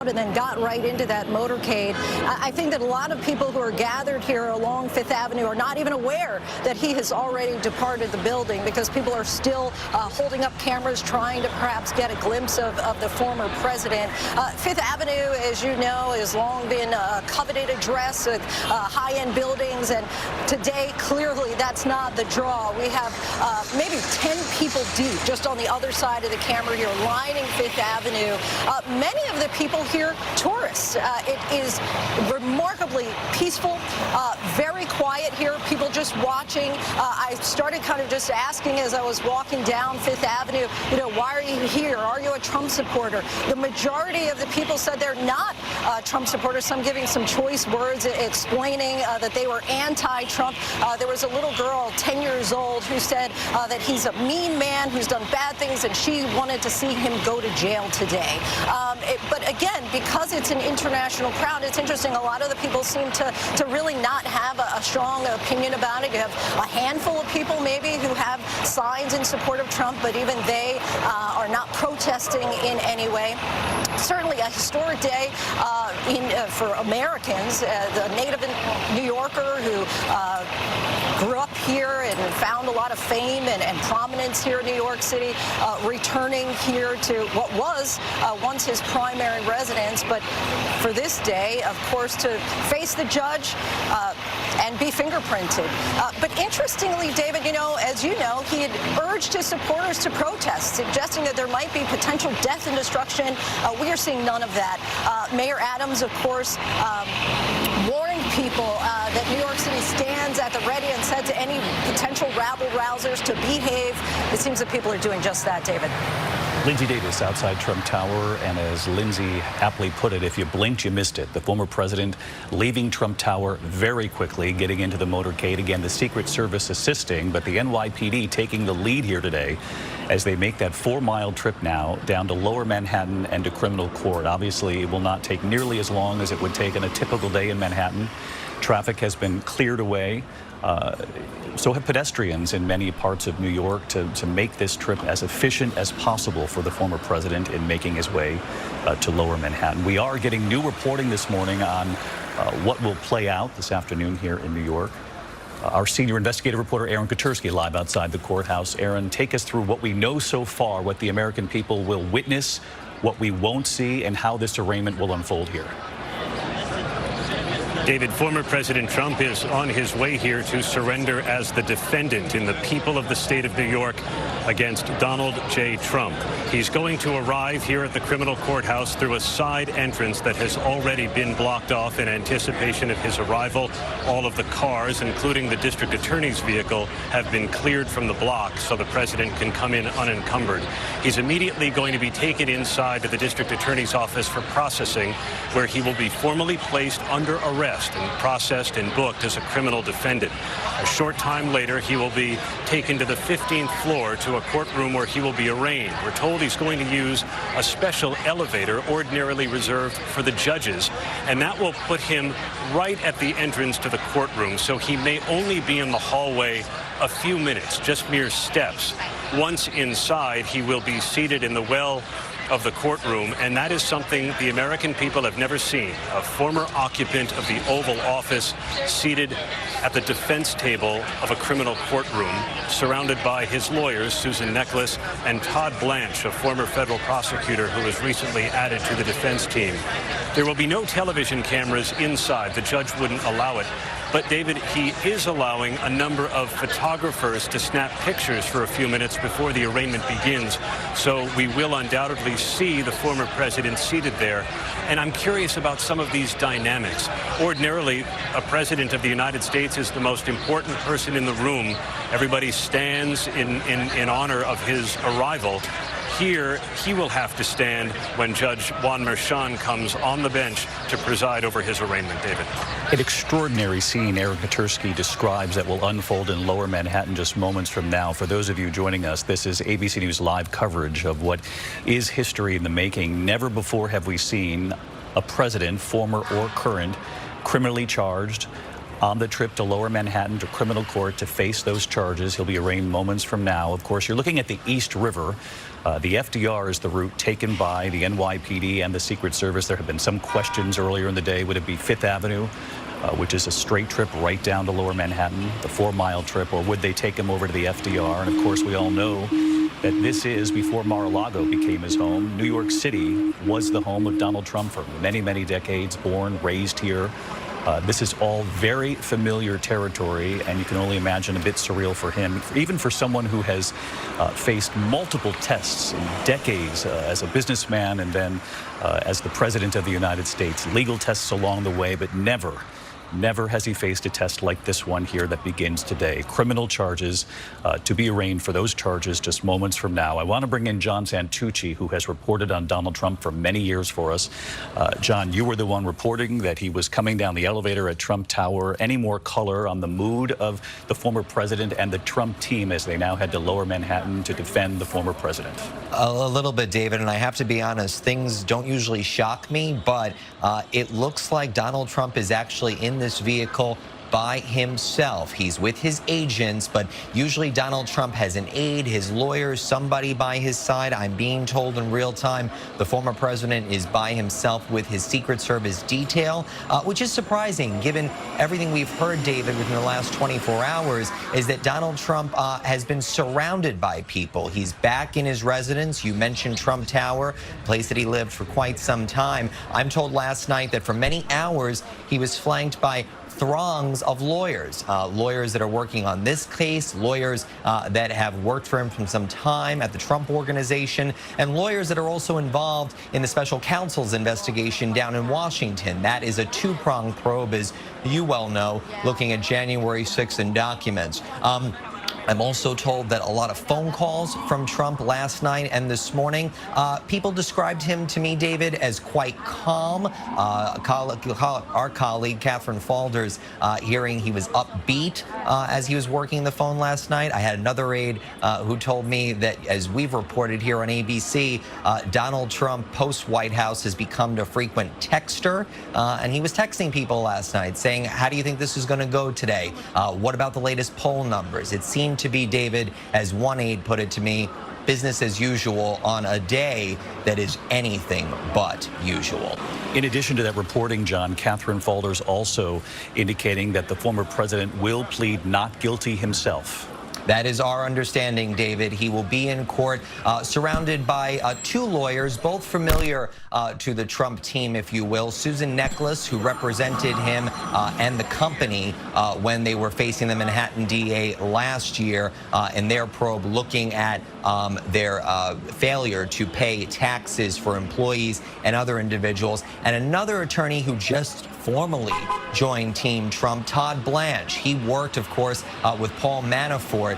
and then got right into that motorcade. I think that a lot of people who are gathered here along Fifth Avenue are not even aware that he has already departed the building, because people are still holding up cameras trying to perhaps get a glimpse of the former president. Fifth Avenue, as you know, has long been a coveted address with high-end buildings, and today clearly that's not the draw. We have maybe 10 people deep just on the other side of the camera here lining Fifth Avenue. Many of the people here, tourists. It is remarkably peaceful, very quiet here, people just watching. I started kind of just asking as I was walking down Fifth Avenue, you know, why are you here? Are you a Trump supporter? The majority of the people said they're not Trump supporters, some giving some choice words explaining that they were anti-Trump. There was a little girl, 10 years old, who said that he's a mean man who's done bad things, and she wanted to see him go to jail today. But again, because it's an international crowd, it's interesting. A lot of the people seem to really not have a strong opinion about it. You have a handful of people maybe who have signs in support of Trump, but even they are not protesting in any way. Certainly a historic day for Americans. The native New Yorker who grew up here and found a lot of fame and prominence here in New York City, returning here to what was once his primary residence, but for this day, of course, to face the judge and be fingerprinted. But interestingly, David, you know, as you know, he had urged his supporters to protest, suggesting that there might be potential death and destruction. We are seeing none of that. Mayor Adams, of course, warned people that New York City stands at the ready and said to any potential rabble-rousers to behave. It seems that people are doing just that, David. Lindsay Davis outside Trump Tower, and as Lindsay aptly put it, if you blinked, you missed it. The former president leaving Trump Tower very quickly, getting into the motorcade. Again, the Secret Service assisting, but the NYPD taking the lead here today as they make that 4-mile trip now down to Lower Manhattan and to criminal court. Obviously, it will not take nearly as long as it would take on a typical day in Manhattan. Traffic has been cleared away. So have pedestrians in many parts of New York to make this trip as efficient as possible for the former president in making his way to Lower Manhattan. We are getting new reporting this morning on what will play out this afternoon here in New York. Our senior investigative reporter, Aaron Katersky, live outside the courthouse. Aaron, take us through what we know so far, what the American people will witness, what we won't see, and how this arraignment will unfold here. David, former President Trump is on his way here to surrender as the defendant in the people of the state of New York against Donald J. Trump. He's going to arrive here at the criminal courthouse through a side entrance that has already been blocked off in anticipation of his arrival. All of the cars, including the district attorney's vehicle, have been cleared from the block so the president can come in unencumbered. He's immediately going to be taken inside to the district attorney's office for processing, where he will be formally placed under arrest and processed and booked as a criminal defendant. A short time later, he will be taken to the 15th floor to a courtroom where he will be arraigned. We're told he's going to use a special elevator ordinarily reserved for the judges, and that will put him right at the entrance to the courtroom, so he may only be in the hallway a few minutes, just mere steps. Once inside, he will be seated in the well of the courtroom, and that is something the American people have never seen. A former occupant of the Oval Office seated at the defense table of a criminal courtroom, surrounded by his lawyers, Susan Necklace and Todd Blanche, a former federal prosecutor who was recently added to the defense team. There will be no television cameras inside. The judge wouldn't allow it. But, David, he is allowing a number of photographers to snap pictures for a few minutes before the arraignment begins. So we will undoubtedly see the former president seated there. And I'm curious about some of these dynamics. Ordinarily, a president of the United States is the most important person in the room. Everybody stands in honor of his arrival. Here, he will have to stand when Judge Juan Merchan comes on the bench to preside over his arraignment, David. An extraordinary scene Aaron Katersky describes that will unfold in Lower Manhattan just moments from now. For those of you joining us, this is ABC News live coverage of what is history in the making. Never before have we seen a president, former or current, criminally charged on the trip to Lower Manhattan to criminal court to face those charges. He'll be arraigned moments from now. Of course, you're looking at the East River, The FDR is the route taken by the NYPD and the Secret Service. There have been some questions earlier in the day. Would it be Fifth Avenue, which is a straight trip right down to Lower Manhattan, the 4-mile trip, or would they take him over to the FDR? And of course, we all know that this is, before Mar-a-Lago became his home, New York City was the home of Donald Trump for many, many decades, born, raised here. This is all very familiar territory, and you can only imagine a bit surreal for him, even for someone who has faced multiple tests in decades as a businessman and then as the president of the United States. Legal tests along the way, but never has he faced a test like this one here that begins today. Criminal charges to be arraigned for those charges just moments from now. I want to bring in John Santucci, who has reported on Donald Trump for many years for us. John, you were the one reporting that he was coming down the elevator at Trump Tower. Any more color on the mood of the former president and the Trump team as they now head to Lower Manhattan to defend the former president? A little bit, David, and I have to be honest, things don't usually shock me, but it looks like Donald Trump is actually in this vehicle by himself. He's with his agents, but usually Donald Trump has an aide, his lawyers, somebody by his side. I'm being told in real time the former president is by himself with his Secret Service detail, which is surprising given everything we've heard, David, within the last 24 hours, is that Donald Trump has been surrounded by people. He's back in his residence. You mentioned Trump Tower, a place that he lived for quite some time. I'm told last night that for many hours he was flanked by throngs of lawyers, lawyers that are working on this case, lawyers that have worked for him for some time at the Trump Organization, and lawyers that are also involved in the special counsel's investigation down in Washington. That is a two-pronged probe, as you well know, looking at January 6th and documents. I'm also told that a lot of phone calls from Trump last night and this morning, people described him to me, David, as quite calm. Our colleague, Catherine Falders, hearing he was upbeat as he was working the phone last night. I had another aide who told me that, as we've reported here on ABC, Donald Trump, post-White House, has become a frequent texter, and he was texting people last night saying, how do you think this is going to go today? What about the latest poll numbers? It seemed to be, David, as one aide put it to me, business as usual on a day that is anything but usual. In addition to that reporting, John, Catherine Falders also indicating that the former president will plead not guilty himself. That is our understanding, David. He will be in court surrounded by two lawyers, both familiar to the Trump team, if you will. Susan Necklace, who represented him and the company when they were facing the Manhattan DA last year in their probe looking at their failure to pay taxes for employees and other individuals. And another attorney who just formally joined Team Trump, Todd Blanche. He worked, of course, with Paul Manafort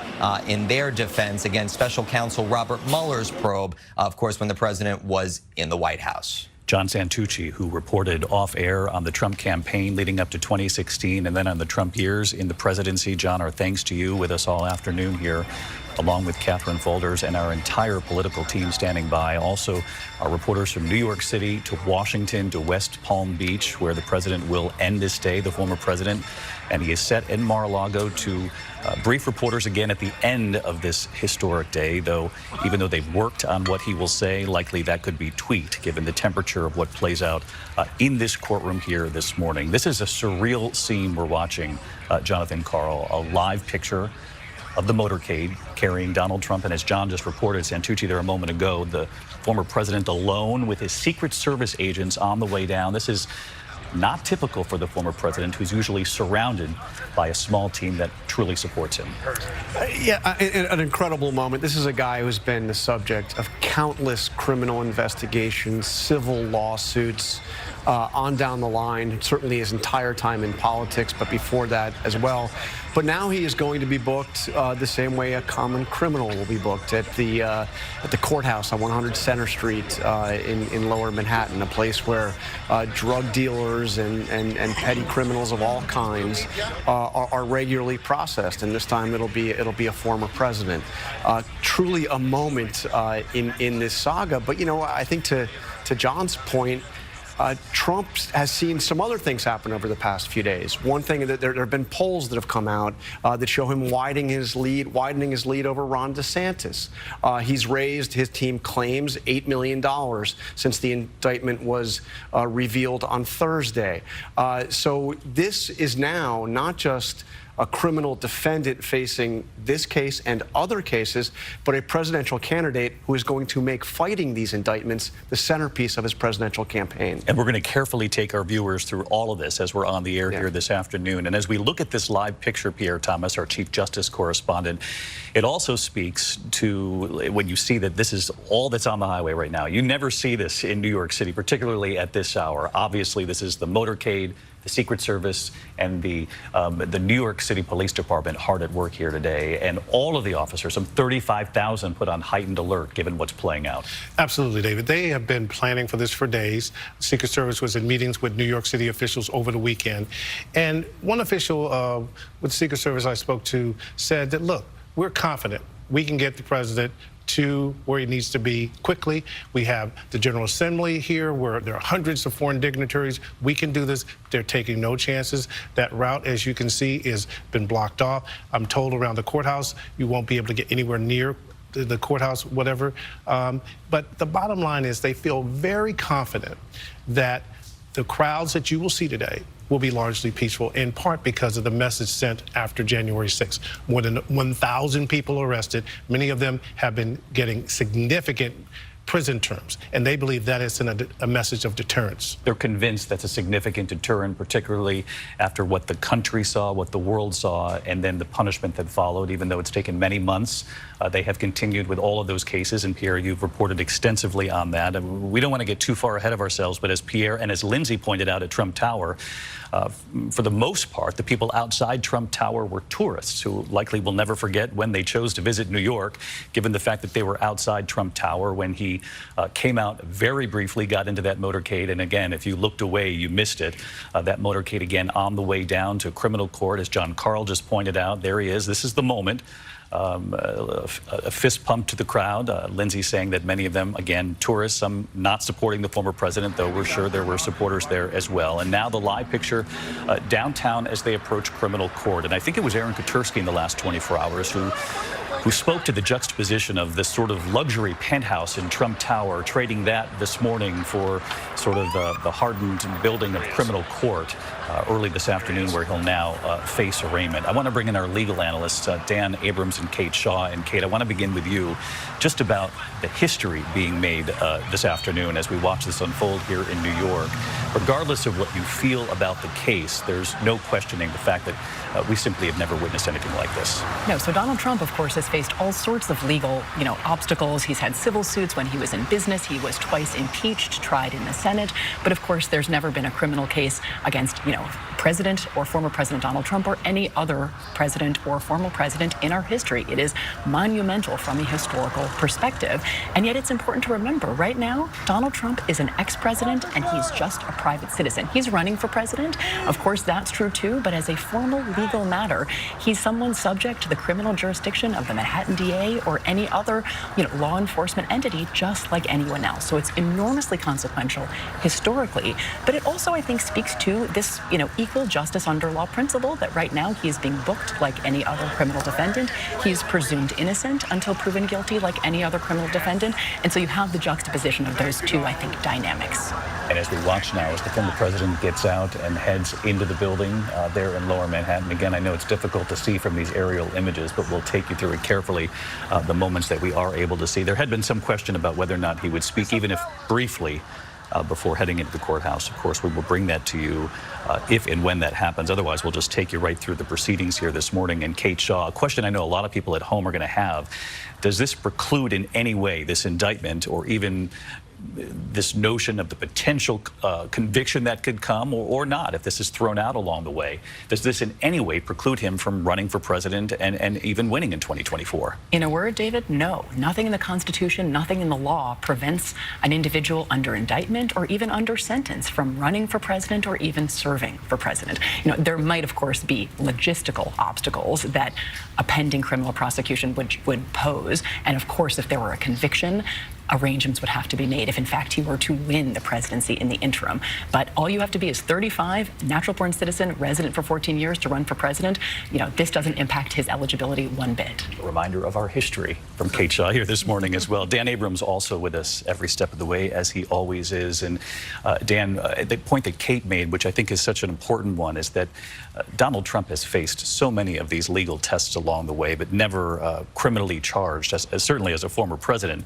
in their defense against special counsel Robert Mueller's probe, of course, when the president was in the White House. John Santucci, who reported off-air on the Trump campaign leading up to 2016 and then on the Trump years in the presidency. John, our thanks to you with us all afternoon here, along with Catherine Falders and our entire political team standing by. Also, our reporters from New York City to Washington to West Palm Beach, where the president will end this day, the former president. And he is set in Mar-a-Lago to brief reporters again at the end of this historic day, though even though they've worked on what he will say, likely that could be tweaked given the temperature of what plays out in this courtroom here this morning. This is a surreal scene we're watching, Jonathan Karl, a live picture of the motorcade carrying Donald Trump. And as John just reported, Santucci there a moment ago, the former president alone with his Secret Service agents on the way down. This is not typical for the former president, who's usually surrounded by a small team that truly supports him. Yeah, an incredible moment. This is a guy who's been the subject of countless criminal investigations, civil lawsuits, on down the line, certainly his entire time in politics, but before that as well. But now he is going to be booked the same way a common criminal will be booked at the courthouse on 100 Center Street in Lower Manhattan, a place where drug dealers and petty criminals of all kinds are regularly processed. And this time it'll be a former president. Truly a moment in this saga. But you know, I think to John's point, Trump has seen some other things happen over the past few days. One thing, that there have been polls that have come out that show him widening his lead over Ron DeSantis. He's raised, his team claims, $8 million since the indictment was revealed on Thursday. So this is now not just a criminal defendant facing this case and other cases, but a presidential candidate who is going to make fighting these indictments the centerpiece of his presidential campaign. And we're going to carefully take our viewers through all of this as we're on the air here this afternoon. And as we look at this live picture, Pierre Thomas, our Chief Justice correspondent, it also speaks to when you see that this is all that's on the highway right now. You never see this in New York City, particularly at this hour. Obviously, this is the motorcade, the Secret Service, and the New York City Police Department hard at work here today, and all of the officers, some 35,000, put on heightened alert given what's playing out. Absolutely, David. They have been planning for this for days. The Secret Service was in meetings with New York City officials over the weekend, and one official with the Secret Service I spoke to said that, look, we're confident we can get the president to where he needs to be quickly. We have the General Assembly here where there are hundreds of foreign dignitaries. We can do this. They're taking no chances. That route, as you can see, has been blocked off. I'm told around the courthouse you won't be able to get anywhere near the courthouse, whatever. But the bottom line is they feel very confident that the crowds that you will see today will be largely peaceful, in part because of the message sent after January 6th. More than 1,000 people arrested. Many of them have been getting significant prison terms, and they believe that is a message of deterrence. They're convinced that's a significant deterrent, particularly after what the country saw, what the world saw, and then the punishment that followed, even though it's taken many months. They have continued with all of those cases, and Pierre, you've reported extensively on that. We don't want to get too far ahead of ourselves, but as Pierre and as Lindsay pointed out at Trump Tower, for the most part, the people outside Trump Tower were tourists who likely will never forget when they chose to visit New York, given the fact that they were outside Trump Tower when he came out very briefly, got into that motorcade, and again, if you looked away, you missed it. That motorcade again on the way down to criminal court, as John Carl just pointed out. There he is. This is the moment. A fist pump to the crowd. Lindsay saying that many of them, again, tourists, some not supporting the former president, though we're sure there were supporters there as well. And now the live picture downtown as they approach criminal court. And I think it was Aaron Katersky in the last 24 hours who spoke to the juxtaposition of this sort of luxury penthouse in Trump Tower, trading that this morning for sort of the hardened building of criminal court early this afternoon, where he'll now face arraignment. I want to bring in our legal analysts, Dan Abrams and Kate Shaw. And Kate, I want to begin with you just about the history being made this afternoon as we watch this unfold here in New York. Regardless of what you feel about the case, there's no questioning the fact that we simply have never witnessed anything like this. No, so Donald Trump, of course, has faced all sorts of legal, obstacles. He's had civil suits when he was in business. He was twice impeached, tried in the Senate. But of course, there's never been a criminal case against, President or former President Donald Trump or any other president or former president in our history. It is monumental from a historical perspective. And yet it's important to remember right now, Donald Trump is an ex-president and he's just a private citizen. He's running for president. Of course, that's true too. But as a formal legal matter, he's someone subject to the criminal jurisdiction of the Manhattan DA or any other, law enforcement entity, just like anyone else. So it's enormously consequential historically. But it also, I think, speaks to this, equal justice under law principle that right now he is being booked like any other criminal defendant. He's presumed innocent until proven guilty like any other criminal defendant. And so you have the juxtaposition of those two, I think, dynamics. And as we watch now, as the former president gets out and heads into the building there in Lower Manhattan, again, I know it's difficult to see from these aerial images, but we'll take you through it carefully, the moments that we are able to see. There had been some question about whether or not he would speak, even if briefly, before heading into the courthouse. Of course, we will bring that to you if and when that happens. Otherwise, we'll just take you right through the proceedings here this morning. And Kate Shaw, a question I know a lot of people at home are going to have: does this preclude in any way this indictment, or even this notion of the potential conviction that could come or not if this is thrown out along the way? Does this in any way preclude him from running for president and even winning in 2024? In a word, David, no. Nothing in the Constitution, nothing in the law prevents an individual under indictment or even under sentence from running for president or even serving for president. There might, of course, be logistical obstacles that a pending criminal prosecution would pose. And of course, if there were a conviction, arrangements would have to be made if, in fact, he were to win the presidency in the interim. But all you have to be is 35, natural-born citizen, resident for 14 years to run for president. You know, this doesn't impact his eligibility one bit. A reminder of our history from Kate Shaw here this morning as well. Dan Abrams also with us every step of the way, as he always is. And Dan, the point that Kate made, which I think is such an important one, is that Donald Trump has faced so many of these legal tests along the way, but never criminally charged, certainly as a former president.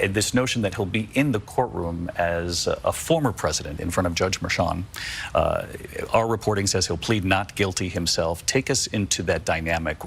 This notion that he'll be in the courtroom as a former president in front of Judge Merchan. Our reporting says he'll plead not guilty himself. Take us into that dynamic,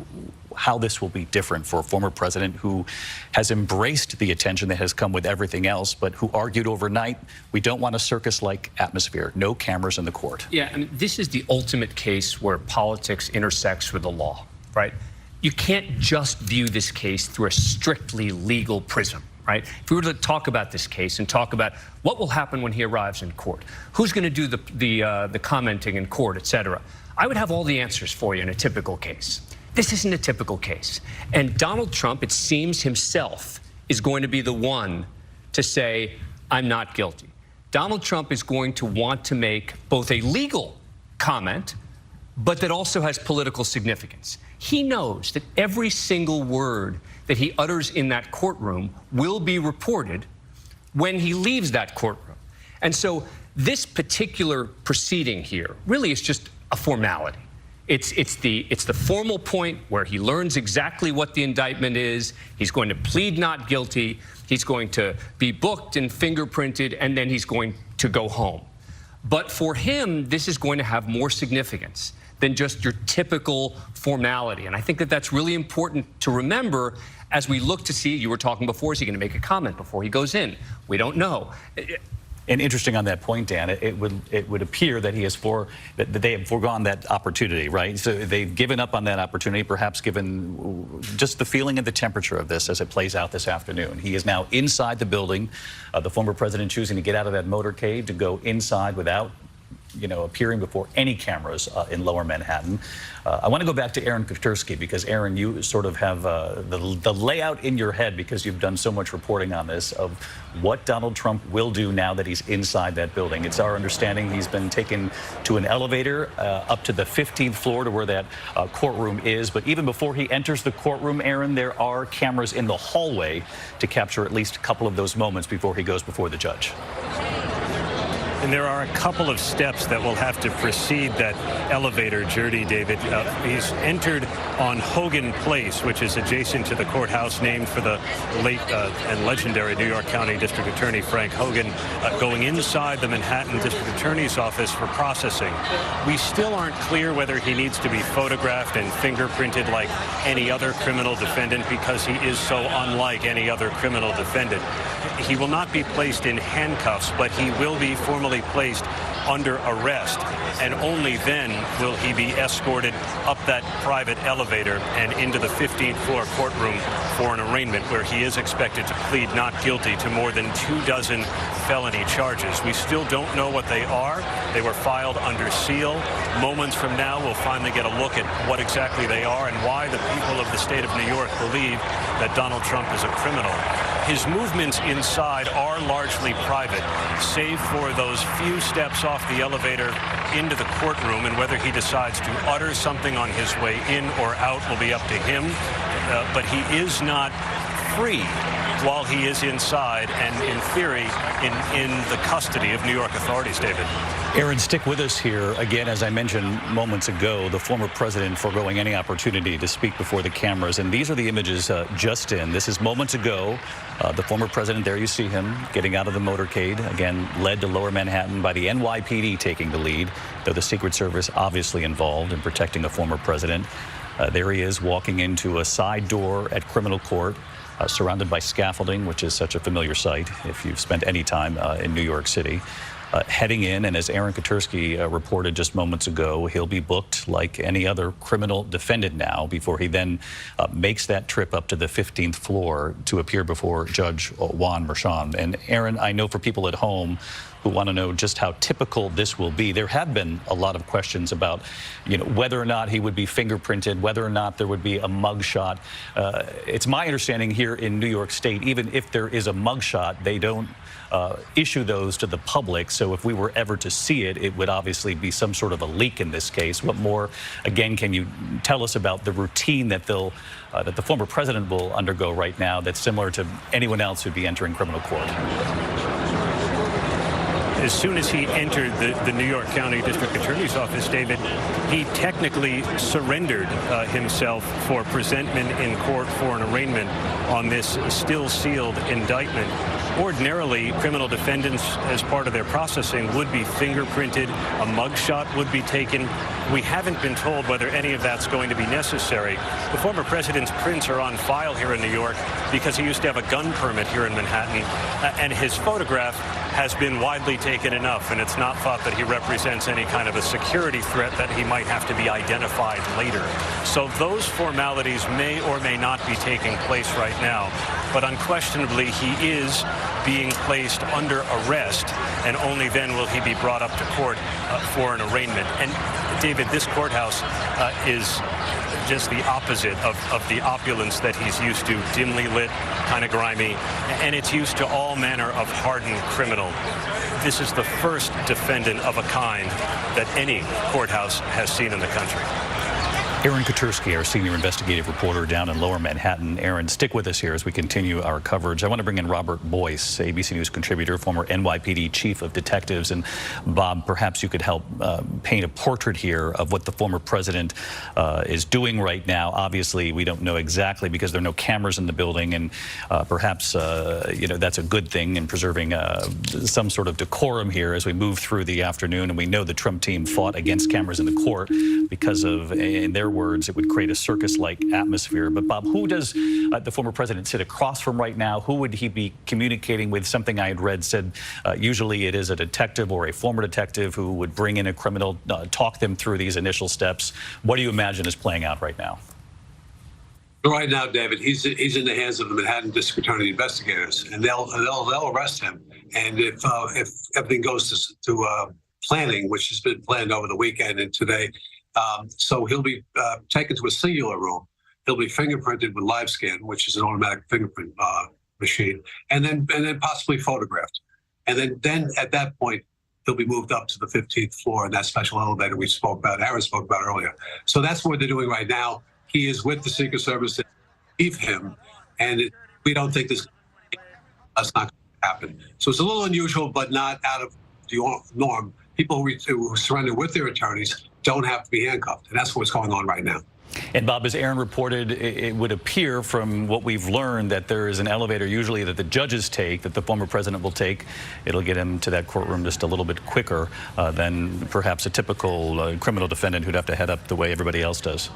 how this will be different for a former president who has embraced the attention that has come with everything else, but who argued overnight, we don't want a circus-like atmosphere, no cameras in the court. Yeah, I mean, this is the ultimate case where politics intersects with the law, right? You can't just view this case through a strictly legal prism, right? If we were to talk about this case and talk about what will happen when he arrives in court, who's going to do the commenting in court, et cetera, I would have all the answers for you in a typical case. This isn't a typical case. And Donald Trump, it seems himself, is going to be the one to say, I'm not guilty. Donald Trump is going to want to make both a legal comment, but that also has political significance. He knows that every single word that he utters in that courtroom will be reported when he leaves that courtroom. And so this particular proceeding here really is just a formality. It's the formal point where he learns exactly what the indictment is. He's going to plead not guilty. He's going to be booked and fingerprinted, and then he's going to go home. But for him, this is going to have more significance than just your typical formality. And I think that that's really important to remember as we look to see, you were talking before, is he going to make a comment before he goes in? We don't know. And interesting on that point, Dan, it would appear that that they have foregone that opportunity, right? So they've given up on that opportunity, perhaps given just the feeling and the temperature of this as it plays out this afternoon. He is now inside the building. The former president choosing to get out of that motorcade to go inside without, you know, appearing before any cameras in Lower Manhattan. I want to go back to Aaron Katursky because, Aaron, you sort of have the layout in your head because you've done so much reporting on this of what Donald Trump will do now that he's inside that building. It's our understanding he's been taken to an elevator up to the 15th floor to where that courtroom is. But even before he enters the courtroom, Aaron, there are cameras in the hallway to capture at least a couple of those moments before he goes before the judge. And there are a couple of steps that will have to precede that elevator journey, David. He's entered on Hogan Place, which is adjacent to the courthouse named for the late and legendary New York County District Attorney Frank Hogan, going inside the Manhattan District Attorney's office for processing. We still aren't clear whether he needs to be photographed and fingerprinted like any other criminal defendant because he is so unlike any other criminal defendant. He will not be placed in handcuffs, but he will be formally placed under arrest, and only then will he be escorted up that private elevator and into the 15th floor courtroom for an arraignment where he is expected to plead not guilty to more than 24 felony charges. We still don't know what they are. They were filed under seal. Moments from now, we'll finally get a look at what exactly they are and why the people of the state of New York believe that Donald Trump is a criminal. His movements inside are largely private, save for those few steps off the elevator into the courtroom, and whether he decides to utter something on his way in or out will be up to him. But he is not free while he is inside and, in theory, in the custody of New York authorities, David. Aaron, stick with us here. Again, as I mentioned moments ago, the former president foregoing any opportunity to speak before the cameras. And these are the images just in. This is moments ago. The former president, there you see him getting out of the motorcade, again, led to Lower Manhattan by the NYPD taking the lead, though the Secret Service obviously involved in protecting the former president. There he is walking into a side door at criminal court. Surrounded by scaffolding, which is such a familiar sight if you've spent any time in New York City. Heading in, and as Aaron Katursky reported just moments ago, he'll be booked like any other criminal defendant now before he then makes that trip up to the 15th floor to appear before Judge Juan Merchan. And Aaron, I know for people at home who want to know just how typical this will be. There have been a lot of questions about, whether or not he would be fingerprinted, whether or not there would be a mugshot. It's my understanding here in New York State, even if there is a mugshot, they don't issue those to the public. So if we were ever to see it, it would obviously be some sort of a leak in this case. What more, again, can you tell us about the routine that that the former president will undergo right now that's similar to anyone else who'd be entering criminal court? As soon as he entered the New York County District Attorney's Office, David, he technically surrendered himself for presentment in court for an arraignment on this still sealed indictment. Ordinarily, criminal defendants, as part of their processing, would be fingerprinted. A mugshot would be taken. We haven't been told whether any of that's going to be necessary. The former president's prints are on file here in New York because he used to have a gun permit here in Manhattan, and his photograph has been widely taken enough, and it's not thought that he represents any kind of a security threat that he might have to be identified later. So those formalities may or may not be taking place right now, but unquestionably he is being placed under arrest, and only then will he be brought up to court for an arraignment. And David, this courthouse is just the opposite of the opulence that he's used to, dimly lit, kind of grimy, and it's used to all manner of hardened criminal. This is the first defendant of a kind that any courthouse has seen in the country. Aaron Katursky, our senior investigative reporter down in Lower Manhattan. Aaron, stick with us here as we continue our coverage. I want to bring in Robert Boyce, ABC News contributor, former NYPD chief of detectives. And Bob, perhaps you could help paint a portrait here of what the former president is doing right now. Obviously, we don't know exactly because there are no cameras in the building, and perhaps that's a good thing in preserving some sort of decorum here as we move through the afternoon. And we know the Trump team fought against cameras in the court because of, in their words, it would create a circus-like atmosphere. But Bob, who does the former president sit across from right now? Who would he be communicating with? Something I had read said usually it is a detective or a former detective who would bring in a criminal, talk them through these initial steps. What do you imagine is playing out right now? Right now, David, he's in the hands of the Manhattan District Attorney investigators, and they'll arrest him. And if everything goes to planning, which has been planned over the weekend and today, so he'll be taken to a singular room. He'll be fingerprinted with live scan, which is an automatic fingerprint machine, and then possibly photographed. And then at that point, he'll be moved up to the 15th floor in that special elevator Aaron spoke about earlier. So that's what they're doing right now. He is with the Secret Service to leave him, and we don't think that's not going to happen. So it's a little unusual, but not out of the norm. People who surrender with their attorneys don't have to be handcuffed, and that's what's going on right now. And Bob, as Aaron reported, it would appear from what we've learned that there is an elevator usually that the judges take, that the former president will take. It'll get him to that courtroom just a little bit quicker than perhaps a typical criminal defendant who'd have to head up the way everybody else does.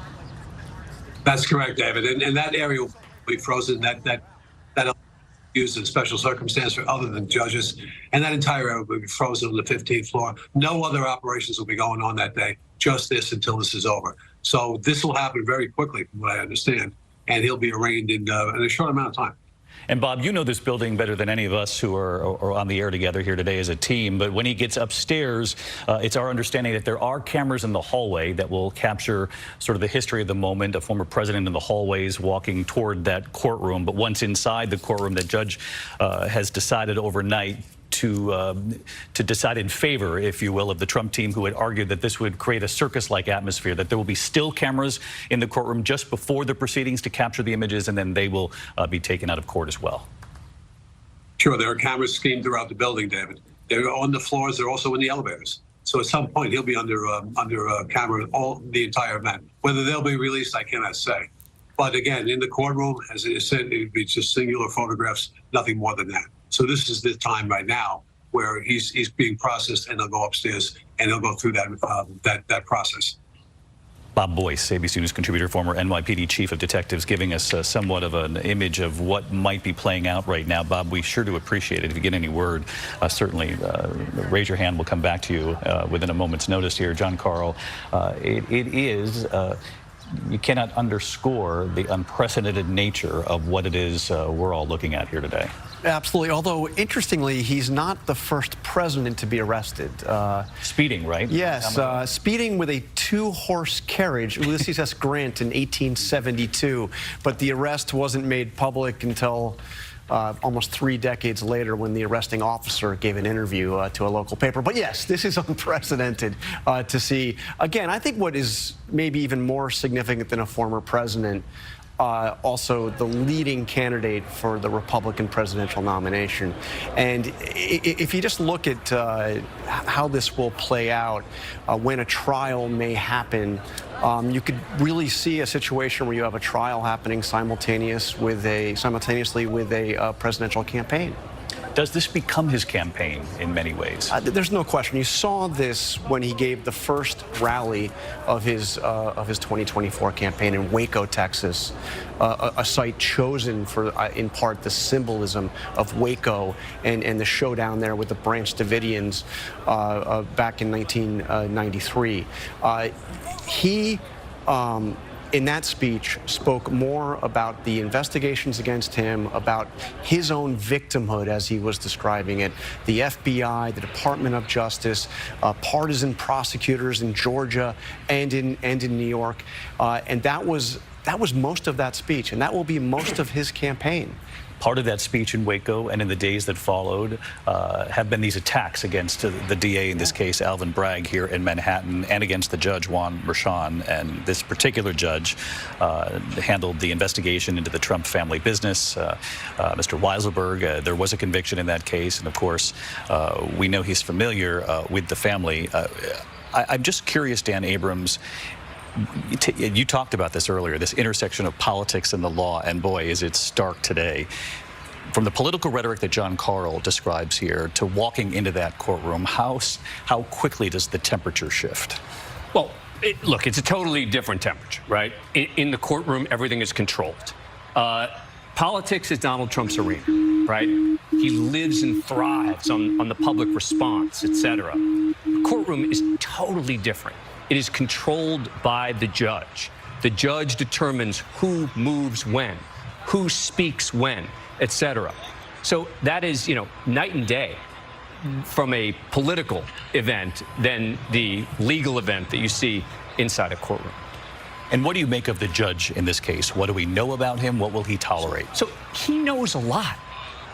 That's correct, David. And that area will be frozen. That used in special circumstance for other than judges, and that entire area will be frozen on the 15th floor. No other operations will be going on that day, just this until this is over. So this will happen very quickly, from what I understand, and he'll be arraigned in a short amount of time. And Bob, you know this building better than any of us who are on the air together here today as a team, but when he gets upstairs, it's our understanding that there are cameras in the hallway that will capture sort of the history of the moment, a former president in the hallways walking toward that courtroom. But once inside the courtroom, the judge has decided overnight to decide in favor, if you will, of the Trump team, who had argued that this would create a circus-like atmosphere, that there will be still cameras in the courtroom just before the proceedings to capture the images, and then they will be taken out of court as well. Sure, there are cameras schemed throughout the building, David. They're on the floors. They're also in the elevators. So at some point, he'll be under camera the entire event. Whether they'll be released, I cannot say. But again, in the courtroom, as I said, it would be just singular photographs, nothing more than that. So this is the time right now where he's being processed, and they'll go upstairs and they'll go through that process. Bob Boyce, ABC News contributor, former NYPD chief of detectives, giving us somewhat of an image of what might be playing out right now. Bob, we sure do appreciate it. If you get any word, certainly raise your hand. We'll come back to you within a moment's notice here. John Carl, it is... you cannot underscore the unprecedented nature of what it is we're all looking at here today. Absolutely. Although, interestingly, he's not the first president to be arrested. Speeding, right? Yes, speeding with a two-horse carriage, Ulysses S. Grant in 1872. But the arrest wasn't made public until almost 3 decades later, when the arresting officer gave an interview to a local paper. But yes, this is unprecedented to see. Again, I think what is maybe even more significant than a former president, also the leading candidate for the Republican presidential nomination. And if you just look at how this will play out when a trial may happen, you could really see a situation where you have a trial happening simultaneously with a presidential campaign. Does this become his campaign in many ways? There's no question. You saw this when he gave the first rally of his 2024 campaign in Waco, Texas, a site chosen for, in part, the symbolism of Waco and the showdown there with the Branch Davidians back in 1993. He in that speech, spoke more about the investigations against him, about his own victimhood, as he was describing it, the FBI, the Department of Justice, partisan prosecutors in Georgia and in New York, and that was most of that speech, and that will be most of his campaign. Part of that speech in Waco and in the days that followed have been these attacks against the DA, in this case, Alvin Bragg here in Manhattan, and against the judge, Juan Merchan. And this particular judge handled the investigation into the Trump family business. Mr. Weisselberg, there was a conviction in that case. And of course, we know he's familiar with the family. I'm just curious, Dan Abrams, you talked about this earlier, this intersection of politics and the law, and boy, is it stark today. From the political rhetoric that John Carl describes here to walking into that courtroom, how quickly does the temperature shift? Well, look, it's a totally different temperature, right? In the courtroom, everything is controlled. Politics is Donald Trump's arena, right? He lives and thrives on the public response, et cetera. The courtroom is totally different. It is controlled by the judge. The judge determines who moves when, who speaks when, et cetera. So that is, night and day from a political event than the legal event that you see inside a courtroom. And what do you make of the judge in this case? What do we know about him? What will he tolerate? So he knows a lot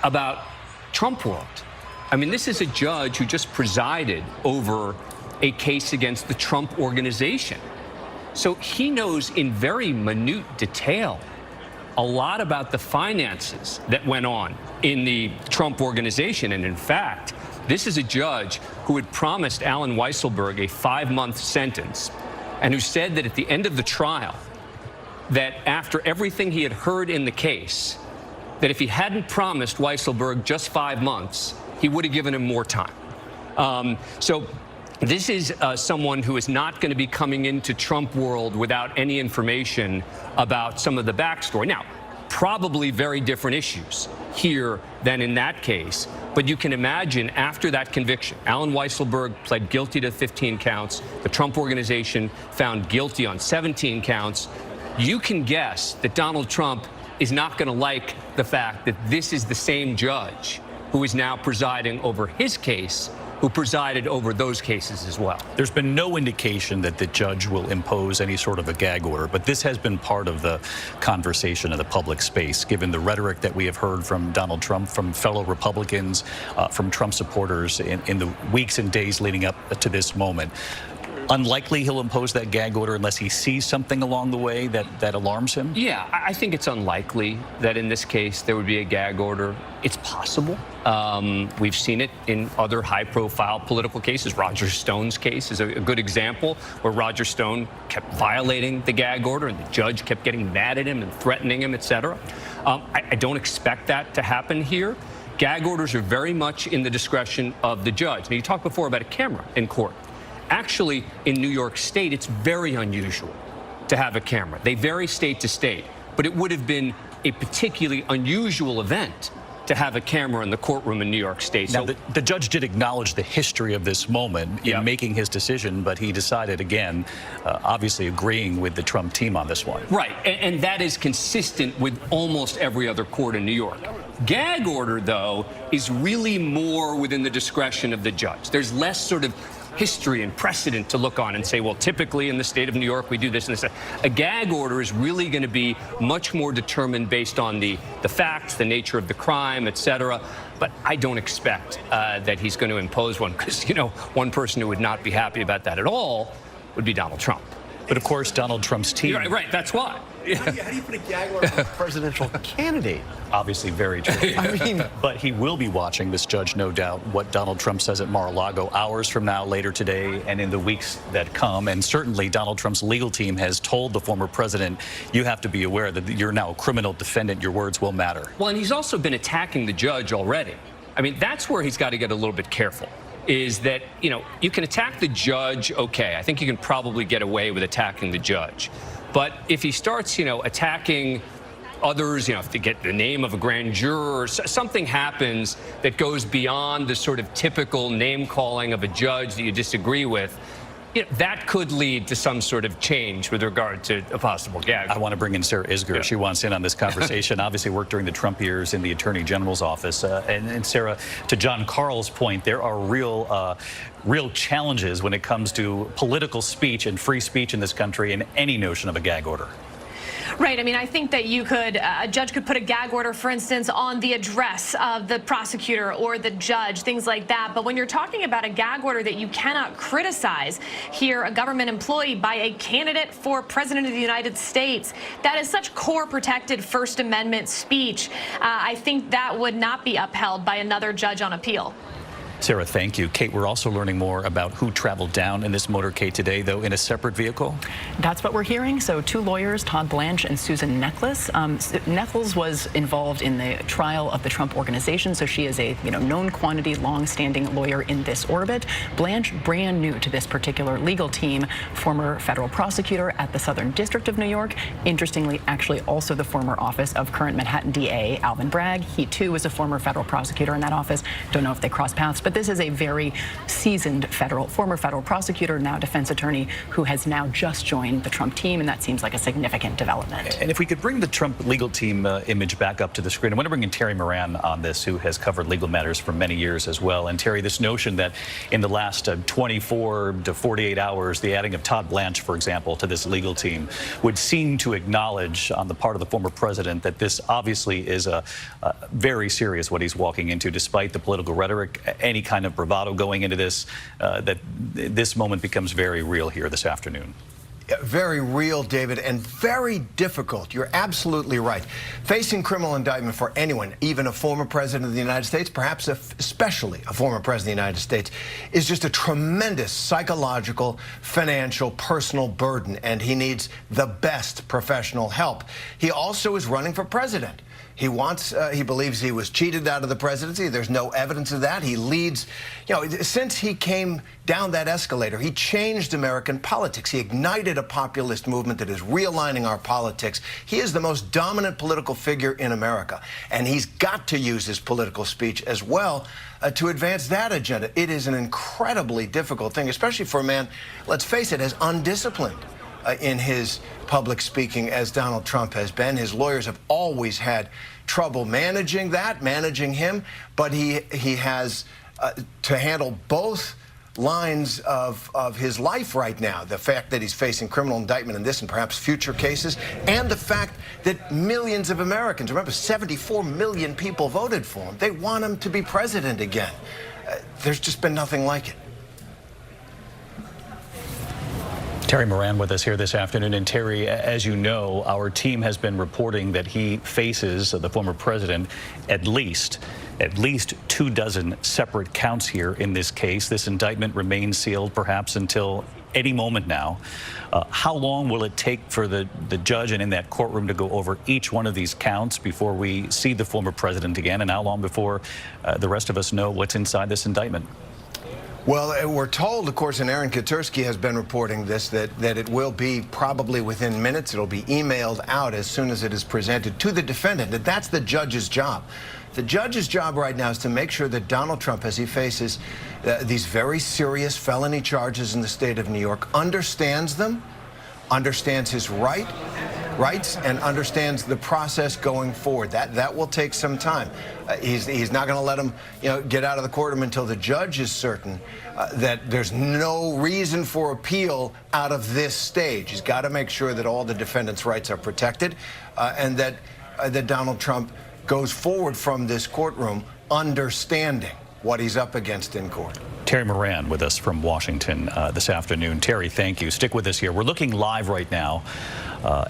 about Trump world. I mean, this is a judge who just presided over a case against the Trump organization. So he knows in very minute detail a lot about the finances that went on in the Trump organization. And in fact, this is a judge who had promised Alan Weisselberg a 5-month sentence and who said that at the end of the trial, that after everything he had heard in the case, that if he hadn't promised Weisselberg just 5 months, he would have given him more time. So this is someone who is not going to be coming into Trump world without any information about some of the backstory. Now, probably very different issues here than in that case. But you can imagine after that conviction, Alan Weisselberg pled guilty to 15 counts. The Trump organization found guilty on 17 counts. You can guess that Donald Trump is not going to like the fact that this is the same judge who is now presiding over his case, who presided over those cases as well. There's been no indication that the judge will impose any sort of a gag order, but this has been part of the conversation in the public space, given the rhetoric that we have heard from Donald Trump, from fellow Republicans, from Trump supporters in the weeks and days leading up to this moment. Unlikely he'll impose that gag order unless he sees something along the way that alarms him? Yeah, I think it's unlikely that in this case there would be a gag order. It's possible. We've seen it in other high-profile political cases. Roger Stone's case is a good example where Roger Stone kept violating the gag order and the judge kept getting mad at him and threatening him, et cetera. I don't expect that to happen here. Gag orders are very much in the discretion of the judge. Now, you talked before about a camera in court. Actually, in New York State, it's very unusual to have a camera. They vary state to state, but it would have been a particularly unusual event to have a camera in the courtroom in New York State. Now, So the judge did acknowledge the history of this moment in making his decision, but he decided, again, obviously agreeing with the Trump team on this one. right, and that is consistent with almost every other court in New York. Gag order, though, is really more within the discretion of the judge. There's less sort of history and precedent to look on and say, well, typically in the state of New York, we do this and this. A gag order is really going to be much more determined based on the facts, the nature of the crime, et cetera. But I don't expect that he's going to impose one because, you know, one person who would not be happy about that at all would be Donald Trump. But of course, Donald Trump's team. Right, that's why. How do you put a gag order on a presidential candidate? Obviously very true. I mean, but he will be watching, this judge, no doubt, what Donald Trump says at Mar-a-Lago hours from now, later today, and in the weeks that come. And certainly Donald Trump's legal team has told the former president, you have to be aware that you're now a criminal defendant. Your words will matter. Well, and he's also been attacking the judge already. I mean, that's where he's got to get a little bit careful. Is that, you know, you can attack the judge, okay. I think you can probably get away with attacking the judge. But if he starts, you know, attacking others, you know, if they get the name of a grand juror, or something happens that goes beyond the sort of typical name calling of a judge that you disagree with, you know, that could lead to some sort of change with regard to a possible gag. I want to bring in Sarah Isgur. Yeah. She wants in on this conversation. Obviously worked during the Trump years in the Attorney General's office. And Sarah, to John Carl's point, there are real challenges when it comes to political speech and free speech in this country and any notion of a gag order. Right. I mean, I think that you could, a judge could put a gag order, for instance, on the address of the prosecutor or the judge, things like that. But when you're talking about a gag order that you cannot criticize here, a government employee by a candidate for president of the United States, that is such core protected First Amendment speech. I think that would not be upheld by another judge on appeal. Sarah, thank you. Kate, we're also learning more about who traveled down in this motorcade today, though, in a separate vehicle. That's what we're hearing. So 2 lawyers, Todd Blanche and Susan Neckles. Neckles was involved in the trial of the Trump organization, so she is a known quantity, long-standing lawyer in this orbit. Blanche, brand new to this particular legal team, former federal prosecutor at the Southern District of New York. Interestingly, actually also the former office of current Manhattan DA Alvin Bragg. He too was a former federal prosecutor in that office. Don't know if they crossed paths, but this is a very seasoned former federal prosecutor, now defense attorney, who has now just joined the Trump team, and that seems like a significant development. And if we could bring the Trump legal team image back up to the screen, I want to bring in Terry Moran on this, who has covered legal matters for many years as well. And Terry, this notion that in the last 24 to 48 hours, the adding of Todd Blanche, for example, to this legal team would seem to acknowledge on the part of the former president that this obviously is very serious what he's walking into, despite the political rhetoric, any kind of bravado going into this, that this moment becomes very real here this afternoon. Very real, David, and very difficult. You're absolutely right. Facing criminal indictment for anyone, even a former president of the United States, perhaps especially a former president of the United States, is just a tremendous psychological, financial, personal burden, and he needs the best professional help. He also is running for president. He believes he was cheated out of the presidency. There's no evidence of that. He leads, since he came down that escalator, he changed American politics. He ignited a populist movement that is realigning our politics. He is the most dominant political figure in America, and he's got to use his political speech as well to advance that agenda. It is an incredibly difficult thing, especially for a man, let's face it, as undisciplined in his public speaking as Donald Trump has been. His lawyers have always had trouble managing him, but he has to handle both lines of his life right now. The fact that he's facing criminal indictment in this and perhaps future cases, and the fact that millions of Americans, remember 74 million people voted for him. They want him to be president again. There's just been nothing like it. Terry Moran with us here this afternoon. And Terry, as you know, our team has been reporting that he faces, the former president, at least 24 separate counts here in this case. This indictment remains sealed perhaps until any moment now. How long will it take for the judge and in that courtroom to go over each one of these counts before we see the former president again? And how long before the rest of us know what's inside this indictment? Well, we're told, of course, and Aaron Katersky has been reporting this, that it will be probably within minutes. It'll be emailed out as soon as it is presented to the defendant. And that's the judge's job. The judge's job right now is to make sure that Donald Trump, as he faces these very serious felony charges in the state of New York, understands them, understands his rights, and understands the process going forward. That will take some time. He's not going to let him, get out of the courtroom until the judge is certain that there's no reason for appeal out of this stage. He's got to make sure that all the defendant's rights are protected, and that Donald Trump goes forward from this courtroom understanding what he's up against in court. Terry Moran with us from Washington this afternoon. Terry, thank you. Stick with us here. We're looking live right now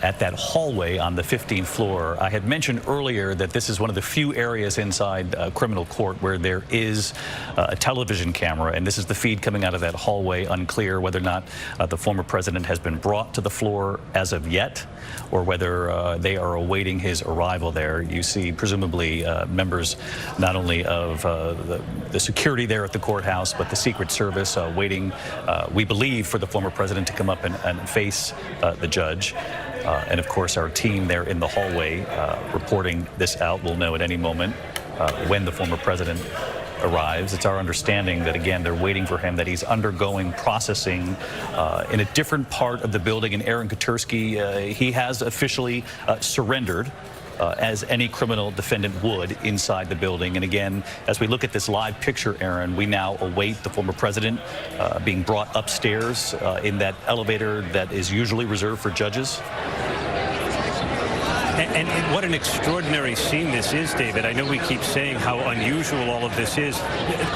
at that hallway on the 15th floor. I had mentioned earlier that this is one of the few areas inside criminal court where there is a television camera, and this is the feed coming out of that hallway. Unclear whether or not the former president has been brought to the floor as of yet, or whether they are awaiting his arrival there. You see presumably members not only of the security there at the courthouse, but the Secret Service waiting, we believe, for the former president to come up and face the judge. And of course, our team there in the hallway reporting this out will know at any moment when the former president arrives. It's our understanding that, again, they're waiting for him, that he's undergoing processing in a different part of the building. And Aaron Katersky, he has officially surrendered, as any criminal defendant would inside the building. And again, as we look at this live picture, Aaron, we now await the former president being brought upstairs in that elevator that is usually reserved for judges. And what an extraordinary scene this is, David. I know we keep saying how unusual all of this is.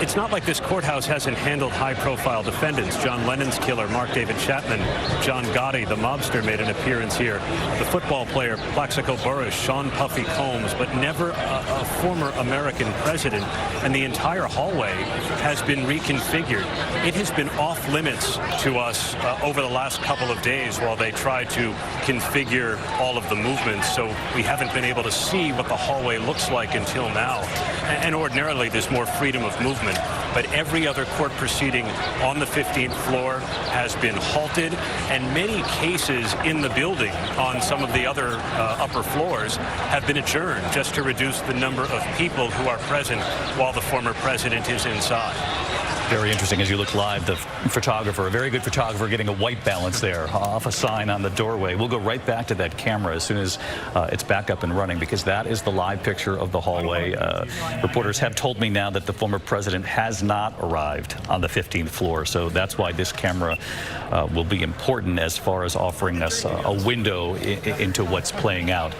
It's not like this courthouse hasn't handled high-profile defendants. John Lennon's killer, Mark David Chapman, John Gotti, the mobster, made an appearance here. The football player, Plaxico Burress, Sean Puffy Combs, but never a former American president. And the entire hallway has been reconfigured. It has been off limits to us over the last couple of days while they try to configure all of the movements. So we haven't been able to see what the hallway looks like until now. And ordinarily, there's more freedom of movement. But every other court proceeding on the 15th floor has been halted. And many cases in the building on some of the other upper floors have been adjourned just to reduce the number of people who are present while the former president is inside. Very interesting as you look live. The photographer, a very good photographer, getting a white balance there off a sign on the doorway. We'll go right back to that camera as soon as it's back up and running, because that is the live picture of the hallway. Reporters have told me now that the former president has not arrived on the 15th floor, so that's why this camera will be important as far as offering us a window into what's playing out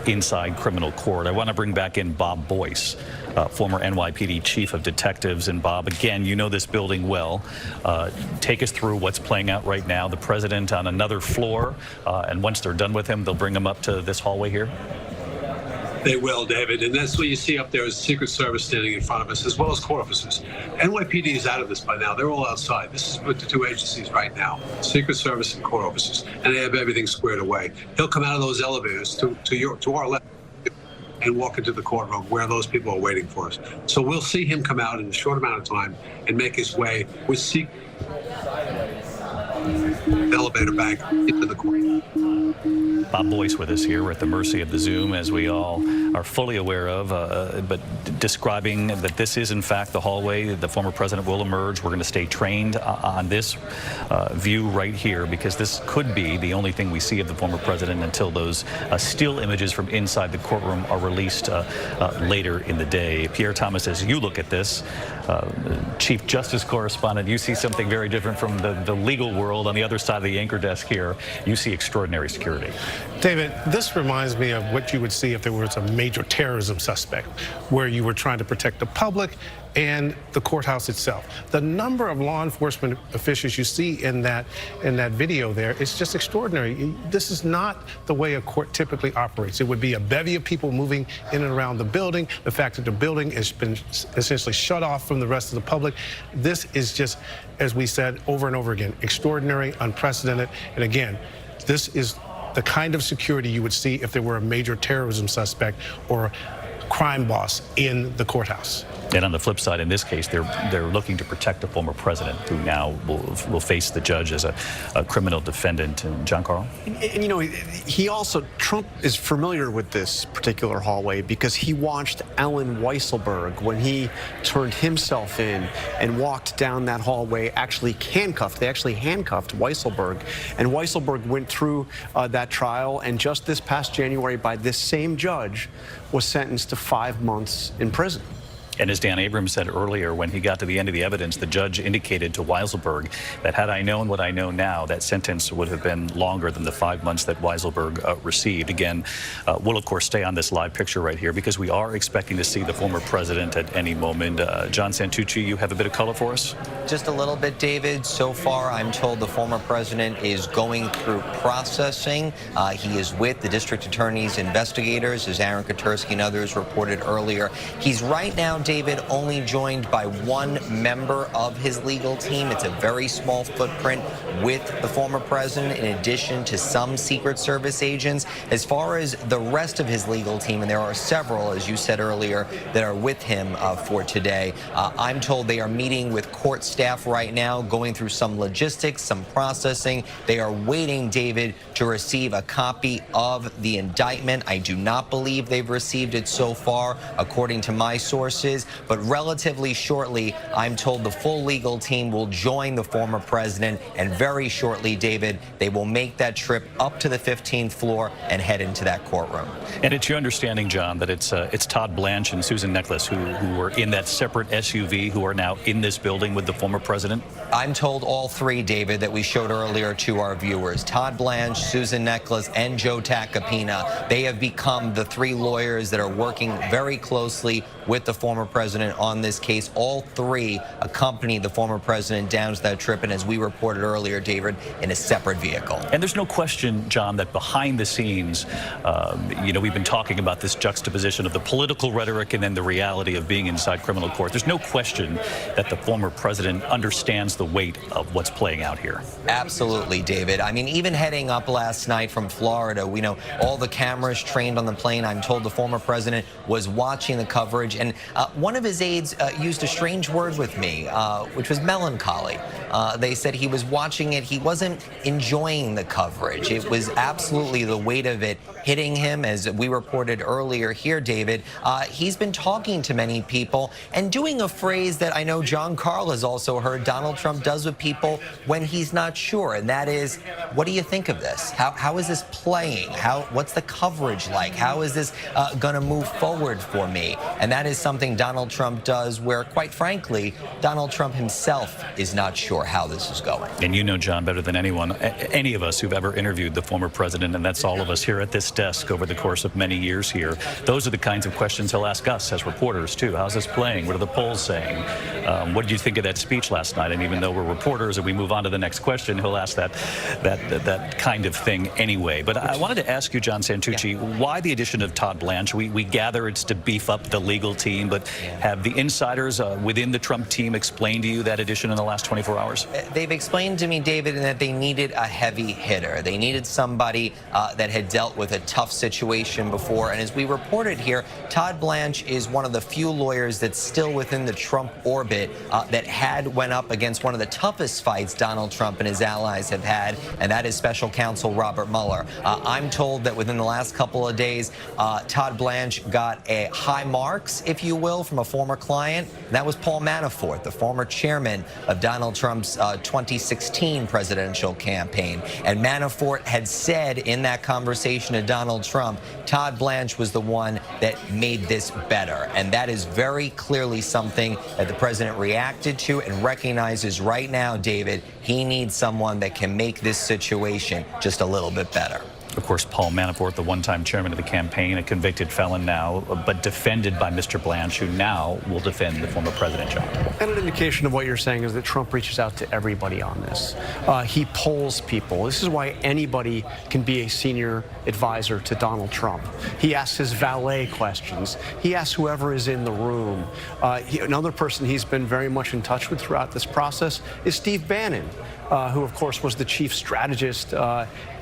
inside criminal court. I want to bring back in Bob Boyce, former NYPD chief of detectives. And Bob, again, you know this building well. Take us through what's playing out right now. The president on another floor, and once they're done with him, they'll bring him up to this hallway here? They will, David. And that's what you see up there is the Secret Service standing in front of us, as well as court officers. NYPD is out of this by now. They're all outside. This is with the two agencies right now, Secret Service and court officers. And they have everything squared away. He'll come out of those elevators to our left and walk into the courtroom where those people are waiting for us. So we'll see him come out in a short amount of time and make his way with secret elevator back into the court. Bob Boyce with us here. We're at the mercy of the Zoom, as we all are fully aware of, but describing that this is, in fact, the hallway. The former president will emerge. We're going to stay trained on this view right here, because this could be the only thing we see of the former president until those still images from inside the courtroom are released later in the day. Pierre Thomas, as you look at this, Chief Justice correspondent, you see something very different from the legal world. On the other side of the anchor desk here, you see extraordinary security. David, this reminds me of what you would see if there was a major terrorism suspect, where you were trying to protect the public and the courthouse itself. The number of law enforcement officials you see in that video there is just extraordinary. This is not the way a court typically operates. It would be a bevy of people moving in and around the building. The fact that the building has been essentially shut off from the rest of the public. This is just, as we said over and over again, extraordinary, unprecedented. And again, this is the kind of security you would see if there were a major terrorism suspect or crime boss in the courthouse. And on the flip side, in this case, they're looking to protect the former president, who now will face the judge as a criminal defendant. And John Carl? And you know, Trump is familiar with this particular hallway because he watched Allen Weisselberg when he turned himself in and walked down that hallway, actually handcuffed. They actually handcuffed Weisselberg. And Weisselberg went through that trial, and just this past January, by this same judge, was sentenced to 5 months in prison. And as Dan Abrams said earlier, when he got to the end of the evidence, the judge indicated to Weisselberg that had I known what I know now, that sentence would have been longer than the 5 months that Weisselberg received. Again, we'll, of course, stay on this live picture right here because we are expecting to see the former president at any moment. John Santucci, you have a bit of color for us? Just a little bit, David. So far, I'm told the former president is going through processing. He is with the district attorney's investigators, as Aaron Katersky and others reported earlier. He's right now, David, only joined by one member of his legal team. It's a very small footprint with the former president, in addition to some Secret Service agents. As far as the rest of his legal team, and there are several, as you said earlier, that are with him for today, I'm told they are meeting with court staff right now, going through some logistics, some processing. They are waiting, David, to receive a copy of the indictment. I do not believe they've received it so far, according to my sources. But relatively shortly, I'm told the full legal team will join the former president, and very shortly, David, they will make that trip up to the 15th floor and head into that courtroom. And it's your understanding, John, that it's Todd Blanche and Susan Neckles who were in that separate SUV who are now in this building with the former president? I'm told all three, David, that we showed earlier to our viewers. Todd Blanche, Susan Neckles, and Joe Tacopina. They have become the three lawyers that are working very closely with the former president on this case. All three accompanied the former president down to that trip, and as we reported earlier, David, in a separate vehicle. And there's no question, John, that behind the scenes, you know, we've been talking about this juxtaposition of the political rhetoric and then the reality of being inside criminal court. There's no question that the former president understands the weight of what's playing out here. Absolutely, David. I mean, even heading up last night from Florida, we know all the cameras trained on the plane. I'm told the former president was watching the coverage, and one of his aides used a strange word with me, which was melancholy. They said he was watching it. He wasn't enjoying the coverage. It was absolutely the weight of it hitting him, as we reported earlier here, David. He's been talking to many people and doing a phrase that I know John Carl has also heard Donald Trump does with people when he's not sure, and that is, what do you think of this? How is this playing? What's the coverage like? How is this going to move forward for me? And that is something Donald Trump does where, quite frankly, Donald Trump himself is not sure how this is going. And you know, John, better than anyone, any of us who've ever interviewed the former president, and that's all of us here at this desk over the course of many years here, those are the kinds of questions he'll ask us as reporters, too. How's this playing? What are the polls saying? What did you think of that speech last night? And even though we're reporters and we move on to the next question, he'll ask that kind of thing anyway. But I wanted to ask you, John Santucci, why the addition of Todd Blanche? We gather it's to beef up the legal team, but have the insiders within the Trump team explained to you that addition in the last 24 hours? They've explained to me, David, that they needed a heavy hitter. They needed somebody that had dealt with a tough situation before. And as we reported here, Todd Blanche is one of the few lawyers that's still within the Trump orbit that went up against one of the toughest fights Donald Trump and his allies have had, and that is special counsel Robert Mueller. I'm told that within the last couple of days, Todd Blanche got a high marks, if you will, from a former client. And that was Paul Manafort, the former chairman of Donald Trump's 2016 presidential campaign. And Manafort had said in that conversation to Donald Trump, Todd Blanche was the one that made this better. And that is very clearly something that the president reacted to and recognizes right now, David, he needs someone that can make this situation just a little bit better. Of course, Paul Manafort, the one-time chairman of the campaign, a convicted felon now, but defended by Mr. Blanche, who now will defend the former president, John. And an indication of what you're saying is that Trump reaches out to everybody on this. He polls people. This is why anybody can be a senior advisor to Donald Trump. He asks his valet questions. He asks whoever is in the room. Another person he's been very much in touch with throughout this process is Steve Bannon. who, of course, was the chief strategist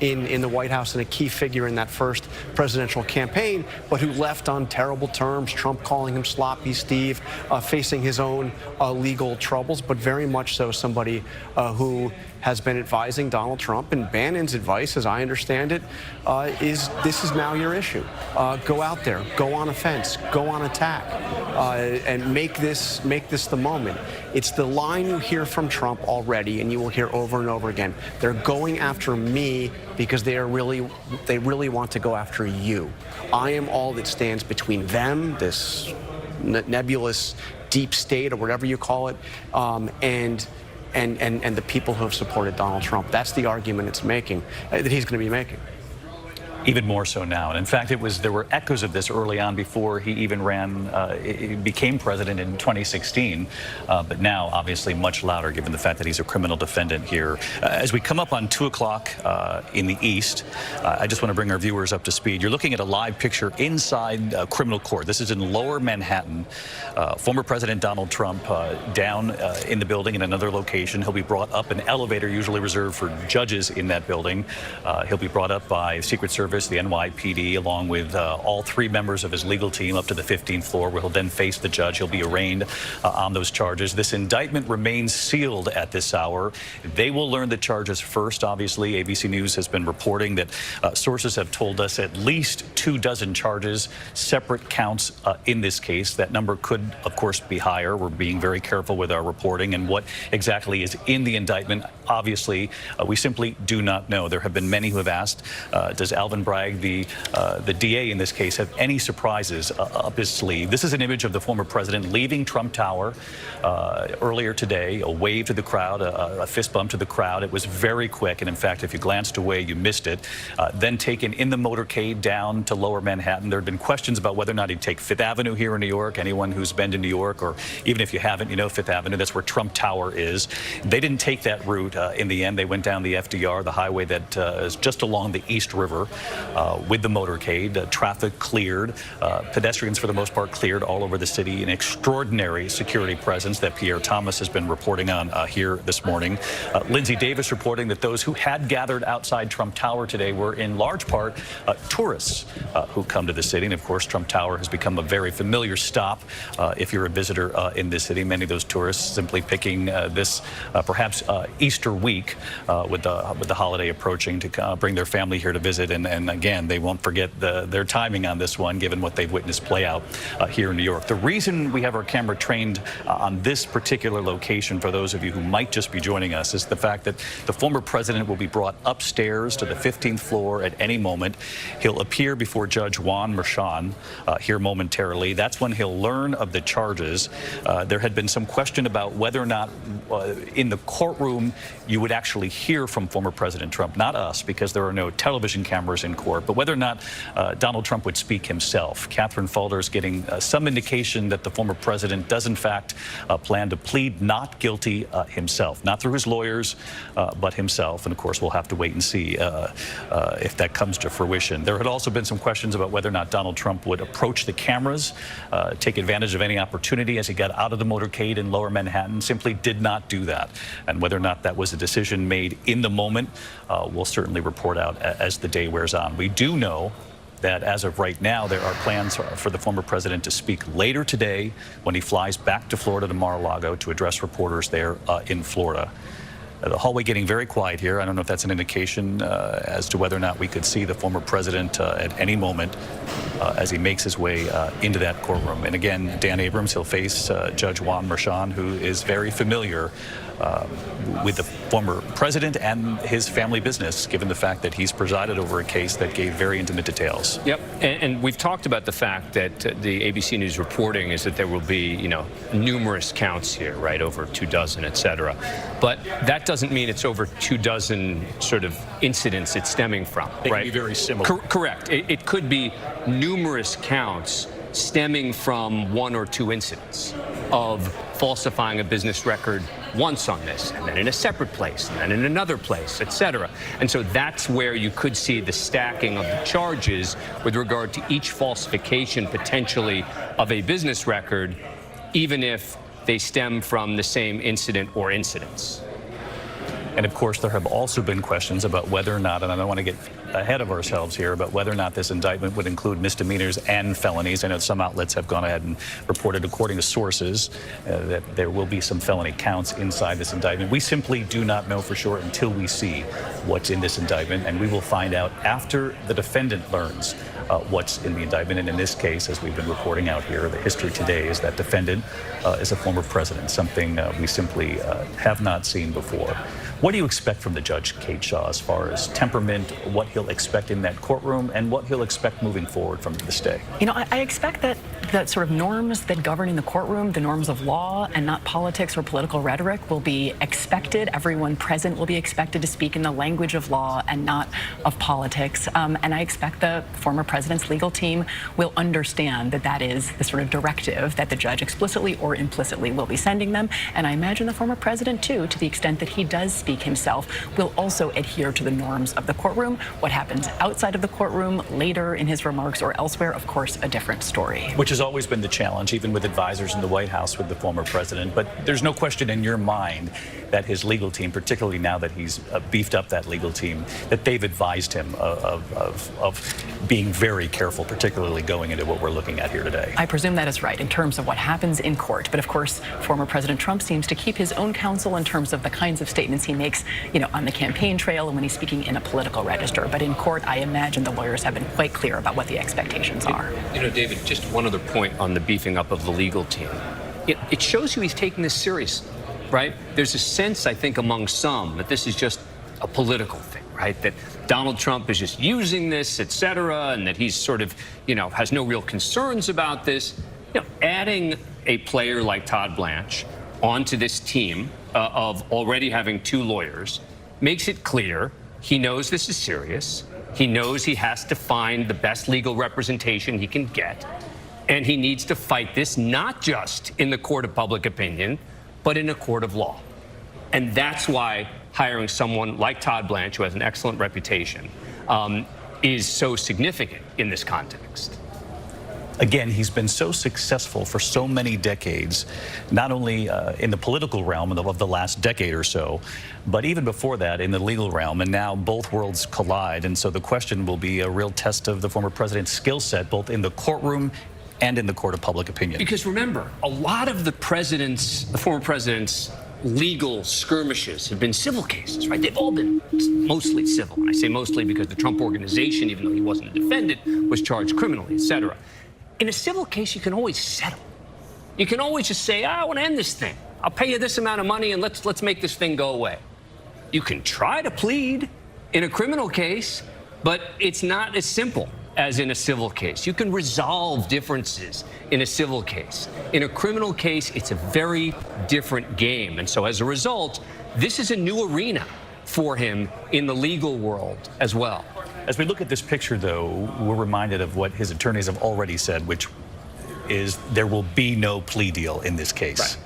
in the White House and a key figure in that first presidential campaign, but who left on terrible terms, Trump calling him sloppy Steve, facing his own legal troubles, but very much so somebody who has been advising Donald Trump. And Bannon's advice, as I understand it, is this is now your issue. Go out there, go on offense, go on attack, and make this the moment. It's the line you hear from Trump already, and you will hear over and over again. They're going after me because they really want to go after you. I am all that stands between them, this nebulous deep state or whatever you call it, and the people who have supported Donald Trump. That's the argument it's making, that he's going to be making. Even more so now. And in fact, there were echoes of this early on before he even became president in 2016. But now, obviously, much louder given the fact that he's a criminal defendant here. As we come up on 2 o'clock in the East, I just want to bring our viewers up to speed. You're looking at a live picture inside criminal court. This is in Lower Manhattan. Former President Donald Trump down in the building in another location. He'll be brought up an elevator usually reserved for judges in that building. He'll be brought up by Secret Service, the NYPD, along with all 3 members of his legal team up to the 15th floor, where he'll then face the judge. He'll be arraigned on those charges. This indictment remains sealed at this hour. They will learn the charges first, obviously. ABC News has been reporting that sources have told us at least 24 charges, separate counts in this case. That number could, of course, be higher. We're being very careful with our reporting and what exactly is in the indictment. Obviously, we simply do not know. There have been many who have asked, does Alvin Bragg, the DA in this case, have any surprises up his sleeve? This is an image of the former president leaving Trump Tower earlier today, a wave to the crowd, a fist bump to the crowd. It was very quick, and in fact, if you glanced away, you missed it. Then taken in the motorcade down to Lower Manhattan. There have been questions about whether or not he'd take Fifth Avenue here in New York. Anyone who's been to New York, or even if you haven't, you know Fifth Avenue, that's where Trump Tower is. They didn't take that route in the end. They went down the FDR, the highway that is just along the East River. With the motorcade, traffic cleared, pedestrians for the most part cleared all over the city. An extraordinary security presence that Pierre Thomas has been reporting on here this morning. Lindsay Davis reporting that those who had gathered outside Trump Tower today were in large part tourists who come to the city. And of course, Trump Tower has become a very familiar stop if you're a visitor in this city. Many of those tourists simply picking this perhaps Easter week with the holiday approaching to bring their family here to visit. And again, they won't forget their timing on this one, given what they've witnessed play out here in New York. The reason we have our camera trained on this particular location, for those of you who might just be joining us, is the fact that the former president will be brought upstairs to the 15th floor at any moment. He'll appear before Judge Juan Merchan here momentarily. That's when he'll learn of the charges. There had been some question about whether or not in the courtroom you would actually hear from former President Trump, not us, because there are no television cameras in court, but whether or not Donald Trump would speak himself. Catherine Falder is getting some indication that the former president does in fact plan to plead not guilty himself, not through his lawyers, but himself. And of course, we'll have to wait and see if that comes to fruition. There had also been some questions about whether or not Donald Trump would approach the cameras, take advantage of any opportunity as he got out of the motorcade in Lower Manhattan. Simply did not do that. And whether or not that was a decision made in the moment, we'll certainly report out as the day wears on. We do know that as of right now, there are plans for the former president to speak later today when he flies back to Florida to Mar-a-Lago to address reporters there in Florida. The hallway getting very quiet here. I don't know if that's an indication as to whether or not we could see the former president at any moment as he makes his way into that courtroom. And again, Dan Abrams, he'll face Judge Juan Merchan, who is very familiar with the former president and his family business, given the fact that he's presided over a case that gave very intimate details. Yep, and we've talked about the fact that the ABC News reporting is that there will be, numerous counts here, right, over 24, et cetera. But that doesn't mean it's over 24 sort of incidents it's stemming from, They right? can be very similar. Correct. It could be numerous counts stemming from 1 or 2 incidents of falsifying a business record once on this, and then in a separate place, and then in another place, et cetera. And so that's where you could see the stacking of the charges with regard to each falsification potentially of a business record, even if they stem from the same incident or incidents. And of course, there have also been questions about whether or not, and I don't want to get ahead of ourselves here, about whether or not this indictment would include misdemeanors and felonies. I know some outlets have gone ahead and reported, according to sources, that there will be some felony counts inside this indictment. We simply do not know for sure until we see what's in this indictment, and we will find out after the defendant learns what's in the indictment. And in this case, as we've been reporting out here, the history today is that defendant is a former president, something we simply have not seen before. What do you expect from the judge, Kate Shaw, as far as temperament, what he'll expect in that courtroom, and what he'll expect moving forward from this day? You know, I expect that sort of norms that govern in the courtroom, the norms of law and not politics or political rhetoric, will be expected. Everyone present will be expected to speak in the language of law and not of politics. And I expect the former president's legal team will understand that that is the sort of directive that the judge explicitly or implicitly will be sending them. And I imagine the former president, too, to the extent that he does speak himself, will also adhere to the norms of the courtroom. What happens outside of the courtroom later in his remarks or elsewhere, of course, a different story. Which has always been the challenge, even with advisors in the White House with the former president. But there's no question in your mind that his legal team, particularly now that he's beefed up that legal team, that they've advised him of being very careful, particularly going into what we're looking at here today. I presume that is right in terms of what happens in court. But of course, former President Trump seems to keep his own counsel in terms of the kinds of statements he makes, you know, on the campaign trail and when he's speaking in a political register. But in court, I imagine the lawyers have been quite clear about what the expectations are. You know, David, just one other point on the beefing up of the legal team. It shows you he's taking this seriously, right? There's a sense, I think, among some that this is just a political thing, right? That Donald Trump is just using this, et cetera, and that he's sort of, you know, has no real concerns about this. You know, adding a player like Todd Blanche onto this team of already having two lawyers makes it clear he knows this is serious. He knows he has to find the best legal representation he can get. And he needs to fight this not just in the court of public opinion, but in a court of law. And that's why hiring someone like Todd Blanche, who has an excellent reputation, is so significant in this context. Again, he's been so successful for so many decades, not only in the political realm of the last decade or so, but even before that in the legal realm. And now both worlds collide. And so the question will be a real test of the former president's skill set, both in the courtroom and in the court of public opinion. Because remember, a lot of the former president's legal skirmishes have been civil cases, right? They've all been mostly civil. And I say mostly because the Trump organization, even though he wasn't a defendant, was charged criminally, et cetera. In a civil case, you can always settle. You can always just say, I want to end this thing. I'll pay you this amount of money and let's make this thing go away. You can try to plead in a criminal case, but it's not as simple as in a civil case. You can resolve differences in a civil case. In a criminal case, it's a very different game. And so as a result, this is a new arena for him in the legal world as well. As we look at this picture, though, we're reminded of what his attorneys have already said, which is there will be no plea deal in this case.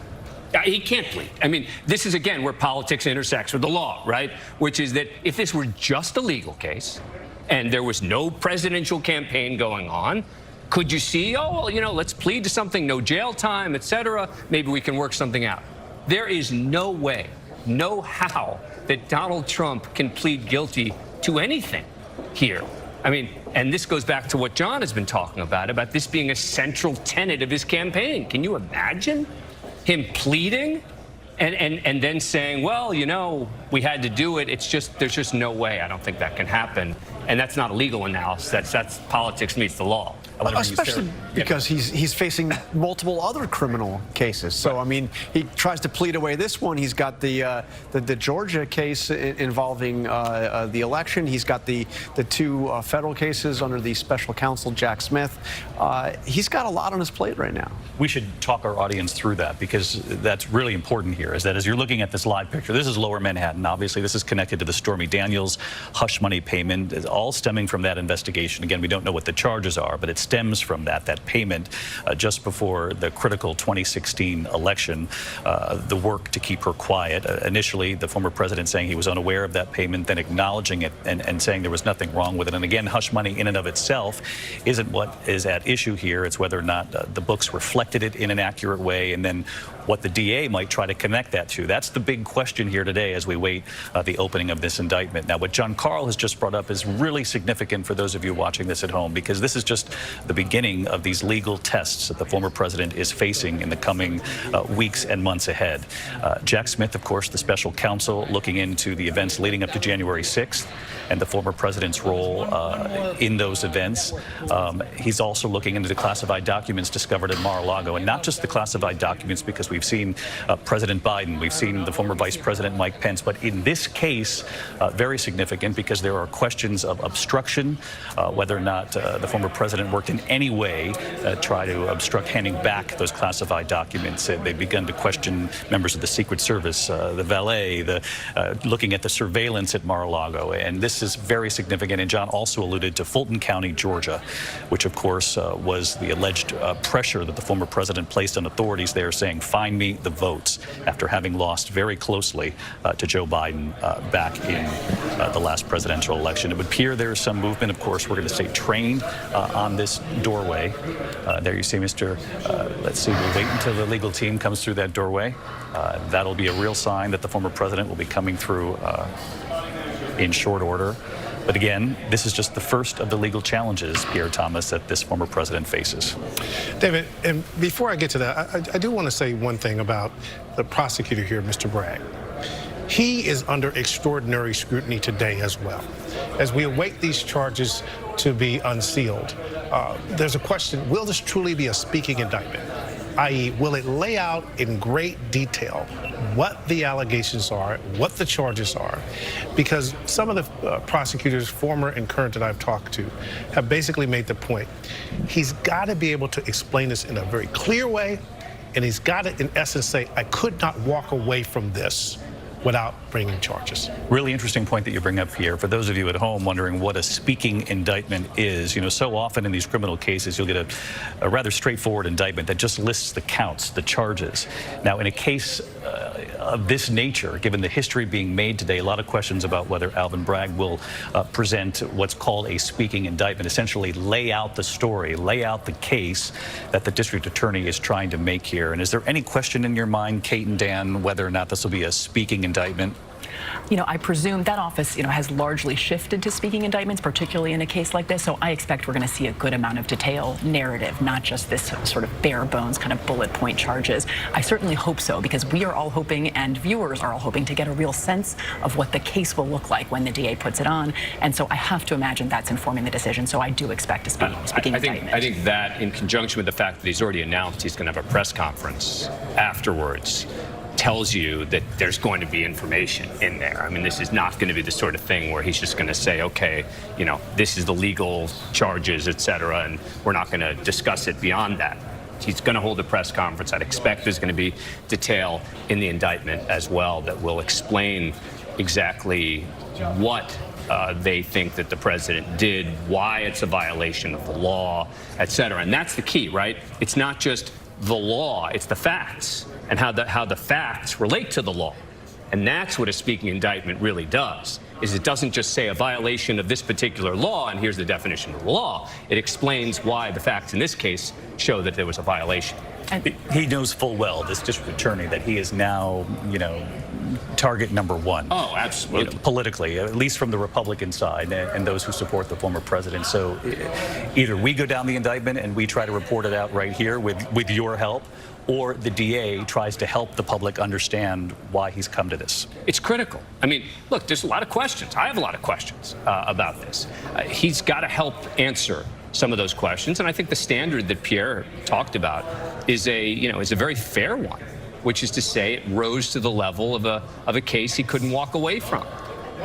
Right. He can't plead. I mean, this is, again, where politics intersects with the law, right? Which is that if this were just a legal case and there was no presidential campaign going on, could you see, oh, well, you know, let's plead to something, no jail time, et cetera. Maybe we can work something out. There is no way, no how that Donald Trump can plead guilty to anything here. I mean, and this goes back to what John has been talking about this being a central tenet of his campaign. Can you imagine him pleading and then saying, well, you know, we had to do it. It's just, there's just no way. I don't think that can happen. And that's not a legal analysis. That's politics meets the law. Especially because he's facing multiple other criminal cases. So, I mean, he tries to plead away this one. He's got the Georgia case involving the election. He's got the two federal cases under the special counsel, Jack Smith. He's got a lot on his plate right now. We should talk our audience through that, because that's really important here, is that as you're looking at this live picture, this is Lower Manhattan. Obviously, this is connected to the Stormy Daniels hush money payment. It's all stemming from that investigation. Again, we don't know what the charges are, but it stems from that payment just before the critical 2016 election, the work to keep her quiet. Initially, the former president saying he was unaware of that payment, then acknowledging it and saying there was nothing wrong with it. And again, hush money in and of itself isn't what is at issue here. It's whether or not the books reflected it in an accurate way, and then what the DA might try to connect that to. That's the big question here today as we wait the opening of this indictment. Now, what John Carl has just brought up is really significant for those of you watching this at home, because this is just the beginning of these legal tests that the former president is facing in the coming weeks and months ahead. Jack Smith, of course, the special counsel looking into the events leading up to January 6th and the former president's role in those events. He's also looking into the classified documents discovered at Mar-a-Lago, and not just the classified documents, because we've seen President Biden, we've seen the former Vice President Mike Pence, but in this case, very significant because there are questions of obstruction, whether or not the former president worked in any way try to obstruct handing back those classified documents. They've begun to question members of the Secret Service, the valet, looking at the surveillance at Mar-a-Lago, and this is very significant. And John also alluded to Fulton County, Georgia, which of course was the alleged pressure that the former president placed on authorities there, saying, find me the votes, after having lost very closely to Joe Biden back in the last presidential election. It would appear there's some movement. Of course, we're going to stay trained on this doorway. There you see, Mr. Let's see, we'll wait until the legal team comes through that doorway. That'll be a real sign that the former president will be coming through in short order. But again, this is just the first of the legal challenges, Pierre Thomas, that this former president faces. David, and before I get to that, I do want to say one thing about the prosecutor here, Mr. Bragg. He is under extraordinary scrutiny today as well. As we await these charges to be unsealed, there's a question, will this truly be a speaking indictment? I.e., will it lay out in great detail what the allegations are, what the charges are? Because some of the prosecutors, former and current, that I've talked to, have basically made the point. He's got to be able to explain this in a very clear way, and he's got to, in essence, say, I could not walk away from this without bringing charges. Really interesting point that you bring up here. For those of you at home wondering what a speaking indictment is, you know, so often in these criminal cases, you'll get a rather straightforward indictment that just lists the counts, the charges. Now, in a case of this nature, given the history being made today, a lot of questions about whether Alvin Bragg will present what's called a speaking indictment, essentially lay out the story, lay out the case that the district attorney is trying to make here. And is there any question in your mind, Kate and Dan, whether or not this will be a speaking indictment? You know, I presume that office, you know, has largely shifted to speaking indictments, particularly in a case like this. So I expect we're going to see a good amount of detail, narrative, not just this sort of bare bones kind of bullet point charges. I certainly hope so, because we are all hoping, and viewers are all hoping, to get a real sense of what the case will look like when the DA puts it on. And so I have to imagine that's informing the decision. So I do expect a speaking indictment. I think that, in conjunction with the fact that he's already announced he's going to have a press conference afterwards, tells you that there's going to be information in there. I mean, this is not going to be the sort of thing where he's just going to say, okay, you know, this is the legal charges, et cetera, and we're not going to discuss it beyond that. He's going to hold a press conference. I'd expect there's going to be detail in the indictment as well that will explain exactly what they think that the president did, why it's a violation of the law, et cetera. And that's the key, right? It's not just the law, it's the facts, and how the facts relate to the law. And that's what a speaking indictment really does, is it doesn't just say a violation of this particular law, and here's the definition of the law. It explains why the facts in this case show that there was a violation. And he knows full well, this district attorney, that he is now, you know, target number one. Oh, absolutely. You know, politically, at least from the Republican side and those who support the former president. So either we go down the indictment and we try to report it out right here with your help, or the DA tries to help the public understand why he's come to this. It's critical. I mean, look, there's a lot of questions. I have a lot of questions about this. He's got to help answer some of those questions, and I think the standard that Pierre talked about is a very fair one, which is to say it rose to the level of a case he couldn't walk away from.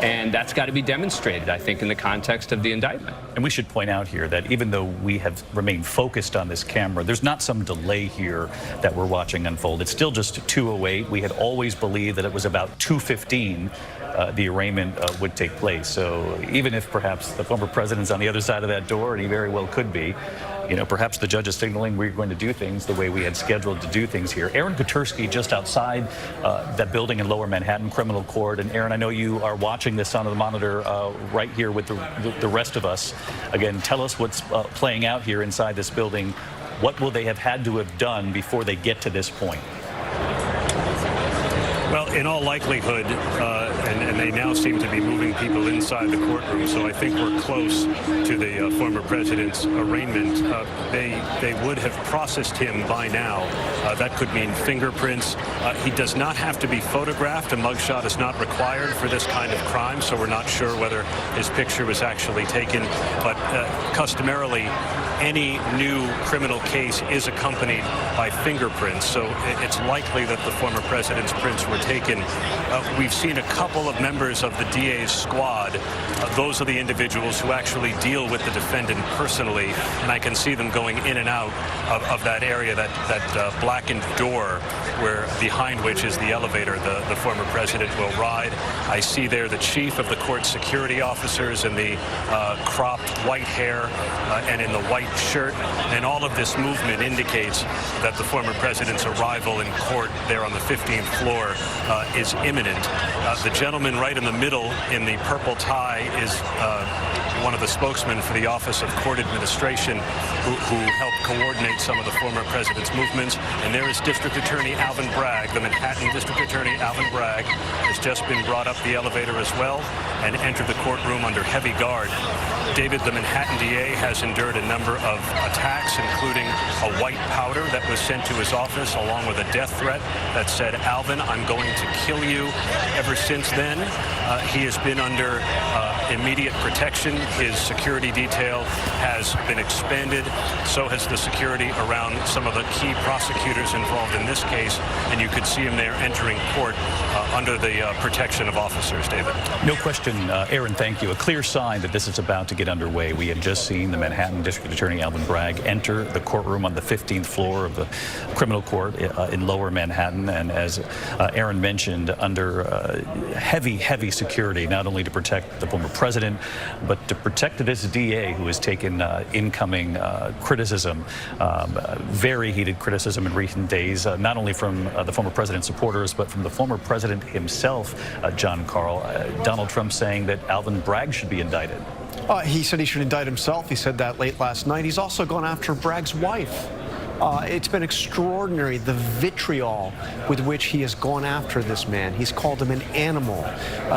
And that's got to be demonstrated, I think, in the context of the indictment. And we should point out here that even though we have remained focused on this camera, there's not some delay here that we're watching unfold. It's still just 2:08. We had always believed that it was about 2:15 the arraignment would take place. So even if perhaps the former president's on the other side of that door, and he very well could be, you know, perhaps the judge is signaling we're going to do things the way we had scheduled to do things here. Aaron Kotursky just outside that building in Lower Manhattan Criminal Court. And Aaron, I know you are watching this on the monitor right here with the rest of us. Again, tell us what's playing out here inside this building. What will they have had to have done before they get to this point? Well, in all likelihood, and they now seem to be moving people inside the courtroom, so I think we're close to the former president's arraignment. They would have processed him by now. That could mean fingerprints. He does not have to be photographed. A mugshot is not required for this kind of crime, so we're not sure whether his picture was actually taken. But customarily, any new criminal case is accompanied by fingerprints, so it's likely that the former president's prints were taken. We've seen a couple of members of the DA's squad. Those are the individuals who actually deal with the defendant personally, and I can see them going in and out of that area, that blackened door behind which is the elevator the former president will ride. I see there the chief of the court security officers in the cropped white hair and in the white shirt, and all of this movement indicates that the former president's arrival in court there on the 15th floor is imminent. The gentleman right in the middle in the purple tie is one of the spokesmen for the Office of Court Administration who helped coordinate some of the former president's movements. And there is District Attorney Alvin Bragg. The Manhattan District Attorney Alvin Bragg has just been brought up the elevator as well and entered the courtroom under heavy guard. David, the Manhattan DA has endured a number of attacks, including a white powder that was sent to his office along with a death threat that said, "Alvin, I'm going to kill you." Ever since then, he has been under immediate protection. His security detail has been expanded. So has the security around some of the key prosecutors involved in this case. And you could see him there entering court under the protection of officers, David. No question, Aaron, thank you. A clear sign that this is about to get underway. We had just seen the Manhattan District Attorney Alvin Bragg enter the courtroom on the 15th floor of the criminal court in Lower Manhattan. And as Aaron mentioned, under heavy security, not only to protect the former president, but to protect this DA who has taken incoming criticism, very heated criticism in recent days, not only from the former president's supporters, but from the former president himself, John Carl. Donald Trump saying that Alvin Bragg should be indicted. He said he should indict himself. He said that late last night. He's also gone after Bragg's wife. It's been extraordinary, the vitriol with which he has gone after this man. He's called him an animal.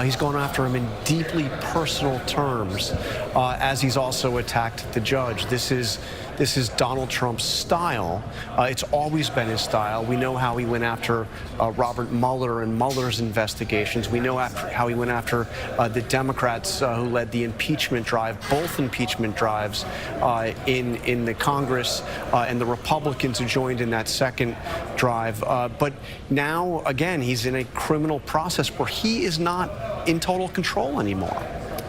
He's gone after him in deeply personal terms, as he's also attacked the judge. This is Donald Trump's style. It's always been his style. We know how he went after Robert Mueller and Mueller's investigations. We know how he went after the Democrats who led the impeachment drive, both impeachment drives in the Congress, and the Republicans who joined in that second drive. But now, again, he's in a criminal process where he is not in total control anymore.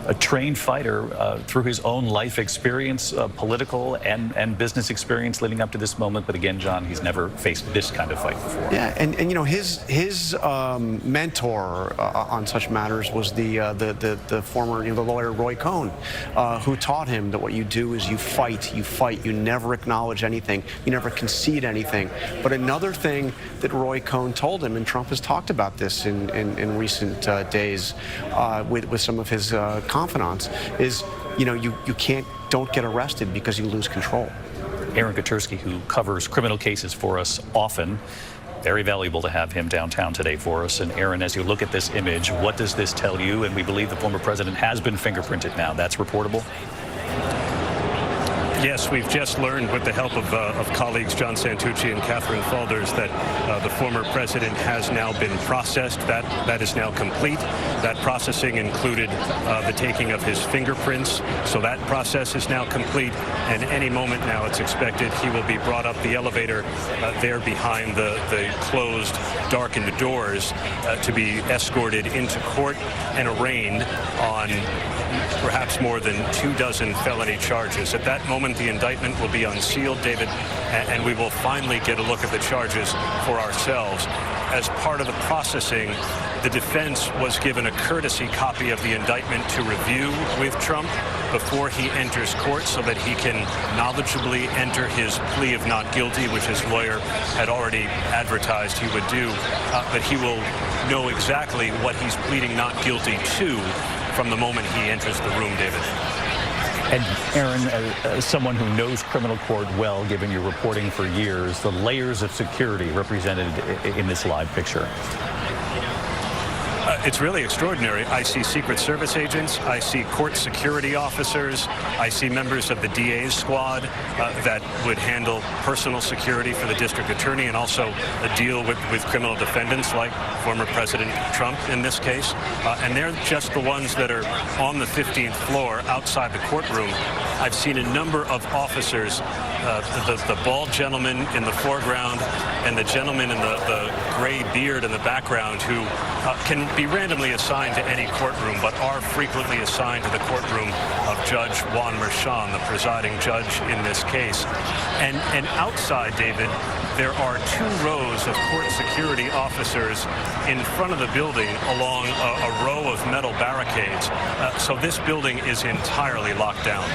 A trained fighter through his own life experience, political and business experience leading up to this moment. But again, John, he's never faced this kind of fight before. Yeah, and you know, his mentor on such matters was the former the lawyer Roy Cohn, who taught him that what you do is you fight, you never acknowledge anything, you never concede anything. But another thing that Roy Cohn told him, and Trump has talked about this in recent days with some of his confidants, is you don't get arrested because you lose control. Aaron Katersky, who covers criminal cases for us often, very valuable to have him downtown today for us. And Aaron, as you look at this image, what does this tell you? And we believe the former president has been fingerprinted now. That's reportable? Yes, we've just learned with the help of colleagues John Santucci and Catherine Falders that the former president has now been processed. That is now complete. That processing included the taking of his fingerprints. So that process is now complete. And any moment now it's expected he will be brought up the elevator there behind the closed, darkened doors to be escorted into court and arraigned on perhaps more than 24 felony charges. At that moment, the indictment will be unsealed, David, and we will finally get a look at the charges for ourselves. As part of the processing, the defense was given a courtesy copy of the indictment to review with Trump before he enters court so that he can knowledgeably enter his plea of not guilty, which his lawyer had already advertised he would do. But he will know exactly what he's pleading not guilty to from the moment he enters the room, David. And Aaron, as someone who knows criminal court well, given your reporting for years, the layers of security represented in this live picture. It's really extraordinary. I see Secret Service agents, I see court security officers, I see members of the DA's squad that would handle personal security for the district attorney and also deal with criminal defendants like former President Trump in this case. And they're just the ones that are on the 15th floor outside the courtroom. I've seen a number of officers, the bald gentleman in the foreground and the gentleman in the gray beard in the background who can be randomly assigned to any courtroom, but are frequently assigned to the courtroom of Judge Juan Merchan, the presiding judge in this case. And outside, David, there are 2 rows of court security officers in front of the building along a row of metal barricades. So this building is entirely locked down.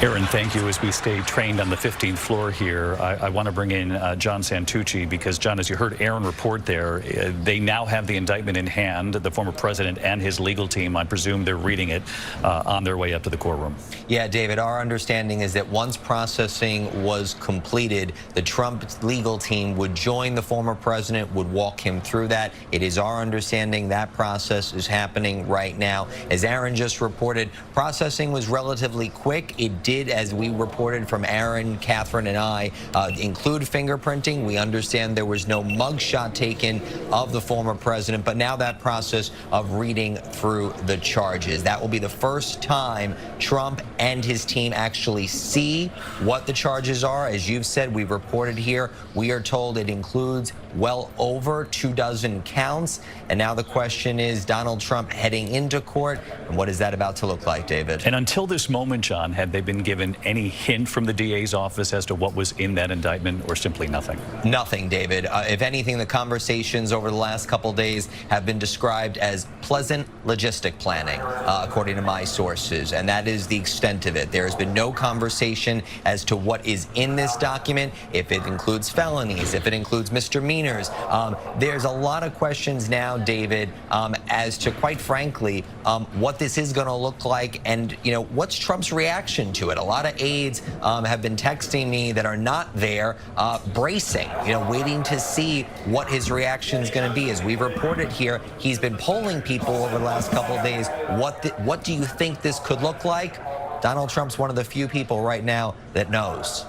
Aaron, thank you. As we stay trained on the 15th floor here, I want to bring in John Santucci because, John, as you heard Aaron report there, they now have the indictment in hand, the former president and his legal team. I presume they're reading it on their way up to the courtroom. Yeah, David, our understanding is that once processing was completed, the Trump legal team would join the former president, would walk him through that. It is our understanding that process is happening right now. As Aaron just reported, processing was relatively quick. It did, as we reported from Aaron, Catherine, and I, include fingerprinting. We understand there was no mugshot taken of the former president, but now that process of reading through the charges. That will be the first time Trump and his team actually see what the charges are. As you've said, we've reported here, we are told it includes well over 24 counts. And now the question is Donald Trump heading into court. And what is that about to look like, David? And until this moment, John, had they been given any hint from the DA's office as to what was in that indictment, or simply nothing? Nothing, David. If anything, the conversations over the last couple days have been described as pleasant logistic planning, according to my sources. And that is the extent of it. There has been no conversation as to what is in this document, if it includes felonies, if it includes misdemeanors. There's a lot of questions now, David, as to, quite frankly, what this is going to look like and, what's Trump's reaction to it. A lot of aides have been texting me that are not there, bracing, waiting to see what his reaction is going to be. As we've reported here, he's been polling people over the last couple of days. What do you think this could look like? Donald Trump's one of the few people right now that knows.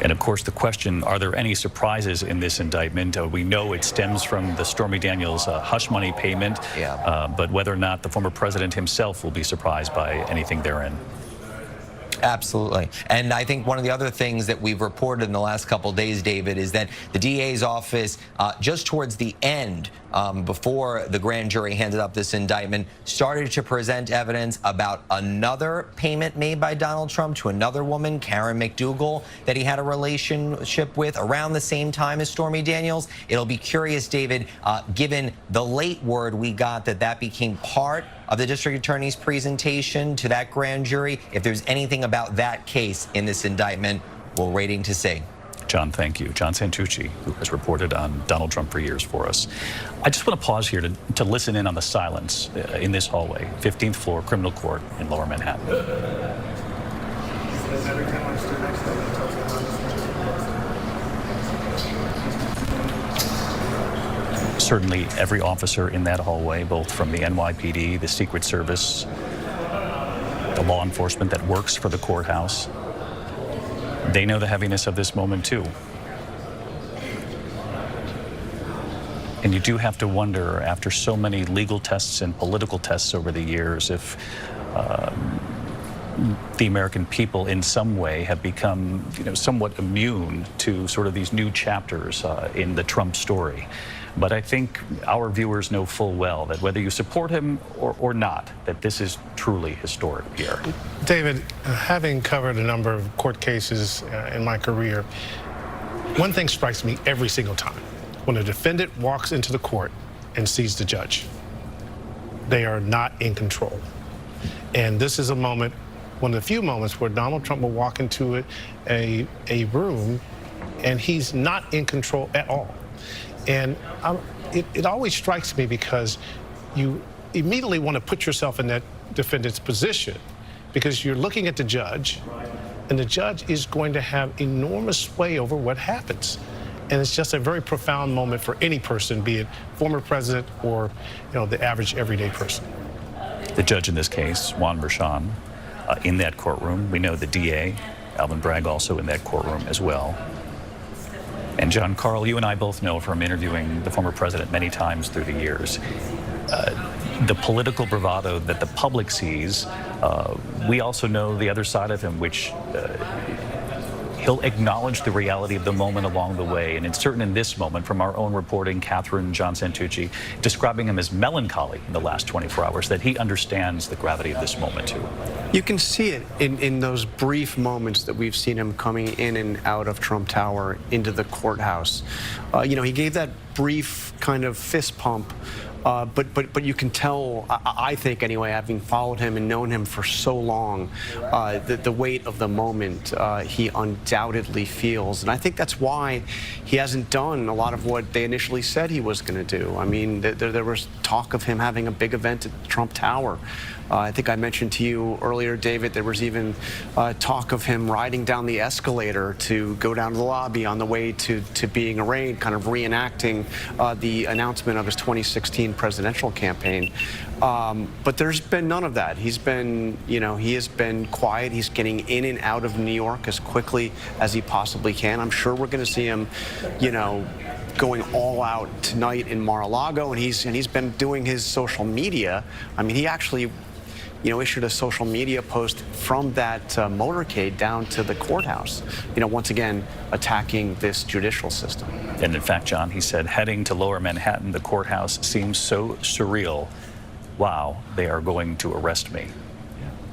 And of course, the question, are there any surprises in this indictment? We know it stems from the Stormy Daniels hush money payment, but whether or not the former president himself will be surprised by anything therein. Absolutely. And I think one of the other things that we've reported in the last couple of days, David, is that the DA's office, just towards the end, before the grand jury handed up this indictment, started to present evidence about another payment made by Donald Trump to another woman, Karen McDougal, that he had a relationship with around the same time as Stormy Daniels. It'll be curious, David, given the late word we got that became part of the district attorney's presentation to that grand jury, if there's anything about that case in this indictment, we're waiting to see. John, thank you. John Santucci, who has reported on Donald Trump for years for us. I just want to pause here to listen in on the silence in this hallway, 15th floor criminal court in Lower Manhattan. Certainly every officer in that hallway, both from the NYPD, the Secret Service, the law enforcement that works for the courthouse, they know the heaviness of this moment too. And you do have to wonder, after so many legal tests and political tests over the years, if the American people in some way have become, somewhat immune to sort of these new chapters in the Trump story. But I think our viewers know full well that whether you support him or not, that this is truly historic here. David, having covered a number of court cases in my career, one thing strikes me every single time. When a defendant walks into the court and sees the judge, they are not in control. And this is a moment, one of the few moments where Donald Trump will walk into a room and he's not in control at all. And it always strikes me because you immediately want to put yourself in that defendant's position because you're looking at the judge, and the judge is going to have enormous sway over what happens. And it's just a very profound moment for any person, be it former president or, the average everyday person. The judge in this case, Juan Merchan, in that courtroom. We know the DA, Alvin Bragg, also in that courtroom as well. And John Carl, you and I both know from interviewing the former president many times through the years, the political bravado that the public sees, we also know the other side of him, which he'll acknowledge the reality of the moment along the way. And it's certain in this moment, from our own reporting, Catherine John Santucci, describing him as melancholy in the last 24 hours, that he understands the gravity of this moment too. You can see it in those brief moments that we've seen him coming in and out of Trump Tower into the courthouse. He gave that brief kind of fist pump. But you can tell, I think anyway, having followed him and known him for so long, the weight of the moment he undoubtedly feels. And I think that's why he hasn't done a lot of what they initially said he was going to do. I mean, there was talk of him having a big event at Trump Tower. I think I mentioned to you earlier, David, there was even talk of him riding down the escalator to go down to the lobby on the way to being arraigned, kind of reenacting the announcement of his 2016 presidential campaign. But there's been none of that. He's been, he has been quiet. He's getting in and out of New York as quickly as he possibly can. I'm sure we're going to see him, going all out tonight in Mar-a-Lago, and he's been doing his social media. I mean, he actually issued a social media post from that motorcade down to the courthouse, once again, attacking this judicial system. And in fact, John, he said, heading to Lower Manhattan, the courthouse seems so surreal. Wow, they are going to arrest me.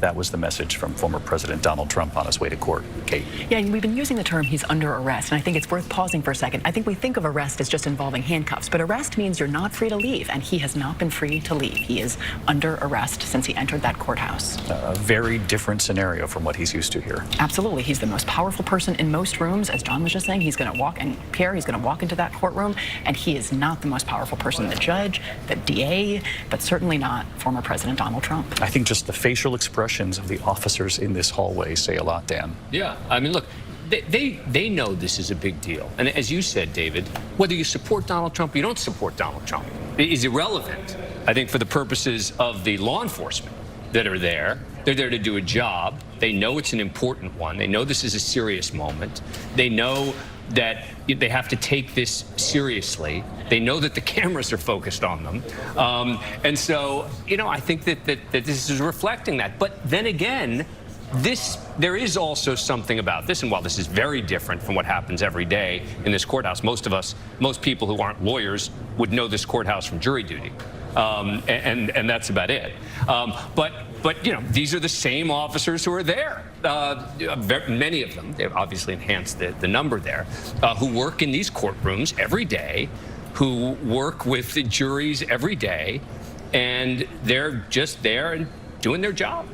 That was the message from former President Donald Trump on his way to court. Kate. Yeah, and we've been using the term he's under arrest, and I think it's worth pausing for a second. I think we think of arrest as just involving handcuffs, but arrest means you're not free to leave, and he has not been free to leave. He is under arrest since he entered that courthouse. A very different scenario from what he's used to here. Absolutely. He's the most powerful person in most rooms. As John was just saying, he's going to walk, and Pierre, he's going to walk into that courtroom, and he is not the most powerful person, the judge, the DA, but certainly not former President Donald Trump. I think just the facial expressions of the officers in this hallway say a lot, Dan. Yeah, I mean, look, they know this is a big deal. And as you said, David, whether you support Donald Trump or you don't support Donald Trump is irrelevant, I think, for the purposes of the law enforcement that are there. They're there to do a job. They know it's an important one. They know this is a serious moment. They know that they have to take this seriously. They know that the cameras are focused on them. And so, I think that this is reflecting that. But then again, there is also something about this, and while this is very different from what happens every day in this courthouse, most people who aren't lawyers would know this courthouse from jury duty. And that's about it. But these are the same officers who are there. Many of them, they've obviously enhanced the number there, who work in these courtrooms every day, who work with the juries every day, and they're just there and doing their job.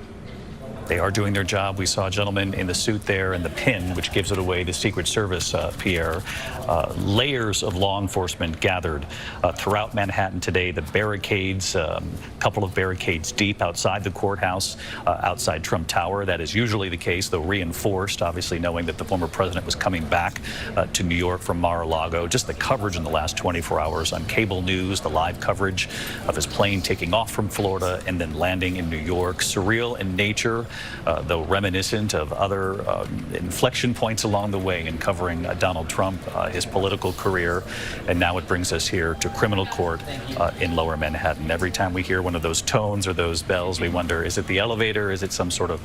They are doing their job. We saw a gentleman in the suit there and the pin, which gives it away to Secret Service, Pierre. Layers of law enforcement gathered throughout Manhattan today. The barricades, a couple of barricades deep outside the courthouse, outside Trump Tower. That is usually the case, though reinforced, obviously knowing that the former president was coming back to New York from Mar-a-Lago. Just the coverage in the last 24 hours on cable news, the live coverage of his plane taking off from Florida and then landing in New York. Surreal in nature. Though reminiscent of other inflection points along the way in covering Donald Trump, his political career. And now it brings us here to criminal court in Lower Manhattan. Every time we hear one of those tones or those bells, we wonder, is it the elevator? Is it some sort of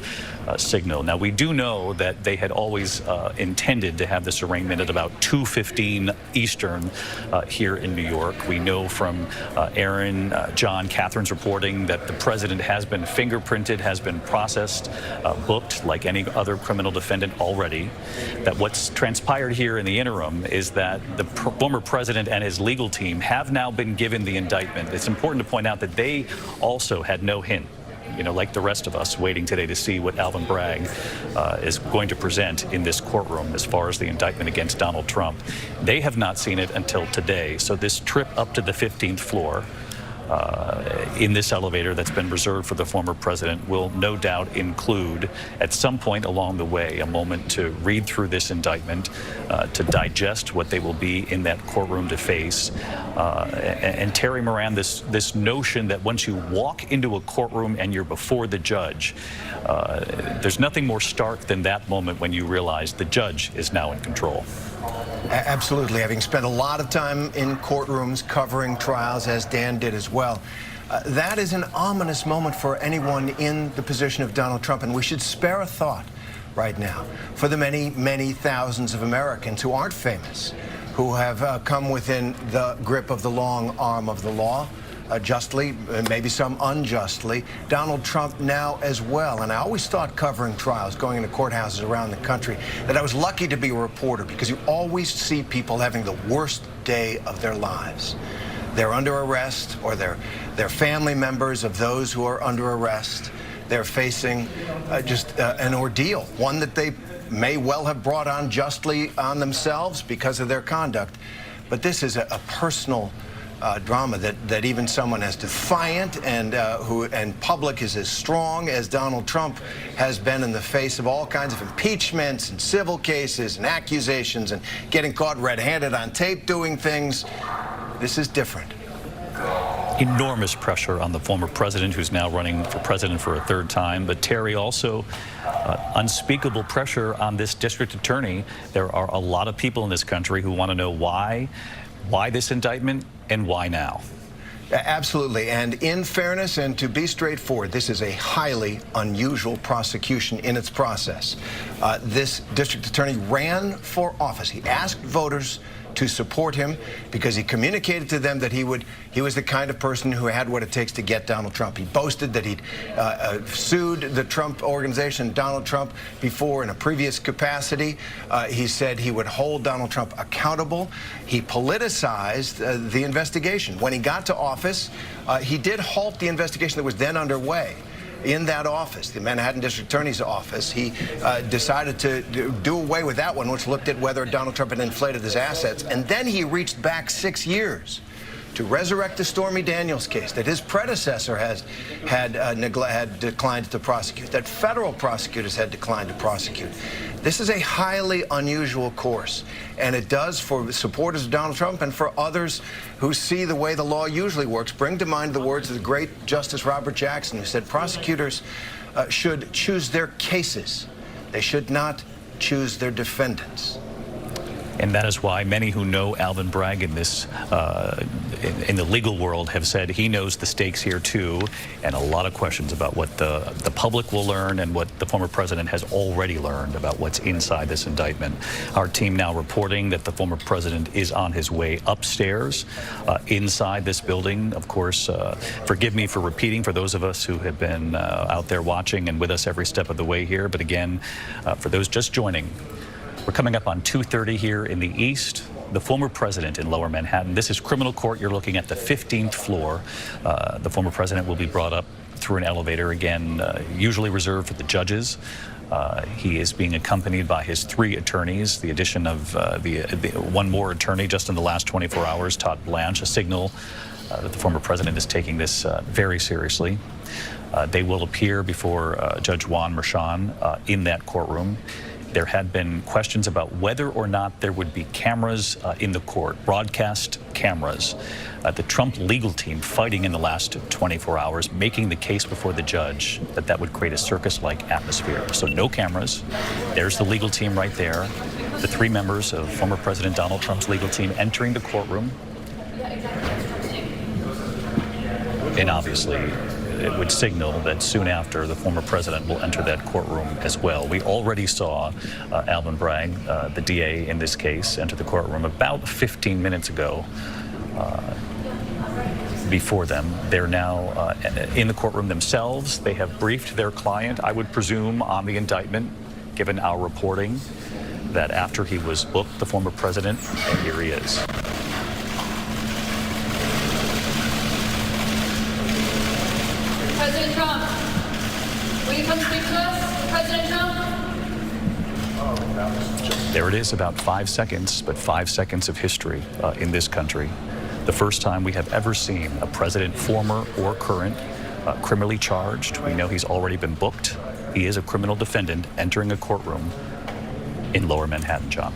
signal? Now, we do know that they had always intended to have this arraignment at about 2:15 Eastern here in New York. We know from Aaron, John, Catherine's reporting that the president has been fingerprinted, has been processed, booked like any other criminal defendant already. That what's transpired here in the interim is that the former president and his legal team have now been given the indictment. It's important to point out that they also had no hint, like the rest of us, waiting today to see what Alvin Bragg is going to present in this courtroom as far as the indictment against Donald Trump. They have not seen it until today. So this trip up to the 15th floor, in this elevator that's been reserved for the former president will no doubt include, at some point along the way, a moment to read through this indictment, to digest what they will be in that courtroom to face. And Terry Moran, this notion that once you walk into a courtroom and you're before the judge, there's nothing more stark than that moment when you realize the judge is now in control. Absolutely. Having spent a lot of time in courtrooms covering trials, as Dan did as well, that is an ominous moment for anyone in the position of Donald Trump, and we should spare a thought right now for the many, many thousands of Americans who aren't famous, who have come within the grip of the long arm of the law, justly, maybe some unjustly. Donald Trump now as well. And I always thought covering trials, going into courthouses around the country, that I was lucky to be a reporter, because you always see people having the worst day of their lives. They're under arrest, or they're family members of those who are under arrest. They're facing just an ordeal, one that they may well have brought on justly on themselves because of their conduct. But this is a personal drama that even someone as defiant and public is as strong as Donald Trump has been in the face of all kinds of impeachments and civil cases and accusations and getting caught red-handed on tape doing things. This is different. Enormous pressure on the former president, who's now running for president for a third time. But Terry, also unspeakable pressure on this district attorney. There are a lot of people in this country who want to know why this indictment and why now. Absolutely. And in fairness, and to be straightforward, this is a highly unusual prosecution in its process. This district attorney ran for office. He asked voters to support him because he communicated to them that he was the kind of person who had what it takes to get Donald Trump. He boasted that he'd sued the Trump organization, Donald Trump, before in a previous capacity. He said he would hold Donald Trump accountable. He politicized the investigation. When he got to office, he did halt the investigation that was then underway. In that office, the Manhattan District Attorney's office, he decided to do away with that one, which looked at whether Donald Trump had inflated his assets. And then he reached back 6 years to resurrect the Stormy Daniels case that his predecessor had declined to prosecute, that federal prosecutors had declined to prosecute. This is a highly unusual course, and it does, for supporters of Donald Trump and for others who see the way the law usually works, bring to mind the words of the great Justice Robert Jackson, who said prosecutors should choose their cases. They should not choose their defendants. And that is why many who know Alvin Bragg in this, in the legal world, have said he knows the stakes here too, and a lot of questions about what the public will learn and what the former president has already learned about what's inside this indictment. Our team now reporting that the former president is on his way upstairs inside this building. Of course, forgive me for repeating for those of us who have been out there watching and with us every step of the way here, but again, for those just joining, we're coming up on 2:30 here in the east. The former president in Lower Manhattan. This is criminal court. You're looking at the 15th floor. The former president will be brought up through an elevator, again, usually reserved for the judges. He is being accompanied by his 3 attorneys, the addition of one more attorney just in the last 24 hours, Todd Blanche, a signal that the former president is taking this very seriously. They will appear before Judge Juan Merchan in that courtroom. There had been questions about whether or not there would be cameras in the court, broadcast cameras. The Trump legal team fighting in the last 24 hours, making the case before the judge that would create a circus-like atmosphere. So no cameras. There's the legal team right there. The 3 members of former President Donald Trump's legal team entering the courtroom. And obviously, it would signal that soon after the former president will enter that courtroom as well. We already saw Alvin Bragg, the DA in this case, enter the courtroom about 15 minutes ago. Before them, they're now in the courtroom themselves. They have briefed their client, I would presume, on the indictment, given our reporting that after he was booked, the former president, and here he is. President Trump, will you come speak to us? President Trump? There it is, about 5 seconds, but 5 seconds of history in this country. The first time we have ever seen a president, former or current, criminally charged. We know he's already been booked. He is a criminal defendant entering a courtroom in Lower Manhattan, John.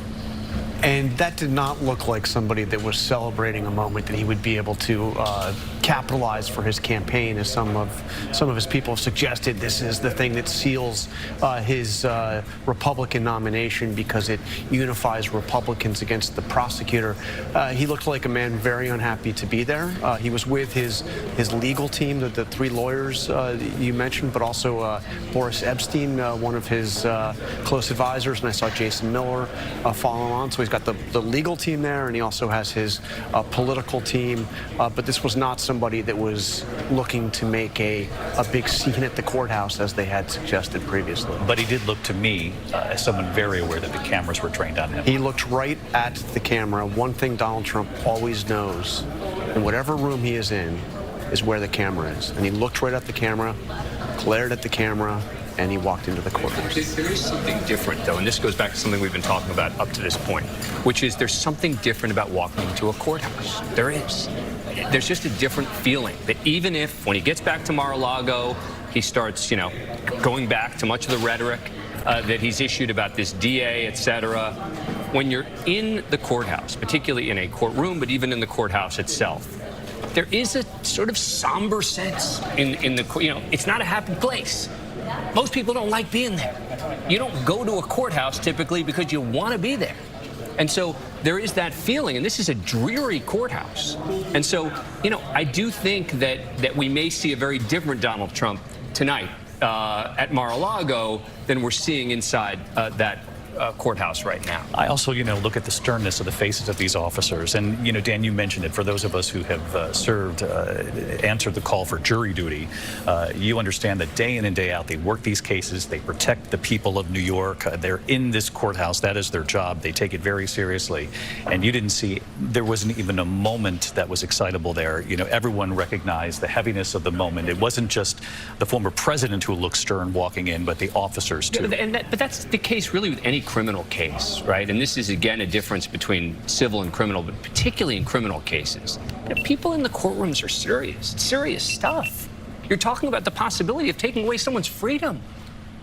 And that did not look like somebody that was celebrating a moment that he would be able to capitalize for his campaign, as some of his people have suggested. This is the thing that seals his Republican nomination because it unifies Republicans against the prosecutor. He looked like a man very unhappy to be there. He was with his legal team, the three lawyers you mentioned, but also Boris Epstein, one of his close advisors, and I saw Jason Miller follow on. So he's got the legal team there, and he also has his political team. But this was not somebody that was looking to make a big scene at the courthouse, as they had suggested previously. But he did look to me as someone very aware that the cameras were trained on him. He looked right at the camera. One thing Donald Trump always knows, in whatever room he is in, is where the camera is. And he looked right at the camera, glared at the camera, and he walked into the courthouse. There is something different, though, and this goes back to something we've been talking about up to this point, which is there's something different about walking into a courthouse. There is. There's just a different feeling that even if, when he gets back to Mar-a-Lago, he starts, going back to much of the rhetoric that he's issued about this DA, et cetera, when you're in the courthouse, particularly in a courtroom, but even in the courthouse itself, there is a sort of somber sense in the, it's not a happy place. Most people don't like being there. You don't go to a courthouse typically because you want to be there. And so there is that feeling, and this is a dreary courthouse. And so, I do think that we may see a very different Donald Trump tonight at Mar-a-Lago than we're seeing inside that courthouse right now. I also, look at the sternness of the faces of these officers. And, Dan, you mentioned it. For those of us who have served, answered the call for jury duty, you understand that day in and day out, they work these cases. They protect the people of New York. They're in this courthouse. That is their job. They take it very seriously. And you didn't see, there wasn't even a moment that was excitable there. Everyone recognized the heaviness of the moment. It wasn't just the former president who looked stern walking in, but the officers, too. But that's the case really with any criminal case, right? And this is, again, a difference between civil and criminal, but particularly in criminal cases. People in the courtrooms are serious. It's serious stuff. You're talking about the possibility of taking away someone's freedom.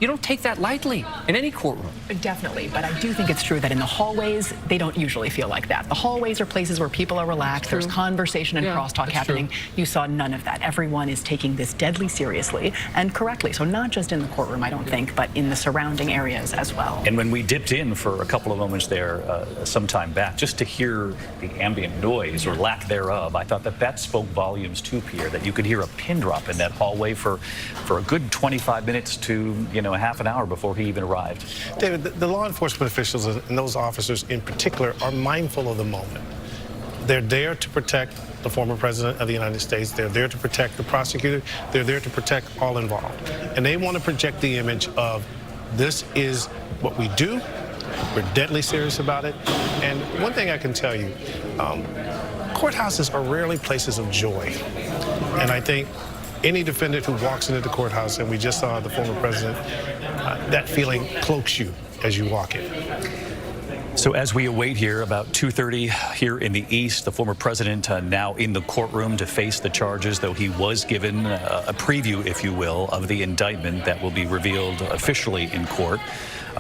You don't take that lightly in any courtroom. Definitely, but I do think it's true that in the hallways, they don't usually feel like that. The hallways are places where people are relaxed. There's conversation and crosstalk happening. True. You saw none of that. Everyone is taking this deadly seriously and correctly. So not just in the courtroom, I don't think, but in the surrounding areas as well. And when we dipped in for a couple of moments there some time back, just to hear the ambient noise or lack thereof, I thought that spoke volumes too, Pierre, that you could hear a pin drop in that hallway for a good 25 minutes to, a half an hour before he even arrived. David, the law enforcement officials and those officers in particular are mindful of the moment. They're there to protect the former president of the United States. They're there to protect the prosecutor. They're there to protect all involved. And they want to project the image of this is what we do. We're deadly serious about it. And one thing I can tell you, courthouses are rarely places of joy. And I think any defendant who walks into the courthouse, and we just saw the former president, that feeling cloaks you as you walk in. So as we await here, about 2:30 here in the East, the former president now in the courtroom to face the charges, though he was given a preview, if you will, of the indictment that will be revealed officially in court.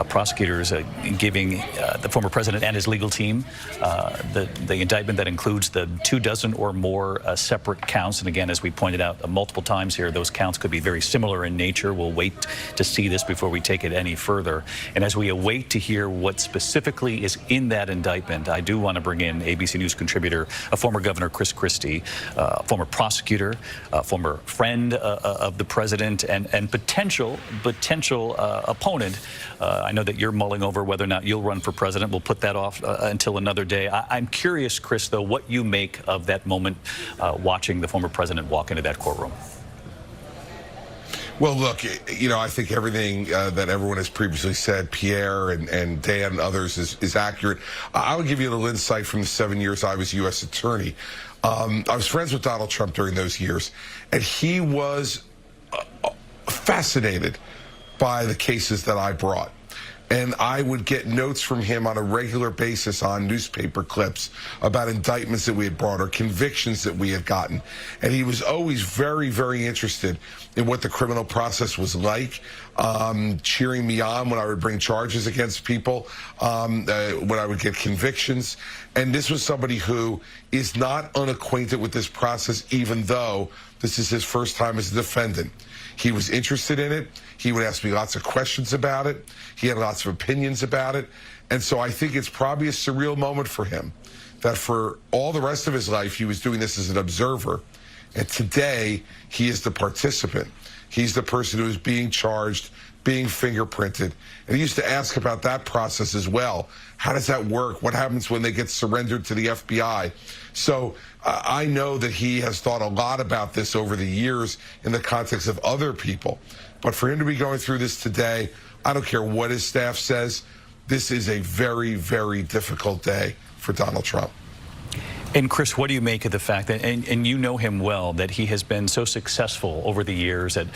Prosecutors giving the former president and his legal team the indictment that includes the 24 or more separate counts. And again, as we pointed out multiple times here, those counts could be very similar in nature. We'll wait to see this before we take it any further. And as we await to hear what specifically is in that indictment, I do want to bring in ABC News contributor, former Governor Chris Christie, former prosecutor, former friend of the president, and potential opponent. I know that you're mulling over whether or not you'll run for president. We'll put that off until another day. I'm curious, Chris, though, what you make of that moment watching the former president walk into that courtroom. Well, look, I think everything that everyone has previously said, Pierre and Dan and others, is accurate. I would give you a little insight from the 7 years I was U.S. attorney. I was friends with Donald Trump during those years, and he was fascinated by the cases that I brought. And I would get notes from him on a regular basis on newspaper clips about indictments that we had brought or convictions that we had gotten. And he was always very, very interested in what the criminal process was like, cheering me on when I would bring charges against people, when I would get convictions. And this was somebody who is not unacquainted with this process, even though this is his first time as a defendant. He was interested in it. He would ask me lots of questions about it. He had lots of opinions about it. And so I think it's probably a surreal moment for him that for all the rest of his life, he was doing this as an observer. And today, he is the participant. He's the person who is being charged, being fingerprinted. And he used to ask about that process as well. How does that work? What happens when they get surrendered to the FBI? So I know that he has thought a lot about this over the years in the context of other people. But for him to be going through this today, I don't care what his staff says, this is a very, very difficult day for Donald Trump. And Chris, what do you make of the fact that, and you know him well, that he has been so successful over the years at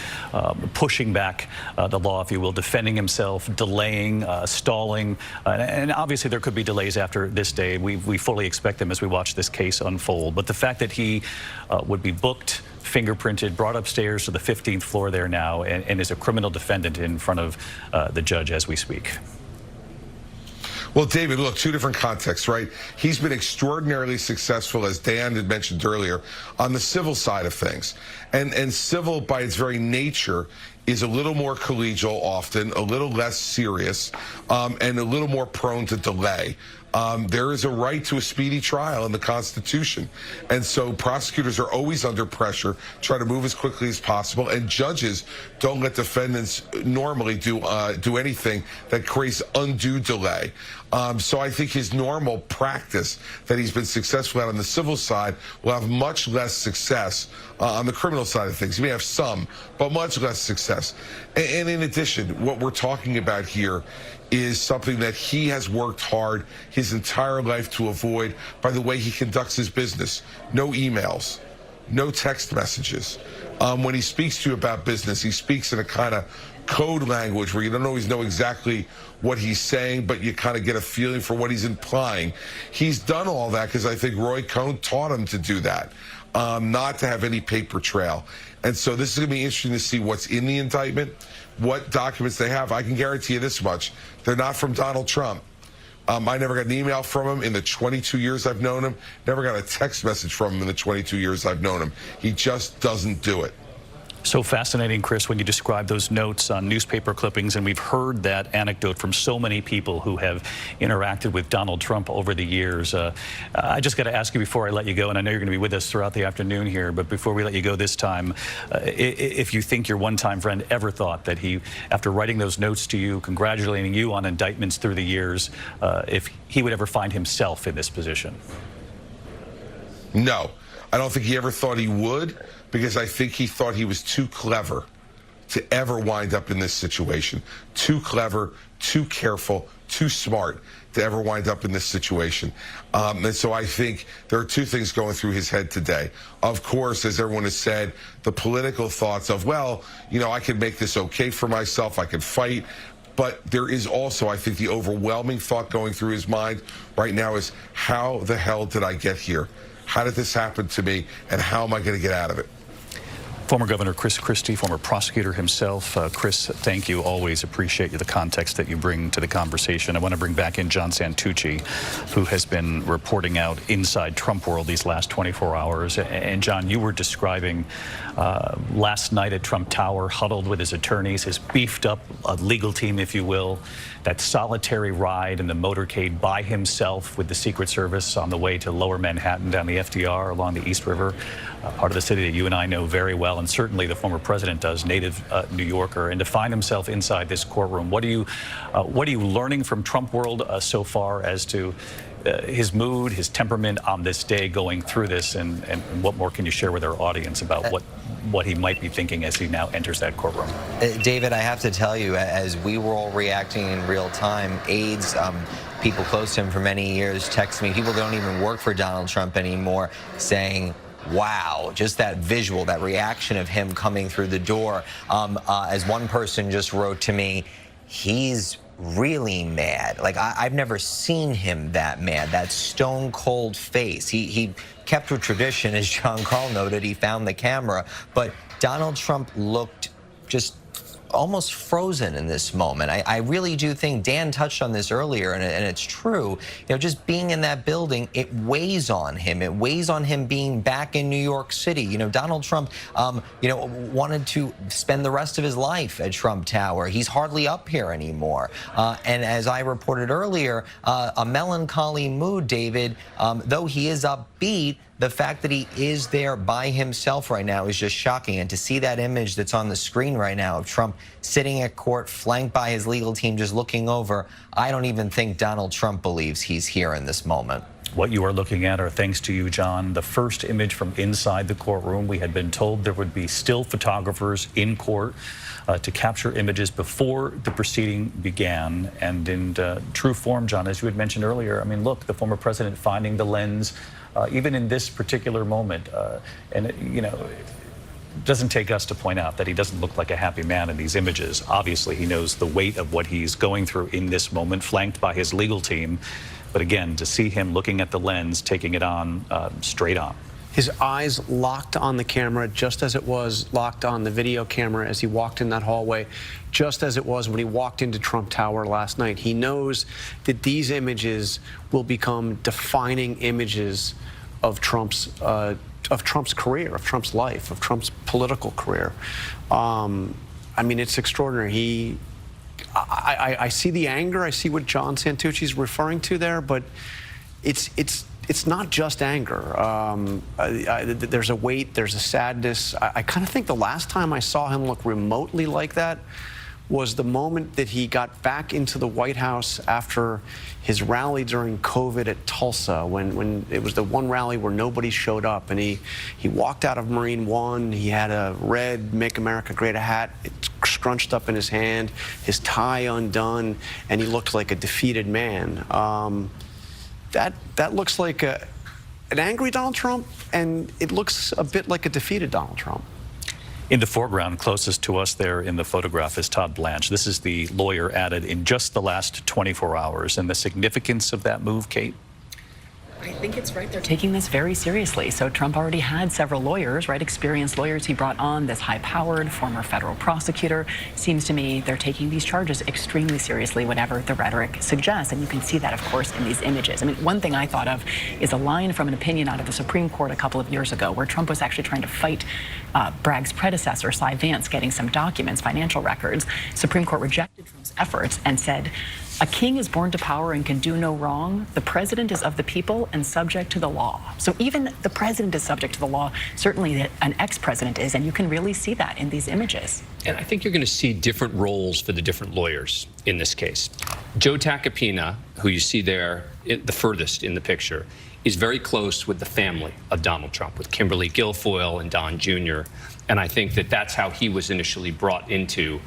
pushing back the law, if you will, defending himself, delaying, stalling, and obviously there could be delays after this day. We fully expect them as we watch this case unfold. But the fact that he would be booked, fingerprinted, brought upstairs to the 15th floor there now, and is a criminal defendant in front of the judge as we speak. Well, David, look, two different contexts, right? He's been extraordinarily successful, as Dan had mentioned earlier, on the civil side of things. And civil, by its very nature, is a little more collegial often, a little less serious, and a little more prone to delay. There is a right to a speedy trial in the Constitution. And so prosecutors are always under pressure, try to move as quickly as possible, and judges don't let defendants normally do anything that creates undue delay. So I think his normal practice that he's been successful at on the civil side will have much less success on the criminal side of things. He may have some, but much less success. And in addition, what we're talking about here is something that he has worked hard his entire life to avoid by the way he conducts his business. No emails, no text messages. When he speaks to you about business, he speaks in a kind of code language where you don't always know exactly what he's saying, but you kind of get a feeling for what he's implying. He's done all that because I think Roy Cohn taught him to do that, not to have any paper trail. And so this is going to be interesting to see what's in the indictment, what documents they have. I can guarantee you this much. They're not from Donald Trump. I never got an email from him in the 22 years I've known him. Never got a text message from him in the 22 years I've known him. He just doesn't do it. So fascinating, Chris, when you describe those notes on newspaper clippings, and we've heard that anecdote from so many people who have interacted with Donald Trump over the years. I just got to ask you before I let you go, and I know you're going to be with us throughout the afternoon here, but before we let you go this time, if you think your one-time friend ever thought that he, after writing those notes to you, congratulating you on indictments through the years, if he would ever find himself in this position? No, I don't think he ever thought he would, because I think he thought he was too clever to ever wind up in this situation. Too clever, too careful, too smart to ever wind up in this situation. And so I think there are two things going through his head today. Of course, as everyone has said, the political thoughts of, well, you know, I could make this okay for myself, I could fight. But there is also, I think, the overwhelming thought going through his mind right now is, how the hell did I get here? How did this happen to me, and how am I going to get out of it? Former Governor Chris Christie, former prosecutor himself. Chris, thank you. Always appreciate the context that you bring to the conversation. I want to bring back in John Santucci, who has been reporting out inside Trump world these last 24 hours. And John, you were describing last night at Trump Tower, huddled with his attorneys, his beefed up legal team, if you will, that solitary ride in the motorcade by himself with the Secret Service on the way to Lower Manhattan down the FDR along the East River, part of the city that you and I know very well, and certainly the former president does, native New Yorker, and to find himself inside this courtroom. What are you learning from Trump world so far as to his mood, his temperament on this day going through this, and what more can you share with our audience about what he might be thinking as he now enters that courtroom? David, I have to tell you, as we were all reacting in real time, aides, people close to him for many years text me, people that don't even work for Donald Trump anymore, saying, wow, just that visual, that reaction of him coming through the door. As one person just wrote to me, he's really mad. Like, I've never seen him that mad, that stone cold face. He kept a tradition, as John Carl noted. He found the camera, but Donald Trump looked just almost frozen in this moment. I really do think Dan touched on this earlier, and it's true. You know, just being in that building, it weighs on him. It weighs on him being back in New York City. You know, Donald Trump, you know, wanted to spend the rest of his life at Trump Tower. He's hardly up here anymore. And as I reported earlier, a melancholy mood, David, though he is upbeat, the fact that he is there by himself right now is just shocking. And to see that image that's on the screen right now of Trump sitting at court, flanked by his legal team, just looking over, I don't even think Donald Trump believes he's here in this moment. What you are looking at are, thanks to you, John, the first image from inside the courtroom. We had been told there would be still photographers in court to capture images before the proceeding began. And in true form, John, as you had mentioned earlier, I mean, look, the former president finding the lens, even in this particular moment. And, you know, it doesn't take us to point out that he doesn't look like a happy man in these images. Obviously, he knows the weight of what he's going through in this moment, flanked by his legal team. But again, to see him looking at the lens, taking it on straight on. His eyes locked on the camera, just as it was locked on the video camera as he walked in that hallway, just as it was when he walked into Trump Tower last night. He knows that these images will become defining images of Trump's career, of Trump's life, of Trump's political career. I mean, it's extraordinary. I see the anger. I see what John Santucci's referring to there, but it's not just anger. There's a weight, there's a sadness. I kind of think the last time I saw him look remotely like that was the moment that he got back into the White House after his rally during COVID at Tulsa, when it was the one rally where nobody showed up, and he walked out of Marine One. He had a red Make America Great hat scrunched up in his hand, his tie undone, and he looked like a defeated man. That looks like an angry Donald Trump, and it looks a bit like a defeated Donald Trump. In the foreground, closest to us there in the photograph, is Todd Blanche. This is the lawyer added in just the last 24 hours. And the significance of that move, Kate? I think it's right. They're taking this very seriously. So Trump already had several lawyers, right, experienced lawyers he brought on, this high-powered former federal prosecutor. Seems to me they're taking these charges extremely seriously, whatever the rhetoric suggests. And you can see that, of course, in these images. I mean, one thing I thought of is a line from an opinion out of the Supreme Court a couple of years ago where Trump was actually trying to fight Bragg's predecessor, Cy Vance, getting some documents, financial records. Supreme Court rejected Trump's efforts and said, a king is born to power and can do no wrong. The president is of the people and subject to the law. So even the president is subject to the law. Certainly an ex-president is, and you can really see that in these images. And I think you're going to see different roles for the different lawyers in this case. Joe Tacopina, who you see there the furthest in the picture, is very close with the family of Donald Trump, with Kimberly Guilfoyle and Don Jr. And I think that that's how he was initially brought into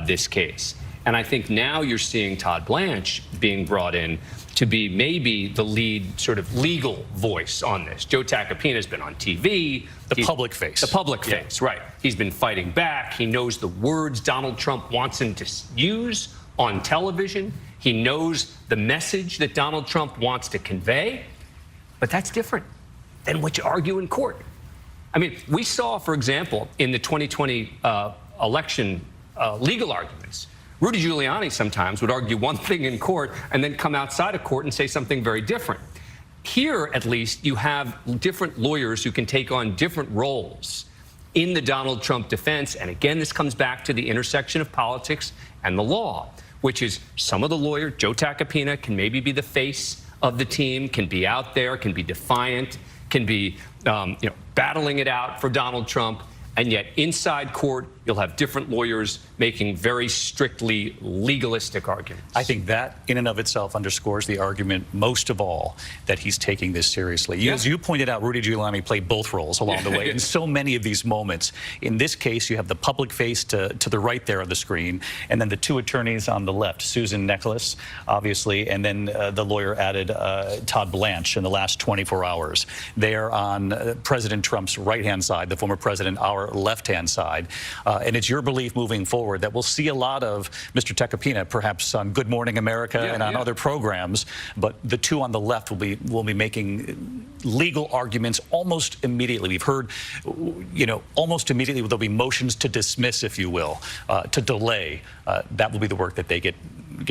this case. And I think now you're seeing Todd Blanche being brought in to be maybe the lead sort of legal voice on this. Joe Tacopina has been on TV. The public face. The public face, right. He's been fighting back. He knows the words Donald Trump wants him to use on television. He knows the message that Donald Trump wants to convey. But that's different than what you argue in court. I mean, we saw, for example, in the 2020 election legal arguments, Rudy Giuliani sometimes would argue one thing in court and then come outside of court and say something very different. Here, at least, you have different lawyers who can take on different roles in the Donald Trump defense. And again, this comes back to the intersection of politics and the law, which is some of the lawyers, Joe Tacopina, can maybe be the face of the team, can be out there, can be defiant, can be battling it out for Donald Trump. And yet inside court, you'll have different lawyers making very strictly legalistic arguments. I think that in and of itself underscores the argument most of all that he's taking this seriously. Yeah. As you pointed out, Rudy Giuliani played both roles along the way in so many of these moments. In this case, you have the public face to the right there on the screen, and then the two attorneys on the left, Susan Nicholas, obviously, and then the lawyer added, Todd Blanche, in the last 24 hours. They are on President Trump's right-hand side, the former president, our far left-hand side. And it's your belief moving forward that we'll see a lot of Mr. Tecopina, perhaps on Good Morning America and on other programs, but the two on the left will be making legal arguments almost immediately. We've heard, almost immediately there'll be motions to dismiss, if you will, to delay. That will be the work that they get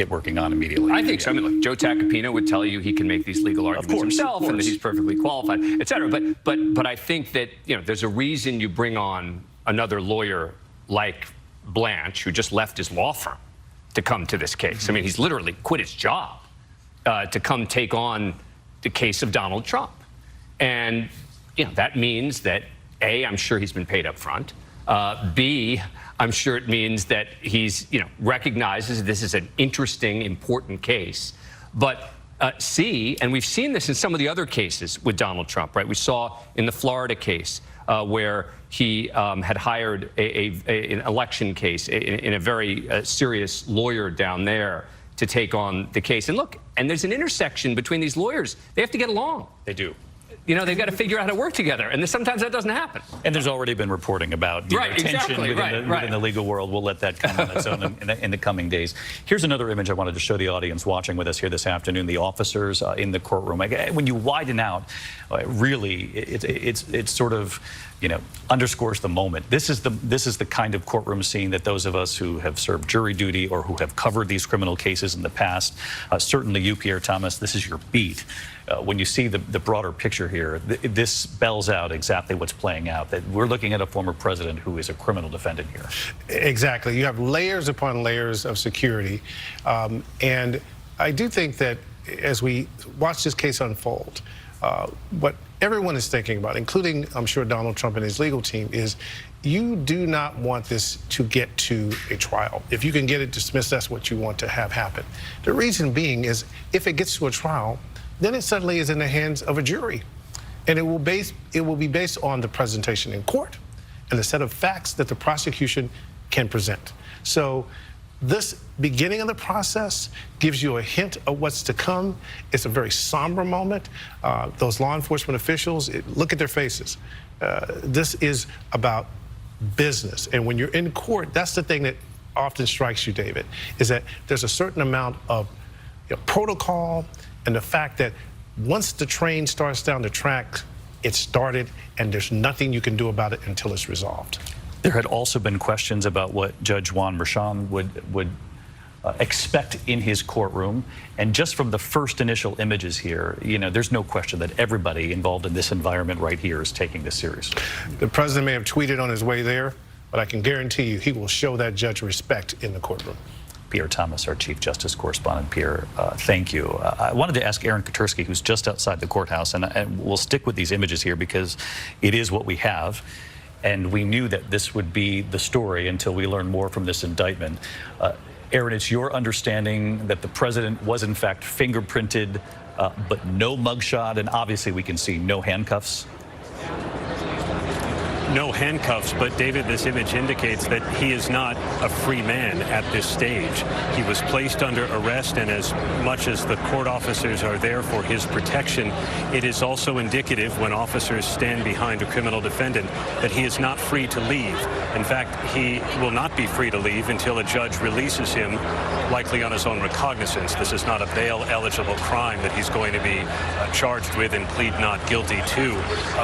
working on immediately. I think so. I mean, look, Joe Tacopina would tell you he can make these legal arguments himself and that he's perfectly qualified, et cetera. But I think that, there's a reason you bring on another lawyer like Blanche, who just left his law firm, to come to this case. I mean, he's literally quit his job to come take on the case of Donald Trump. And, that means that, A, I'm sure he's been paid up front. B, I'm sure it means that he's, recognizes this is an interesting, important case. But C, and we've seen this in some of the other cases with Donald Trump, right? We saw in the Florida case where he had hired an election case in a very serious lawyer down there to take on the case. And look, and there's an intersection between these lawyers. They have to get along. They do. They've got to figure out how to work together, and sometimes that doesn't happen. And there's already been reporting about tension within the legal world. We'll let that come on its own in the coming days. Here's another image I wanted to show the audience watching with us here this afternoon, the officers in the courtroom. When you widen out, really, it's sort of, underscores the moment. This is the kind of courtroom scene that those of us who have served jury duty or who have covered these criminal cases in the past, certainly you, Pierre Thomas, this is your beat. When you see the broader picture here, this spells out exactly what's playing out, that we're looking at a former president who is a criminal defendant here. Exactly. You have layers upon layers of security. And I do think that as we watch this case unfold, what everyone is thinking about, including, I'm sure, Donald Trump and his legal team, is you do not want this to get to a trial. If you can get it dismissed, that's what you want to have happen. The reason being is if it gets to a trial, then it suddenly is in the hands of a jury. And it will be based on the presentation in court and the set of facts that the prosecution can present. So this beginning of the process gives you a hint of what's to come. It's a very somber moment. Those law enforcement officials, look at their faces. This is about business. And when you're in court, that's the thing that often strikes you, David, is that there's a certain amount of protocol, and the fact that once the train starts down the track, it started, and there's nothing you can do about it until it's resolved. There had also been questions about what Judge Juan Merchan would expect in his courtroom. And just from the first initial images here, there's no question that everybody involved in this environment right here is taking this seriously. The president may have tweeted on his way there, but I can guarantee you he will show that judge respect in the courtroom. Pierre Thomas, our Chief Justice Correspondent. Pierre, thank you. I wanted to ask Aaron Kotursky, who's just outside the courthouse, and we'll stick with these images here because it is what we have, and we knew that this would be the story until we learn more from this indictment. Aaron, it's your understanding that the president was in fact fingerprinted, but no mugshot, and obviously we can see no handcuffs? No handcuffs, but David, this image indicates that he is not a free man at this stage. He was placed under arrest, and as much as the court officers are there for his protection, it is also indicative when officers stand behind a criminal defendant that he is not free to leave. In fact, he will not be free to leave until a judge releases him, likely on his own recognizance. This is not a bail-eligible crime that he's going to be charged with and plead not guilty to,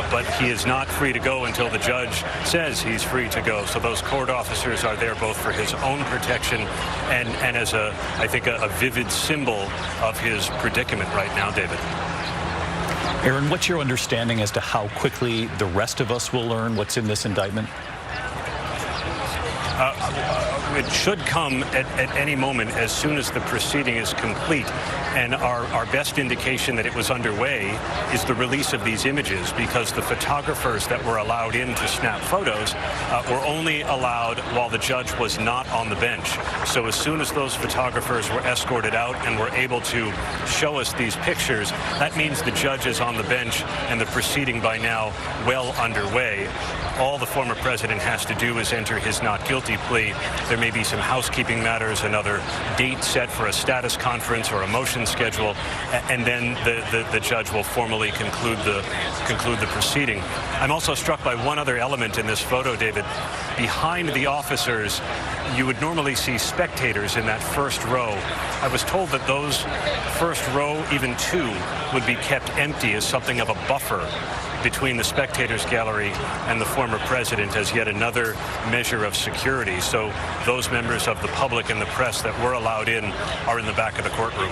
but he is not free to go until the judge says he's free to go. So those court officers are there both for his own protection and as I think a vivid symbol of his predicament right now, David. Aaron, what's your understanding as to how quickly the rest of us will learn what's in this indictment? It should come at any moment as soon as the proceeding is complete. And our best indication that it was underway is the release of these images, because the photographers that were allowed in to snap photos were only allowed while the judge was not on the bench. So as soon as those photographers were escorted out and were able to show us these pictures, that means the judge is on the bench and the proceeding by now well underway. All the former president has to do is enter his not guilty plea. There may be some housekeeping matters, another date set for a status conference or a motion schedule, and then the judge will formally conclude the proceeding. I'm also struck by one other element in this photo, David. Behind the officers, you would normally see spectators in that first row. I was told that those first row, even two, would be kept empty as something of a buffer between the spectators gallery and the former president as yet another measure of security. So those members of the public and the press that were allowed in are in the back of the courtroom.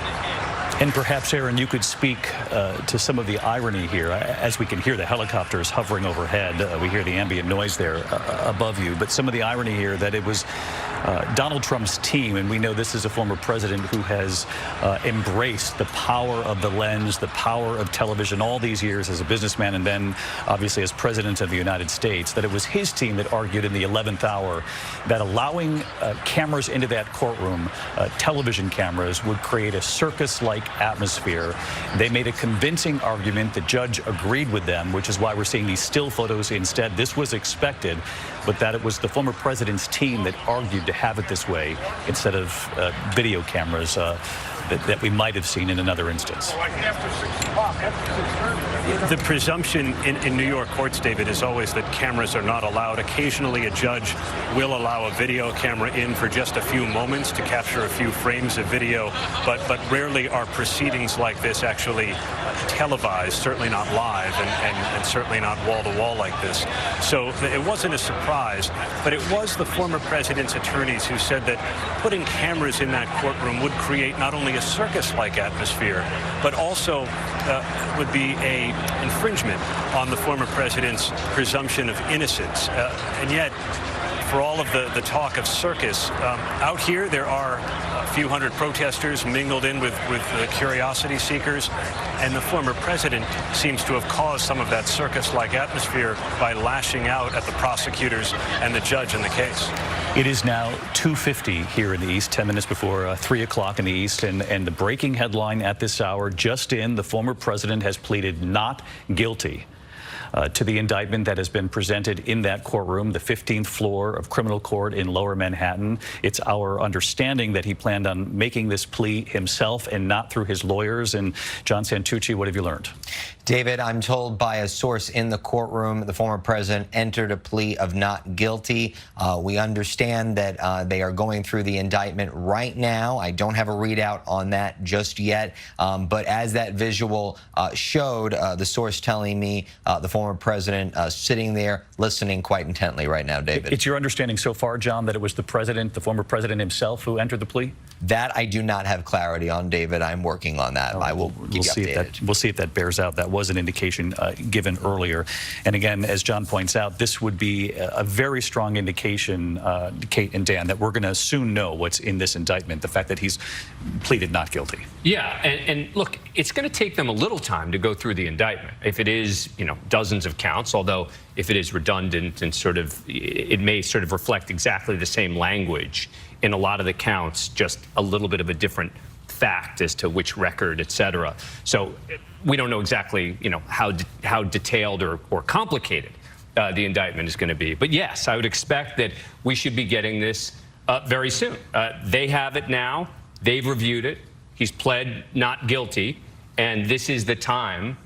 And perhaps, Aaron, you could speak to some of the irony here. As we can hear the helicopters hovering overhead, we hear the ambient noise there above you. But some of the irony here that it was Donald Trump's team, and we know this is a former president who has embraced the power of the lens, the power of television all these years as a businessman and then obviously as president of the United States, that it was his team that argued in the 11th hour that allowing cameras into that courtroom, television cameras, would create a circus-like atmosphere. They made a convincing argument. The judge agreed with them, which is why we're seeing these still photos instead. This was expected, but that it was the former president's team that argued to have it this way instead of video cameras that we might have seen in another instance. The presumption in New York courts, David, is always that cameras are not allowed. Occasionally, a judge will allow a video camera in for just a few moments to capture a few frames of video, but rarely are proceedings like this actually televised, certainly not live, and certainly not wall-to-wall like this. So it wasn't a surprise, but it was the former president's attorneys who said that putting cameras in that courtroom would create not only a circus-like atmosphere, but also would be a infringement on the former president's presumption of innocence. And yet, for all of the talk of circus, out here there are a few hundred protesters mingled in with the curiosity seekers, and the former president seems to have caused some of that circus-like atmosphere by lashing out at the prosecutors and the judge in the case. It is now 2:50 here in the East, 10 minutes before 3 o'clock in the East, and the breaking headline at this hour, just in, the former president has pleaded not guilty to the indictment that has been presented in that courtroom, the 15th floor of criminal court in Lower Manhattan. It's our understanding that he planned on making this plea himself and not through his lawyers. And John Santucci, what have you learned? David, I'm told by a source in the courtroom the former president entered a plea of not guilty. We understand that they are going through the indictment right now. I don't have a readout on that just yet. But as that visual showed, the source telling me the former president sitting there listening quite intently right now, David. It's your understanding so far, John, that it was the president, the former president himself, who entered the plea? That I do not have clarity on, David. I'm working on that. I will keep you updated. We'll see if that bears out. That was an indication given earlier. And again, as John points out, this would be a very strong indication, Kate and Dan, that we're going to soon know what's in this indictment, the fact that he's pleaded not guilty. Yeah, and look, it's going to take them a little time to go through the indictment. If it is, dozens of counts, although if it is redundant and it may sort of reflect exactly the same language in a lot of the counts, just a little bit of a different fact as to which record, et cetera. So we don't know exactly, how detailed or complicated the indictment is going to be. But yes, I would expect that we should be getting this very soon. They have it now. They've reviewed it. He's pled not guilty, and this is the time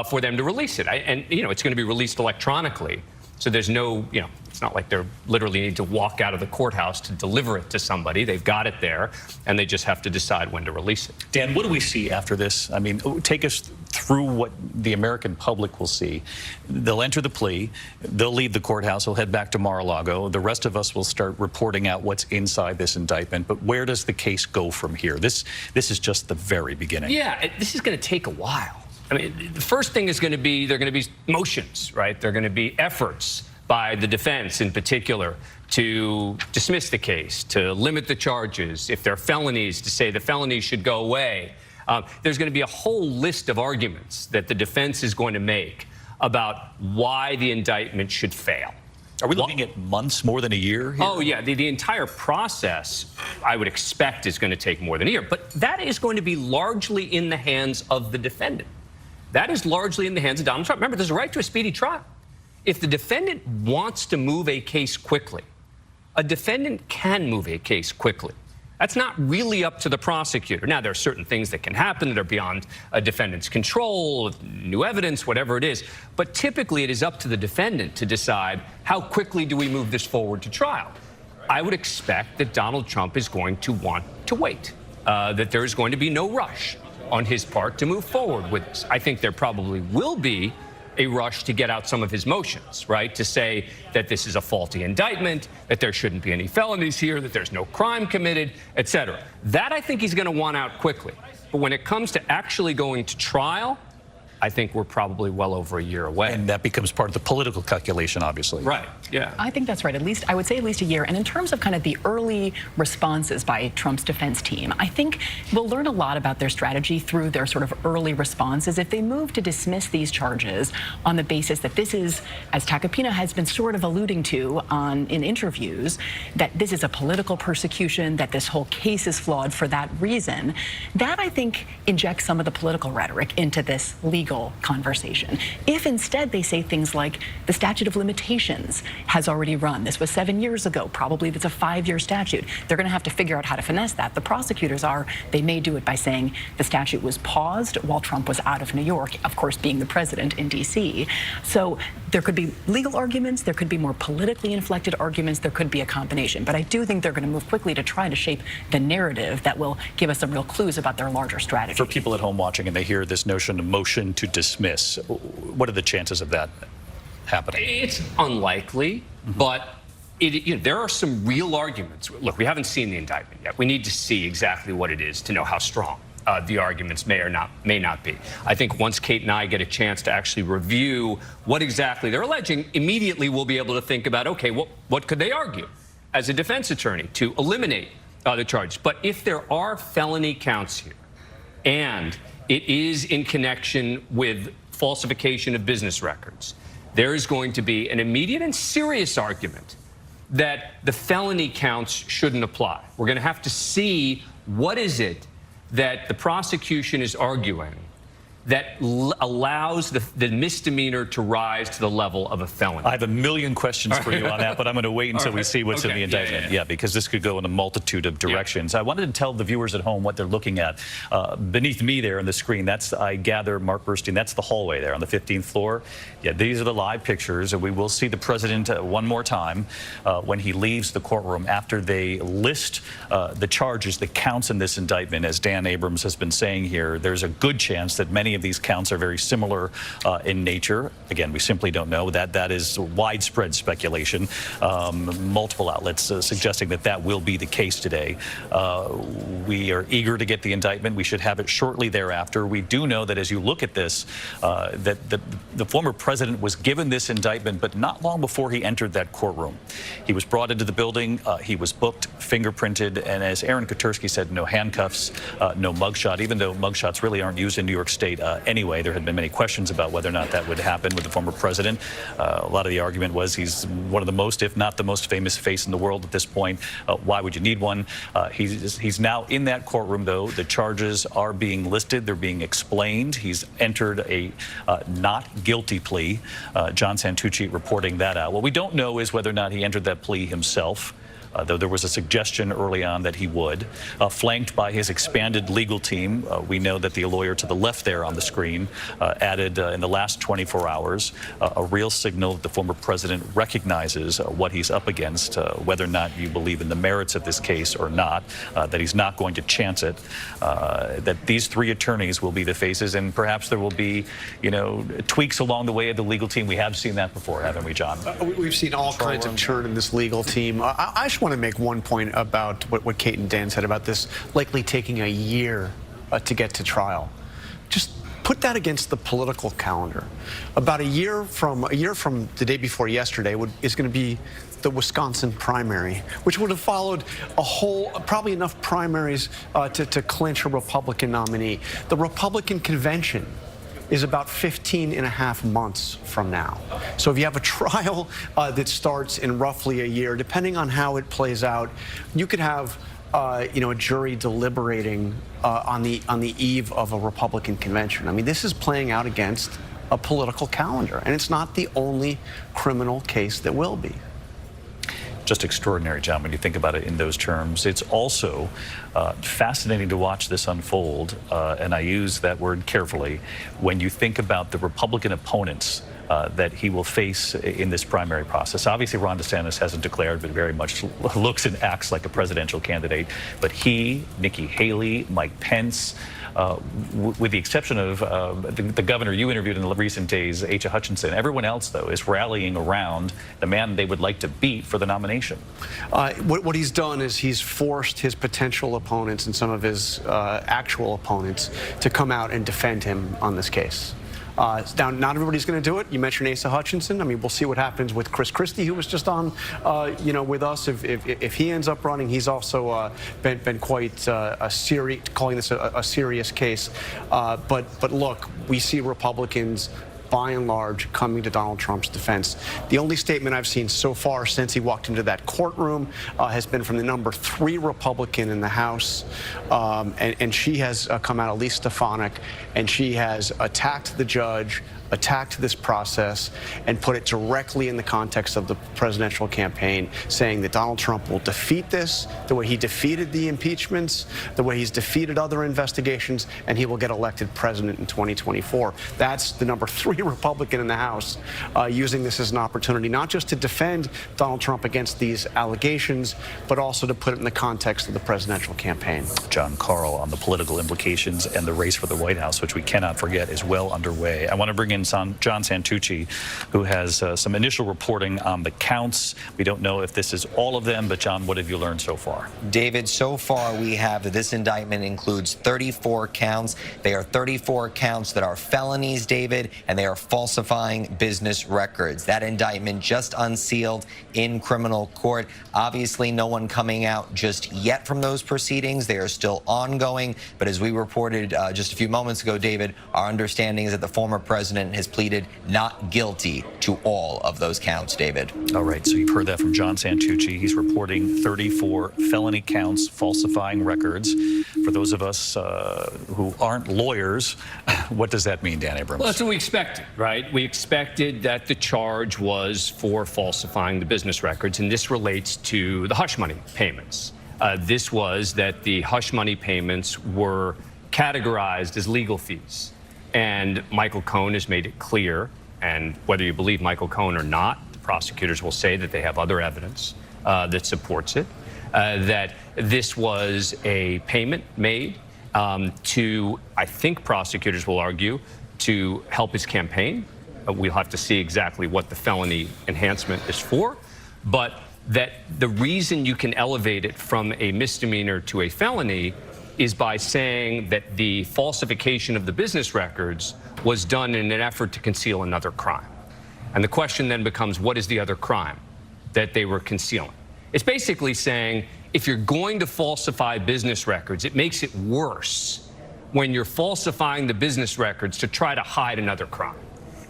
for them to release it. And it's going to be released electronically. So there's no, it's not like they're literally need to walk out of the courthouse to deliver it to somebody. They've got it there, and they just have to decide when to release it. Dan, what do we see after this? I mean, take us through what the American public will see. They'll enter the plea. They'll leave the courthouse. They'll head back to Mar-a-Lago. The rest of us will start reporting out what's inside this indictment. But where does the case go from here? This is just the very beginning. Yeah, this is going to take a while. I mean, the first thing is going to be, there are going to be motions, right? There are going to be efforts by the defense in particular to dismiss the case, to limit the charges. If there are felonies, to say the felonies should go away. There's going to be a whole list of arguments that the defense is going to make about why the indictment should fail. Are we looking at months, more than a year here? Oh, yeah. The entire process, I would expect, is going to take more than a year. But that is going to be largely in the hands of the defendant. That is largely in the hands of Donald Trump. Remember, there's a right to a speedy trial. If the defendant wants to move a case quickly, a defendant can move a case quickly. That's not really up to the prosecutor. Now, there are certain things that can happen that are beyond a defendant's control, new evidence, whatever it is. But typically, it is up to the defendant to decide how quickly do we move this forward to trial. I would expect that Donald Trump is going to want to wait, that there is going to be no rush on his part to move forward with this. I think there probably will be a rush to get out some of his motions, right? To say that this is a faulty indictment, that there shouldn't be any felonies here, that there's no crime committed, et cetera. That I think he's going to want out quickly. But when it comes to actually going to trial, I think we're probably well over a year away. And that becomes part of the political calculation, obviously. Right, yeah. I think that's right. At least, I would say at least a year. And in terms of kind of the early responses by Trump's defense team, I think we'll learn a lot about their strategy through their sort of early responses. If they move to dismiss these charges on the basis that this is, as Tacopina has been sort of alluding to in interviews, that this is a political persecution, that this whole case is flawed for that reason, that I think injects some of the political rhetoric into this legal conversation. If instead they say things like the statute of limitations has already run, this was 7 years ago, probably it's a 5-year statute, they're going to have to figure out how to finesse that. The prosecutors they may do it by saying the statute was paused while Trump was out of New York, of course being the president in D.C. So there could be legal arguments, there could be more politically inflected arguments, there could be a combination. But I do think they're going to move quickly to try to shape the narrative that will give us some real clues about their larger strategy. For people at home watching and they hear this notion of motion to dismiss, what are the chances of that happening? It's unlikely, but there are some real arguments. Look, we haven't seen the indictment yet. We need to see exactly what it is to know how strong the arguments may not be. I think once Kate and I get a chance to actually review what exactly they're alleging, immediately we'll be able to think about, okay, what could they argue as a defense attorney to eliminate the charges? But if there are felony counts here, and it is in connection with falsification of business records, there is going to be an immediate and serious argument that the felony counts shouldn't apply. We're going to have to see what is it that the prosecution is arguing that allows the misdemeanor to rise to the level of a felony. I have a million questions for you on that, but I'm going to wait until we see what's in the indictment. Yeah, because this could go in a multitude of directions. I wanted to tell the viewers at home what they're looking at. Beneath me there on the screen, that's, I gather, Mark Burstein, that's the hallway there on the 15th floor. Yeah, these are the live pictures, and we will see the president one more time when he leaves the courtroom after they list the charges, the counts in this indictment. As Dan Abrams has been saying here, there's a good chance that many of these counts are very similar in nature. Again, we simply don't know. That is widespread speculation. Multiple outlets suggesting that will be the case today. We are eager to get the indictment. We should have it shortly thereafter. We do know that as you look at this, that the former president was given this indictment, but not long before he entered that courtroom. He was brought into the building. He was booked, fingerprinted, and as Aaron Kotursky said, no handcuffs, no mugshot, even though mugshots really aren't used in New York State anyway. There had been many questions about whether or not that would happen with the former president. A lot of the argument was he's one of the most, if not the most famous face in the world at this point. Why would you need one? He's now in that courtroom, though. The charges are being listed. They're being explained. He's entered a not guilty plea. John Santucci reporting that out. What we don't know is whether or not he entered that plea himself. Though there was a suggestion early on that he would. Flanked by his expanded legal team, we know that the lawyer to the left there on the screen added in the last 24 hours a real signal that the former president recognizes what he's up against, whether or not you believe in the merits of this case or not, that he's not going to chance it, that these three attorneys will be the faces, and perhaps there will be, tweaks along the way of the legal team. We have seen that before, haven't we, John? We've seen all kinds of churn in this legal team. I just want to make one point about what Kate and Dan said about this likely taking a year to get to trial. Just put that against the political calendar. About a year from the day before yesterday is going to be the Wisconsin primary, which would have followed probably enough primaries to clinch a Republican nominee. The Republican convention is about 15 and a half months from now. So if you have a trial that starts in roughly a year, depending on how it plays out, you could have a jury deliberating on the eve of a Republican convention. I mean, this is playing out against a political calendar, and it's not the only criminal case that will be. just extraordinary, John, when you think about it in those terms. It's also fascinating to watch this unfold, and I use that word carefully, when you think about the Republican opponents that he will face in this primary process. Obviously, Ron DeSantis hasn't declared, but very much looks and acts like a presidential candidate. But he, Nikki Haley, Mike Pence, with the exception of the governor you interviewed in the recent days, Asa Hutchinson, everyone else, though, is rallying around the man they would like to beat for the nomination. What he's done is he's forced his potential opponents and some of his actual opponents to come out and defend him on this case. Now, not everybody's going to do it. You mentioned Asa Hutchinson. I mean, we'll see what happens with Chris Christie, who was just on, with us. If he ends up running, he's also been quite calling this a serious case. But look, we see Republicans, by and large, coming to Donald Trump's defense. The only statement I've seen so far since he walked into that courtroom has been from the number 3 Republican in the House, and she has come out, Elise Stefanik, and she has attacked the judge, attacked this process, and put it directly in the context of the presidential campaign, saying that Donald Trump will defeat this the way he defeated the impeachments, the way he's defeated other investigations, and he will get elected president in 2024. That's the number 3 Republican in the House, using this as an opportunity not just to defend Donald Trump against these allegations, but also to put it in the context of the presidential campaign. John Carl on the political implications and the race for the White House, which we cannot forget is well underway. I want to bring in John Santucci, who has some initial reporting on the counts. We don't know if this is all of them, but John, what have you learned so far? David, so far we have that this indictment includes 34 counts. They are 34 counts that are felonies, David, and they are falsifying business records. That indictment just unsealed in criminal court. Obviously, no one coming out just yet from those proceedings. They are still ongoing. But as we reported just a few moments ago, David, our understanding is that the former president has pleaded not guilty to all of those counts, David. All right, so you've heard that from John Santucci. He's reporting 34 felony counts falsifying records. For those of us who aren't lawyers, what does that mean, Dan Abrams? Well, that's what we expected, right? We expected that the charge was for falsifying the business records, and this relates to the hush money payments. This was that the hush money payments were categorized as legal fees. And Michael Cohen has made it clear, and whether you believe Michael Cohen or not, the prosecutors will say that they have other evidence that supports it, that this was a payment made to, I think prosecutors will argue, to help his campaign. We'll have to see exactly what the felony enhancement is for, but that the reason you can elevate it from a misdemeanor to a felony is by saying that the falsification of the business records was done in an effort to conceal another crime. And the question then becomes, what is the other crime that they were concealing? It's basically saying, if you're going to falsify business records, it makes it worse when you're falsifying the business records to try to hide another crime.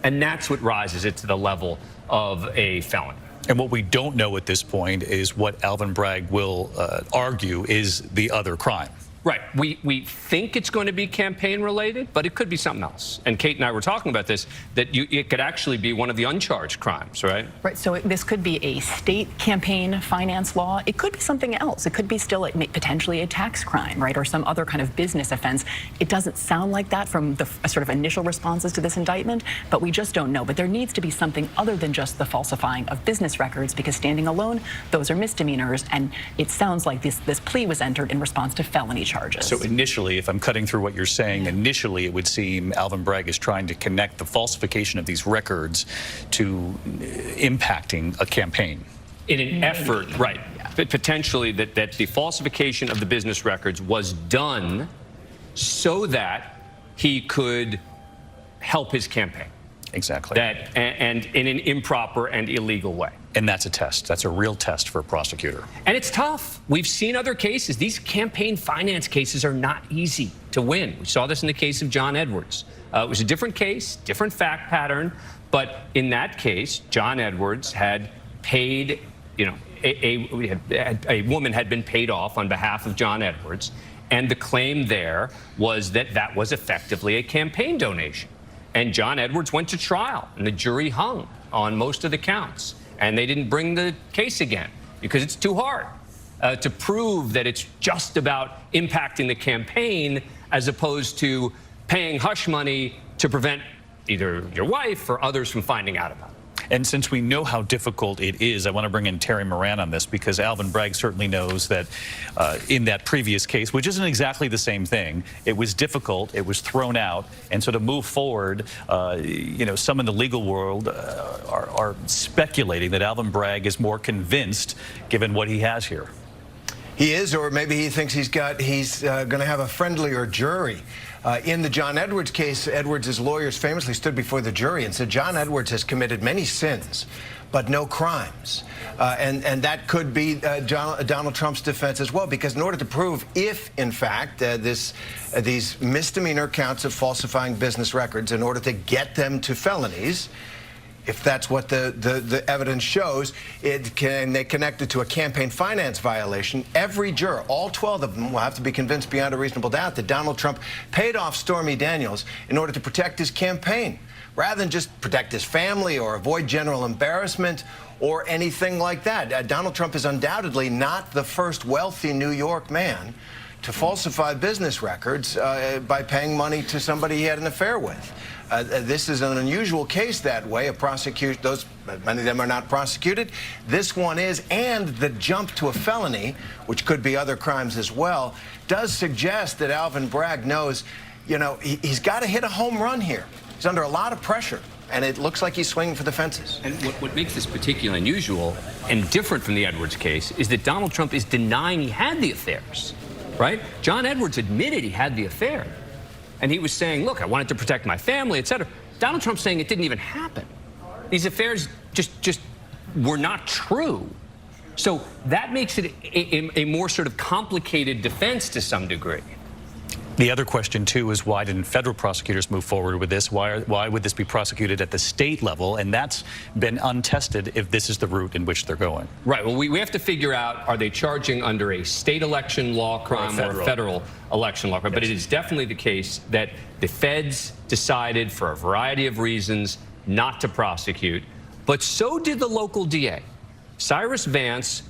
And that's what rises it to the level of a felony. And what we don't know at this point is what Alvin Bragg will argue is the other crime. Right. We think it's going to be campaign related, but it could be something else. And Kate and I were talking about this, that it could actually be one of the uncharged crimes, right? Right. So this could be a state campaign finance law. It could be something else. It could be still potentially a tax crime, right? Or some other kind of business offense. It doesn't sound like that from the sort of initial responses to this indictment, but we just don't know. But there needs to be something other than just the falsifying of business records, because standing alone, those are misdemeanors. And it sounds like this plea was entered in response to felony charges. So initially, if I'm cutting through what you're saying, initially it would seem Alvin Bragg is trying to connect the falsification of these records to impacting a campaign. In an effort, right, potentially that the falsification of the business records was done so that he could help his campaign. Exactly. That and in an improper and illegal way. And that's a test. That's a real test for a prosecutor. And it's tough. We've seen other cases. These campaign finance cases are not easy to win. We saw this in the case of John Edwards. It was a different case, different fact pattern, but in that case, John Edwards had paid, a woman had been paid off on behalf of John Edwards, and the claim there was that that was effectively a campaign donation. And John Edwards went to trial, and the jury hung on most of the counts, and they didn't bring the case again. because it's too hard to prove that it's just about impacting the campaign as opposed to paying hush money to prevent either your wife or others from finding out about it. And since we know how difficult it is, I want to bring in Terry Moran on this, because Alvin Bragg certainly knows that in that previous case, which isn't exactly the same thing, it was difficult, it was thrown out, and so to move forward, you know, some in the legal world are speculating that Alvin Bragg is more convinced given what he has here. He is, or maybe he thinks he's going to have a friendlier jury. In the John Edwards case, Edwards' lawyers famously stood before the jury and said John Edwards has committed many sins, but no crimes. And that could be Donald Trump's defense as well, because in order to prove if, in fact, these misdemeanor counts of falsifying business records, in order to get them to felonies, if that's what the evidence shows, they connect it to a campaign finance violation. Every juror, all 12 of them, will have to be convinced beyond a reasonable doubt that Donald Trump paid off Stormy Daniels in order to protect his campaign, rather than just protect his family or avoid general embarrassment or anything like that. Donald Trump is undoubtedly not the first wealthy New York man to falsify business records by paying money to somebody he had an affair with. This is an unusual case that way. Many of them are not prosecuted. This one is, and the jump to a felony, which could be other crimes as well, does suggest that Alvin Bragg knows, you know, he's got to hit a home run here. He's under a lot of pressure, and it looks like he's swinging for the fences. And what makes this particularly unusual and different from the Edwards case is that Donald Trump is denying he had the affairs, right? John Edwards admitted he had the affair. And he was saying, look, I wanted to protect my family, etc. Donald Trump's saying it didn't even happen. These affairs just were not true. So that makes it a more sort of complicated defense to some degree. The other question, too, is why didn't federal prosecutors move forward with this? Why would this be prosecuted at the state level? And that's been untested if this is the route in which they're going. Right. Well, we have to figure out, are they charging under a state election law crime or a federal election law crime? Yes. But it is definitely the case that the feds decided for a variety of reasons not to prosecute. But so did the local DA. Cyrus Vance,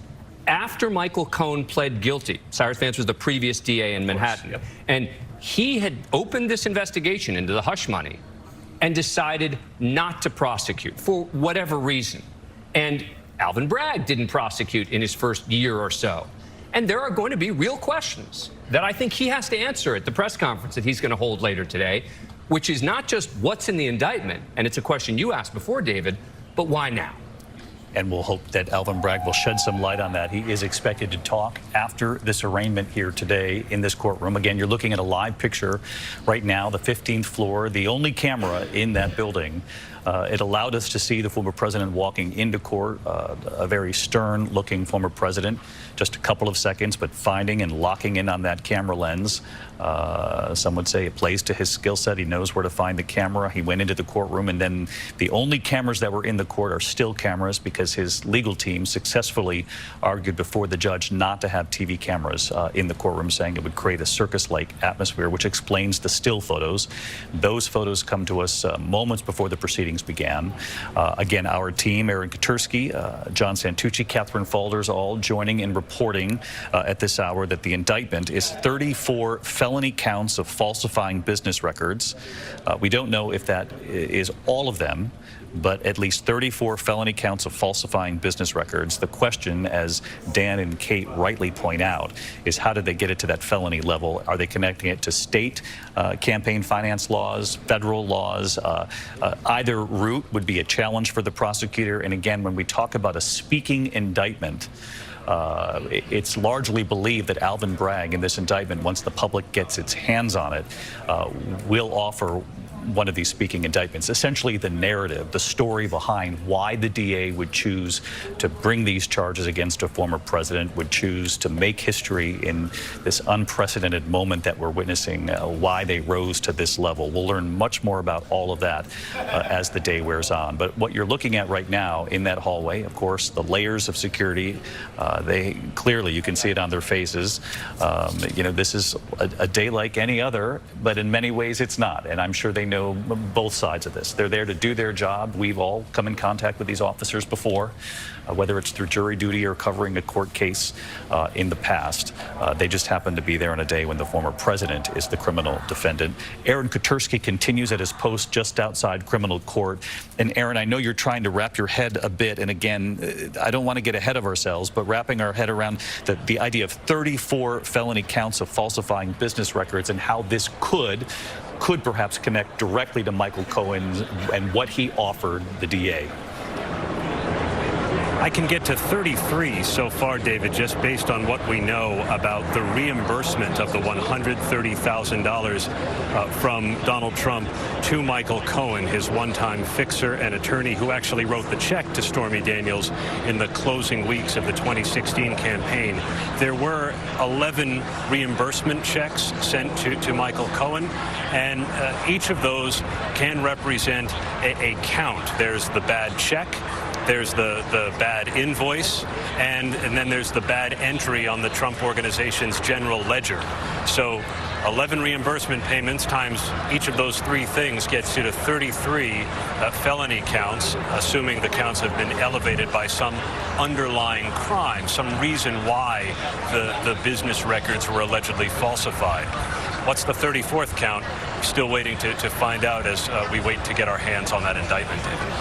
after Michael Cohen pled guilty, Cyrus Vance was the previous DA in Manhattan, and he had opened this investigation into the hush money and decided not to prosecute for whatever reason. And Alvin Bragg didn't prosecute in his first year or so. And there are going to be real questions that I think he has to answer at the press conference that he's going to hold later today, which is not just what's in the indictment, and it's a question you asked before, David, but why now? And we'll hope that Alvin Bragg will shed some light on that. He is expected to talk after this arraignment here today in this courtroom. Again, you're looking at a live picture right now, the 15th floor, the only camera in that building. It allowed us to see the former president walking into court, a very stern-looking former president, just a couple of seconds, but finding and locking in on that camera lens. Some would say it plays to his skill set. He knows where to find the camera. He went into the courtroom, and then the only cameras that were in the court are still cameras because his legal team successfully argued before the judge not to have TV cameras in the courtroom, saying it would create a circus-like atmosphere, which explains the still photos. Those photos come to us moments before the proceedings began. Again, our team, Aaron Katursky, John Santucci, Catherine Falders, all joining in reporting at this hour that the indictment is 34 felony counts of falsifying business records. We don't know if that is all of them, but at least 34 felony counts of falsifying business records. The question, as Dan and Kate rightly point out, is how did they get it to that felony level? Are they connecting it to state campaign finance laws, federal laws? Either route would be a challenge for the prosecutor. And again, when we talk about a speaking indictment, it's largely believed that Alvin Bragg in this indictment, once the public gets its hands on it, will offer one of these speaking indictments, essentially the narrative, the story behind why the DA would choose to bring these charges against a former president, would choose to make history in this unprecedented moment that we're witnessing, why they rose to this level. We'll learn much more about all of that as the day wears on. But what you're looking at right now in that hallway, of course, the layers of security, they clearly, you can see it on their faces. You know, this is a day like any other, but in many ways it's not. And I'm sure they know both sides of this. They're there to do their job. We've all come in contact with these officers before, whether it's through jury duty or covering a court case in the past. They just happen to be there on a day when the former president is the criminal defendant. Aaron Katersky continues at his post just outside criminal court. And Aaron, I know you're trying to wrap your head a bit. And again, I don't want to get ahead of ourselves, but wrapping our head around the idea of 34 felony counts of falsifying business records and how this could perhaps connect directly to Michael Cohen and what he offered the DA. I can get to 33 so far, David, just based on what we know about the reimbursement of the $130,000 from Donald Trump to Michael Cohen, his one-time fixer and attorney who actually wrote the check to Stormy Daniels in the closing weeks of the 2016 campaign. There were 11 reimbursement checks sent to Michael Cohen, and each of those can represent a count. There's the bad check, there's the bad invoice, and then there's the bad entry on the Trump Organization's general ledger. So 11 reimbursement payments times each of those three things gets you to 33 felony counts, assuming the counts have been elevated by some underlying crime, some reason why the business records were allegedly falsified. What's the 34th count? Still waiting to find out as we wait to get our hands on that indictment, David.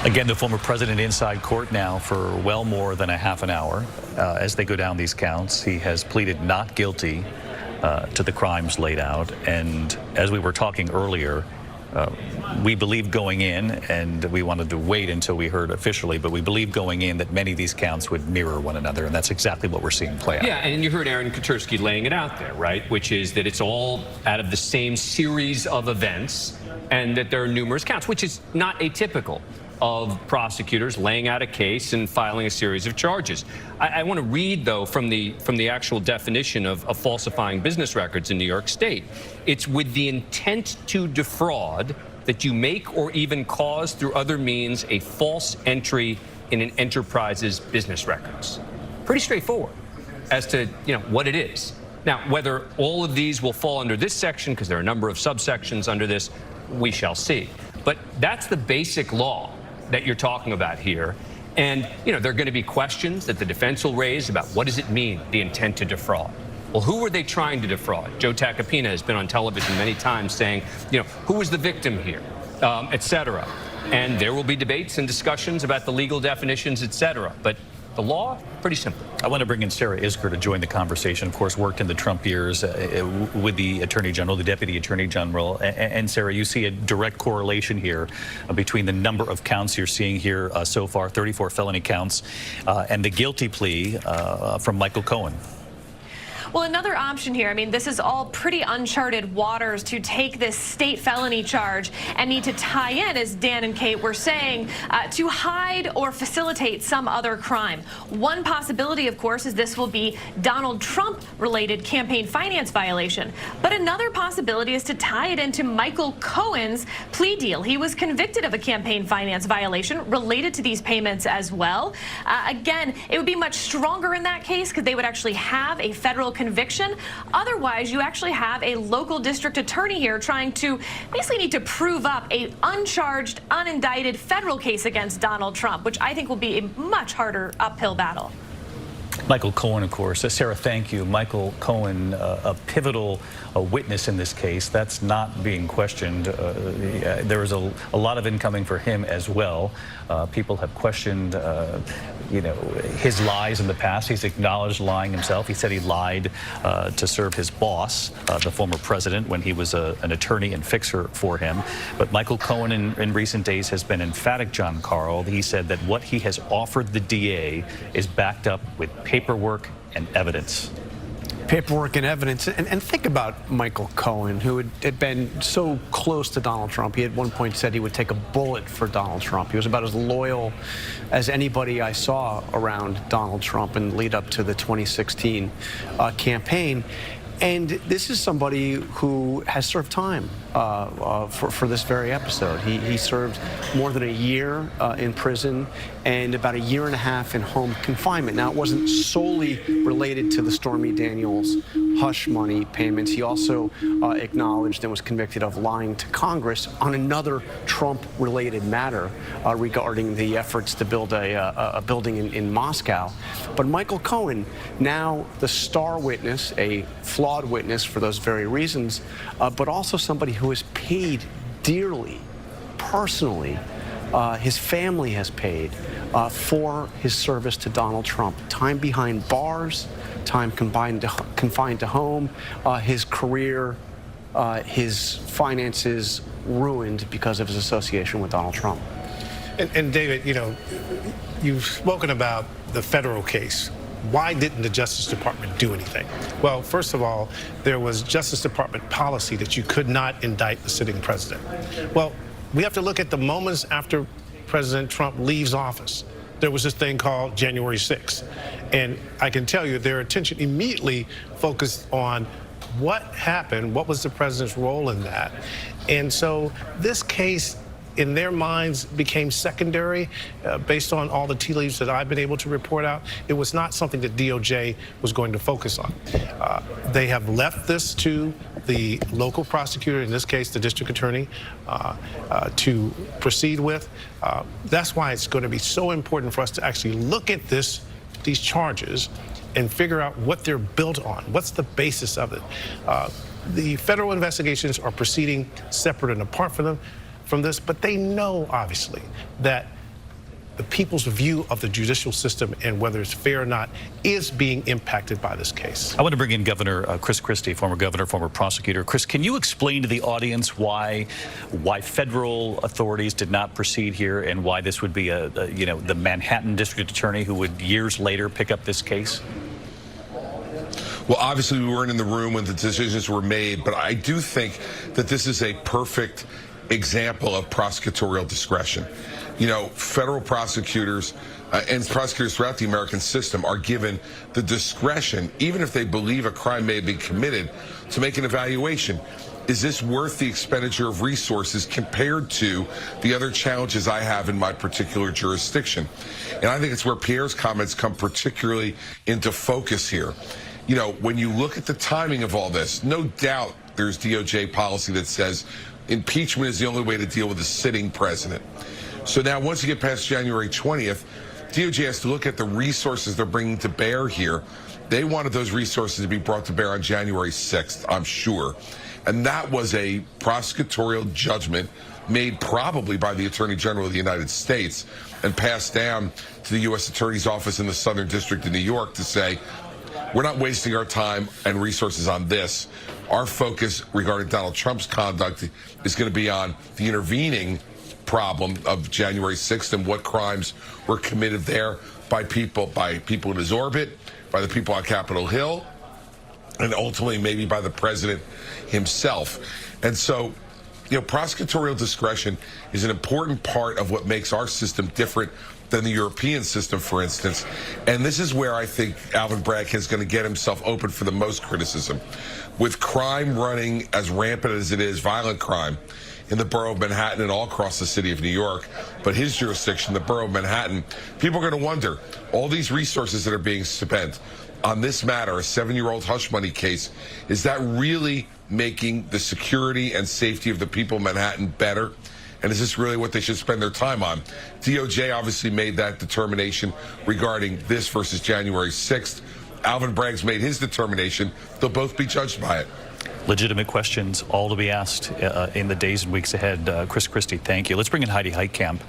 Again, the former president inside court now for well more than a half an hour as they go down these counts. He has pleaded not guilty to the crimes laid out. And as we were talking earlier, we believe going in, and we wanted to wait until we heard officially, but we believe going in that many of these counts would mirror one another, and that's exactly what we're seeing play out. Yeah, and you heard Aaron Katersky laying it out there, right, which is that it's all out of the same series of events and that there are numerous counts, which is not atypical of prosecutors laying out a case and filing a series of charges. I want to read, though, from the actual definition of falsifying business records in New York State. It's with the intent to defraud that you make or even cause through other means a false entry in an enterprise's business records. Pretty straightforward as to what it is. Now, whether all of these will fall under this section, because there are a number of subsections under this, we shall see. But that's the basic law that you're talking about here. And, there are going to be questions that the defense will raise about what does it mean, the intent to defraud? Well, who were they trying to defraud? Joe Tacopina has been on television many times saying, who was the victim here, et cetera. And there will be debates and discussions about the legal definitions, et cetera. But the law, pretty simple. I want to bring in Sarah Isgur to join the conversation. Of course, worked in the Trump years with the Attorney General, the Deputy Attorney General. And Sarah, you see a direct correlation here between the number of counts you're seeing here so far, 34 felony counts, and the guilty plea from Michael Cohen. Well, another option here, this is all pretty uncharted waters to take this state felony charge and need to tie in, as Dan and Kate were saying, to hide or facilitate some other crime. One possibility, of course, is this will be Donald Trump-related campaign finance violation. But another possibility is to tie it into Michael Cohen's plea deal. He was convicted of a campaign finance violation related to these payments as well. Again, it would be much stronger in that case because they would actually have a federal conviction. Otherwise, you actually have a local district attorney here trying to basically need to prove up a uncharged, unindicted federal case against Donald Trump, which I think will be a much harder uphill battle. Michael Cohen, of course. Sarah, thank you. Michael Cohen, a pivotal witness in this case. That's not being questioned. There is a lot of incoming for him as well. People have questioned, his lies in the past. He's acknowledged lying himself. He said he lied to serve his boss, the former president, when he was an attorney and fixer for him. But Michael Cohen in recent days has been emphatic, John Carl. He said that what he has offered the DA is backed up with paperwork and evidence. Paperwork and evidence. And think about Michael Cohen, who had been so close to Donald Trump. He at one point said he would take a bullet for Donald Trump. He was about as loyal as anybody I saw around Donald Trump in the lead up to the 2016 campaign. And this is somebody who has served time for this very episode. He served more than a year in prison and about a year and a half in home confinement. Now, it wasn't solely related to the Stormy Daniels hush money payments. He also acknowledged and was convicted of lying to Congress on another Trump-related matter regarding the efforts to build a building in Moscow. But Michael Cohen, now the star witness, a flawed witness for those very reasons, but also somebody who has paid dearly, personally, his family has paid for his service to Donald Trump. Time behind bars, time confined to home, his career, his finances ruined because of his association with Donald Trump. And David, you know, you've spoken about the federal case. Why didn't the Justice Department do anything? Well, first of all, there was Justice Department policy that you could not indict the sitting president. Well, we have to look at the moments after President Trump leaves office. There was this thing called January 6th. And I can tell you their attention immediately focused on what happened, what was the president's role in that. And so this case, in their minds, became secondary based on all the tea leaves that I've been able to report out. It was not something that DOJ was going to focus on. They have left this to the local prosecutor, in this case the district attorney, to proceed with. That's why it's going to be so important for us to actually look at these charges and figure out what they're built on. What's the basis of it? The federal investigations are proceeding separate and apart from this, but they know, obviously, that the people's view of the judicial system and whether it's fair or not is being impacted by this case. I want to bring in Governor Chris Christie, former governor, former prosecutor. Chris, can you explain to the audience why federal authorities did not proceed here and why this would be the Manhattan district attorney who would years later pick up this case? Well, obviously we weren't in the room when the decisions were made, but I do think that this is a perfect example of prosecutorial discretion. You know, federal prosecutors and prosecutors throughout the American system are given the discretion, even if they believe a crime may have been committed, to make an evaluation. Is this worth the expenditure of resources compared to the other challenges I have in my particular jurisdiction? And I think it's where Pierre's comments come particularly into focus here. You know, when you look at the timing of all this, no doubt there's DOJ policy that says impeachment is the only way to deal with a sitting president. So now once you get past January 20th, DOJ has to look at the resources they're bringing to bear here. They wanted those resources to be brought to bear on January 6th, I'm sure. And that was a prosecutorial judgment made probably by the Attorney General of the United States and passed down to the U.S. Attorney's Office in the Southern District of New York to say, we're not wasting our time and resources on this. Our focus regarding Donald Trump's conduct is going to be on the intervening problem of January 6th and what crimes were committed there by people in his orbit, by the people on Capitol Hill, and ultimately maybe by the president himself. And so, you know, prosecutorial discretion is an important part of what makes our system different than the European system, for instance. And this is where I think Alvin Bragg is going to get himself open for the most criticism. With crime running as rampant as it is, violent crime, in the borough of Manhattan and all across the city of New York, but his jurisdiction, the borough of Manhattan, people are going to wonder, all these resources that are being spent on this matter, a 7-year-old hush money case, is that really making the security and safety of the people of Manhattan better? And is this really what they should spend their time on? DOJ obviously made that determination regarding this versus January 6th. Alvin Bragg's made his determination. They'll both be judged by it. Legitimate questions, all to be asked in the days and weeks ahead. Chris Christie, thank you. Let's bring in Heidi Heitkamp,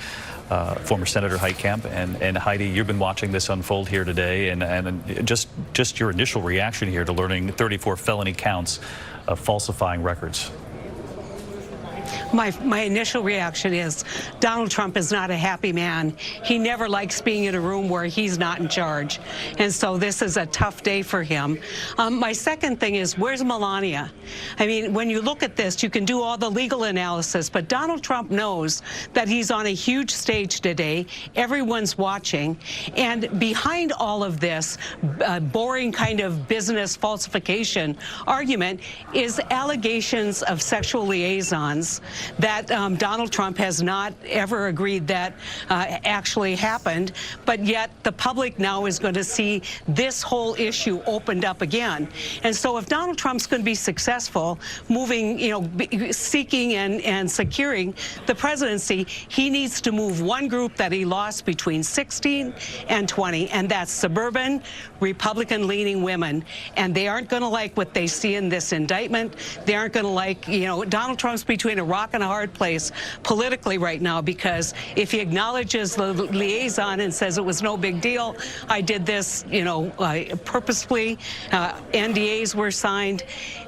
former Senator Heitkamp. And Heidi, you've been watching this unfold here today, and just your initial reaction here to learning 34 felony counts of falsifying records. My initial reaction is Donald Trump is not a happy man. He never likes being in a room where he's not in charge. And so this is a tough day for him. My second thing is, where's Melania? I mean, when you look at this, you can do all the legal analysis, but Donald Trump knows that he's on a huge stage today. Everyone's watching. And behind all of this boring kind of business falsification argument is allegations of sexual liaisons that Donald Trump has not ever agreed that actually happened, but yet the public now is going to see this whole issue opened up again. And so if Donald Trump's going to be successful moving, seeking and securing the presidency, he needs to move one group that he lost between 16 and 20, and that's suburban Republican-leaning women. And they aren't going to like what they see in this indictment. They aren't going to like, Donald Trump's between a rock and a hard place politically right now, because if he acknowledges the liaison and says it was no big deal, I did this, purposefully, NDAs were signed,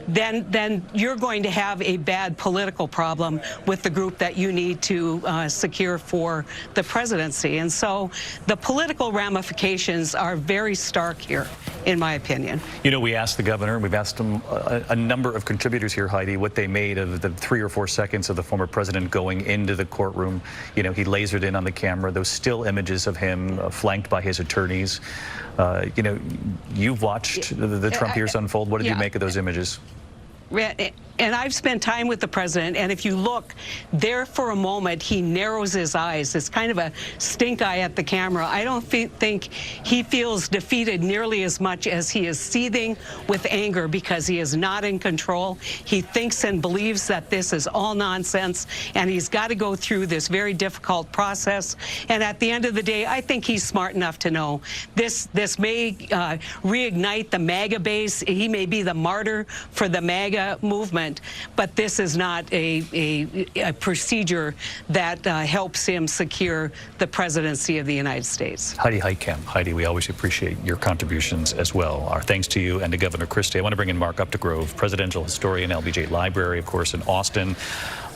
then you're going to have a bad political problem with the group that you need to secure for the presidency. And so the political ramifications are very stark here, in my opinion. We asked the governor, we've asked him, a number of contributors here, Heidi, what they made of the 3 or 4 seconds of the former president going into the courtroom. He lasered in on the camera, those still images of him flanked by his attorneys. You've watched the Trump years unfold. What did you make of those images? And I've spent time with the president, and if you look there for a moment, he narrows his eyes. It's kind of a stink eye at the camera. I don't think he feels defeated nearly as much as he is seething with anger because he is not in control. He thinks and believes that this is all nonsense, and he's got to go through this very difficult process. And at the end of the day, I think he's smart enough to know this may reignite the MAGA base. He may be the martyr for the MAGA movement, but this is not a procedure that helps him secure the presidency of the United States. Heidi Heitkamp. Heidi, we always appreciate your contributions as well. Our thanks to you and to Governor Christie. I want to bring in Mark Updegrove, presidential historian, LBJ Library, of course, in Austin.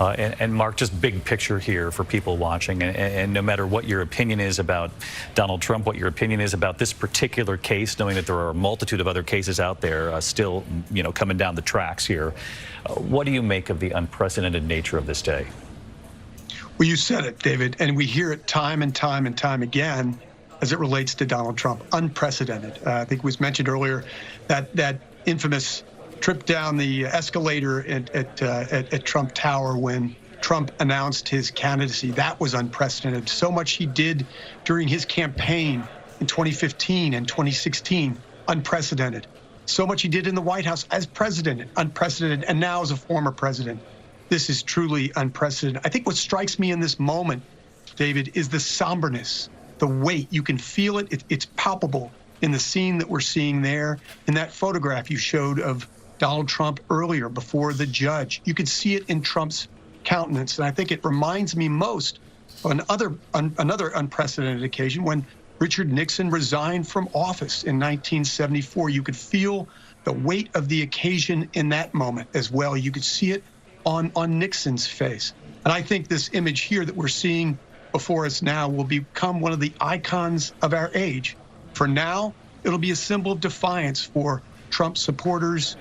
And Mark, just big picture here for people watching, and no matter what your opinion is about Donald Trump, what your opinion is about this particular case, knowing that there are a multitude of other cases out there still, coming down the tracks here, what do you make of the unprecedented nature of this day? Well, you said it, David, and we hear it time and time and time again as it relates to Donald Trump. Unprecedented. I think it was mentioned earlier that infamous trip down the escalator at Trump Tower when Trump announced his candidacy. That was unprecedented. So much he did during his campaign in 2015 and 2016, unprecedented. So much he did in the White House as president, unprecedented, and now as a former president. This is truly unprecedented. I think what strikes me in this moment, David, is the somberness, the weight. You can feel it. It's palpable in the scene that we're seeing there, in that photograph you showed of Donald Trump earlier before the judge. You could see it in Trump's countenance, and I think it reminds me most of another unprecedented occasion when Richard Nixon resigned from office in 1974. You could feel the weight of the occasion in that moment as well. You could see it on Nixon's face. And I think this image here that we're seeing before us now will become one of the icons of our age. For now, it'll be a symbol of defiance for Trump supporters,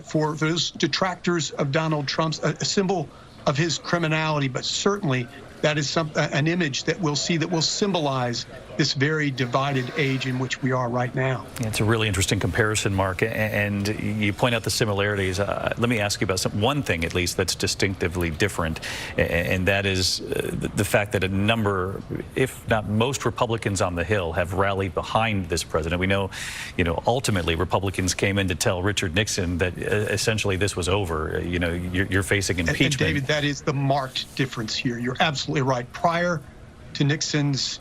for those detractors of Donald Trump's, a symbol of his criminality, but certainly that is an image that we'll see that will symbolize this very divided age in which we are right now. Yeah, it's a really interesting comparison, Mark, and you point out the similarities. Let me ask you about one thing, at least, that's distinctively different, and that is the fact that a number, if not most, Republicans on the Hill have rallied behind this president. We know, ultimately Republicans came in to tell Richard Nixon that essentially this was over. You're facing impeachment. And David, that is the marked difference here. You're absolutely right. Prior to Nixon's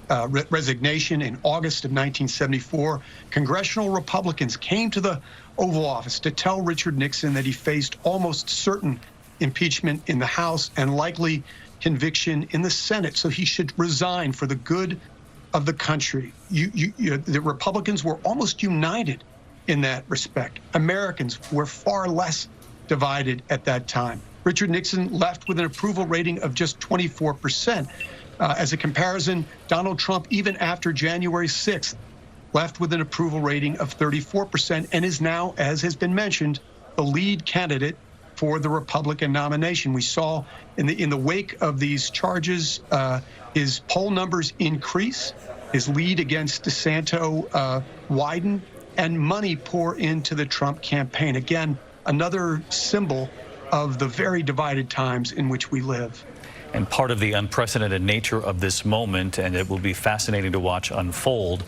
resignation in August of 1974, congressional Republicans came to the Oval Office to tell Richard Nixon that he faced almost certain impeachment in the House and likely conviction in the Senate, so he should resign for the good of the country. The Republicans were almost united in that respect. Americans were far less divided at that time. Richard Nixon left with an approval rating of just 24%. As a comparison, Donald Trump, even after January 6th, left with an approval rating of 34% and is now, as has been mentioned, the lead candidate for the Republican nomination. We saw in the wake of these charges, his poll numbers increase, his lead against DeSantis widen, and money pour into the Trump campaign. Again, another symbol of the very divided times in which we live. And part of the unprecedented nature of this moment, and it will be fascinating to watch unfold,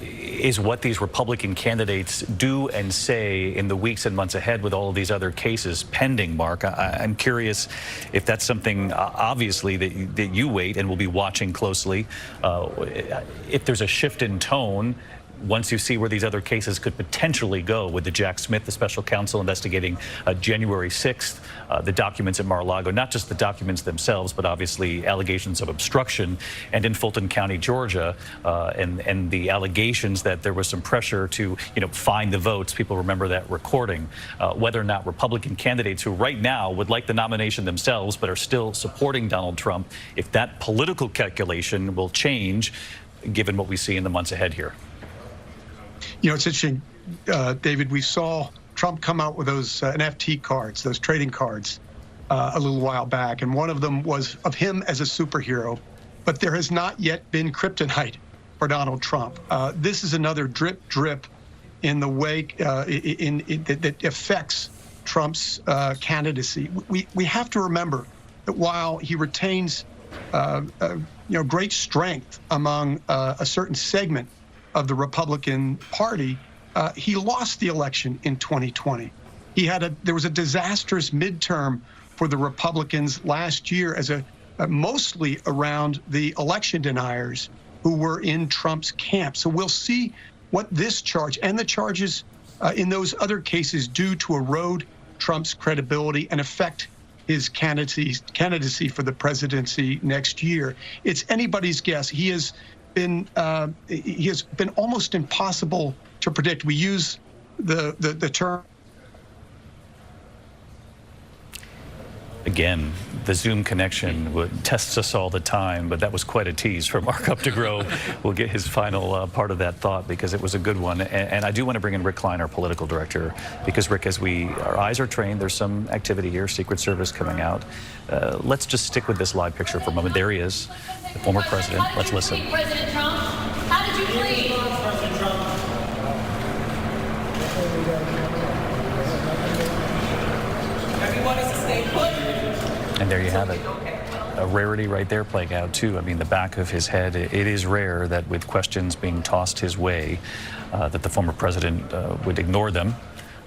is what these Republican candidates do and say in the weeks and months ahead with all of these other cases pending, Mark. I'm curious if that's something, obviously, that you wait and will be watching closely. If there's a shift in tone, once you see where these other cases could potentially go with the Jack Smith, the special counsel investigating January 6th, the documents at Mar-a-Lago, not just the documents themselves, but obviously allegations of obstruction, and in Fulton County, Georgia, and the allegations that there was some pressure to, find the votes. People remember that recording. Whether or not Republican candidates who right now would like the nomination themselves but are still supporting Donald Trump, if that political calculation will change, given what we see in the months ahead here. It's interesting, David, we saw Trump come out with those NFT cards, those trading cards, a little while back, and one of them was of him as a superhero, but there has not yet been kryptonite for Donald Trump. This is another drip in the wake that affects Trump's candidacy. We have to remember that while he retains great strength among a certain segment of the Republican Party, he lost the election in 2020. There was a disastrous midterm for the Republicans last year, as mostly around the election deniers who were in Trump's camp. So we'll see what this charge and the charges in those other cases do to erode Trump's credibility and affect his candidacy for the presidency next year. It's anybody's guess. He has been almost impossible to predict. We use the term. Again, the Zoom connection tests us all the time, but that was quite a tease for Mark Updegrove. We'll get his final part of that thought, because it was a good one. And I do want to bring in Rick Klein, our political director, because, Rick, as our eyes are trained, there's some activity here, Secret Service coming out. Let's just stick with this live picture for a moment. There he is, the former president. Let's listen. President Trump, how did you plead? President Trump. Everyone is to stay put. And there you have it. A rarity right there playing out, too. I mean, the back of his head, it is rare that with questions being tossed his way, that the former president would ignore them.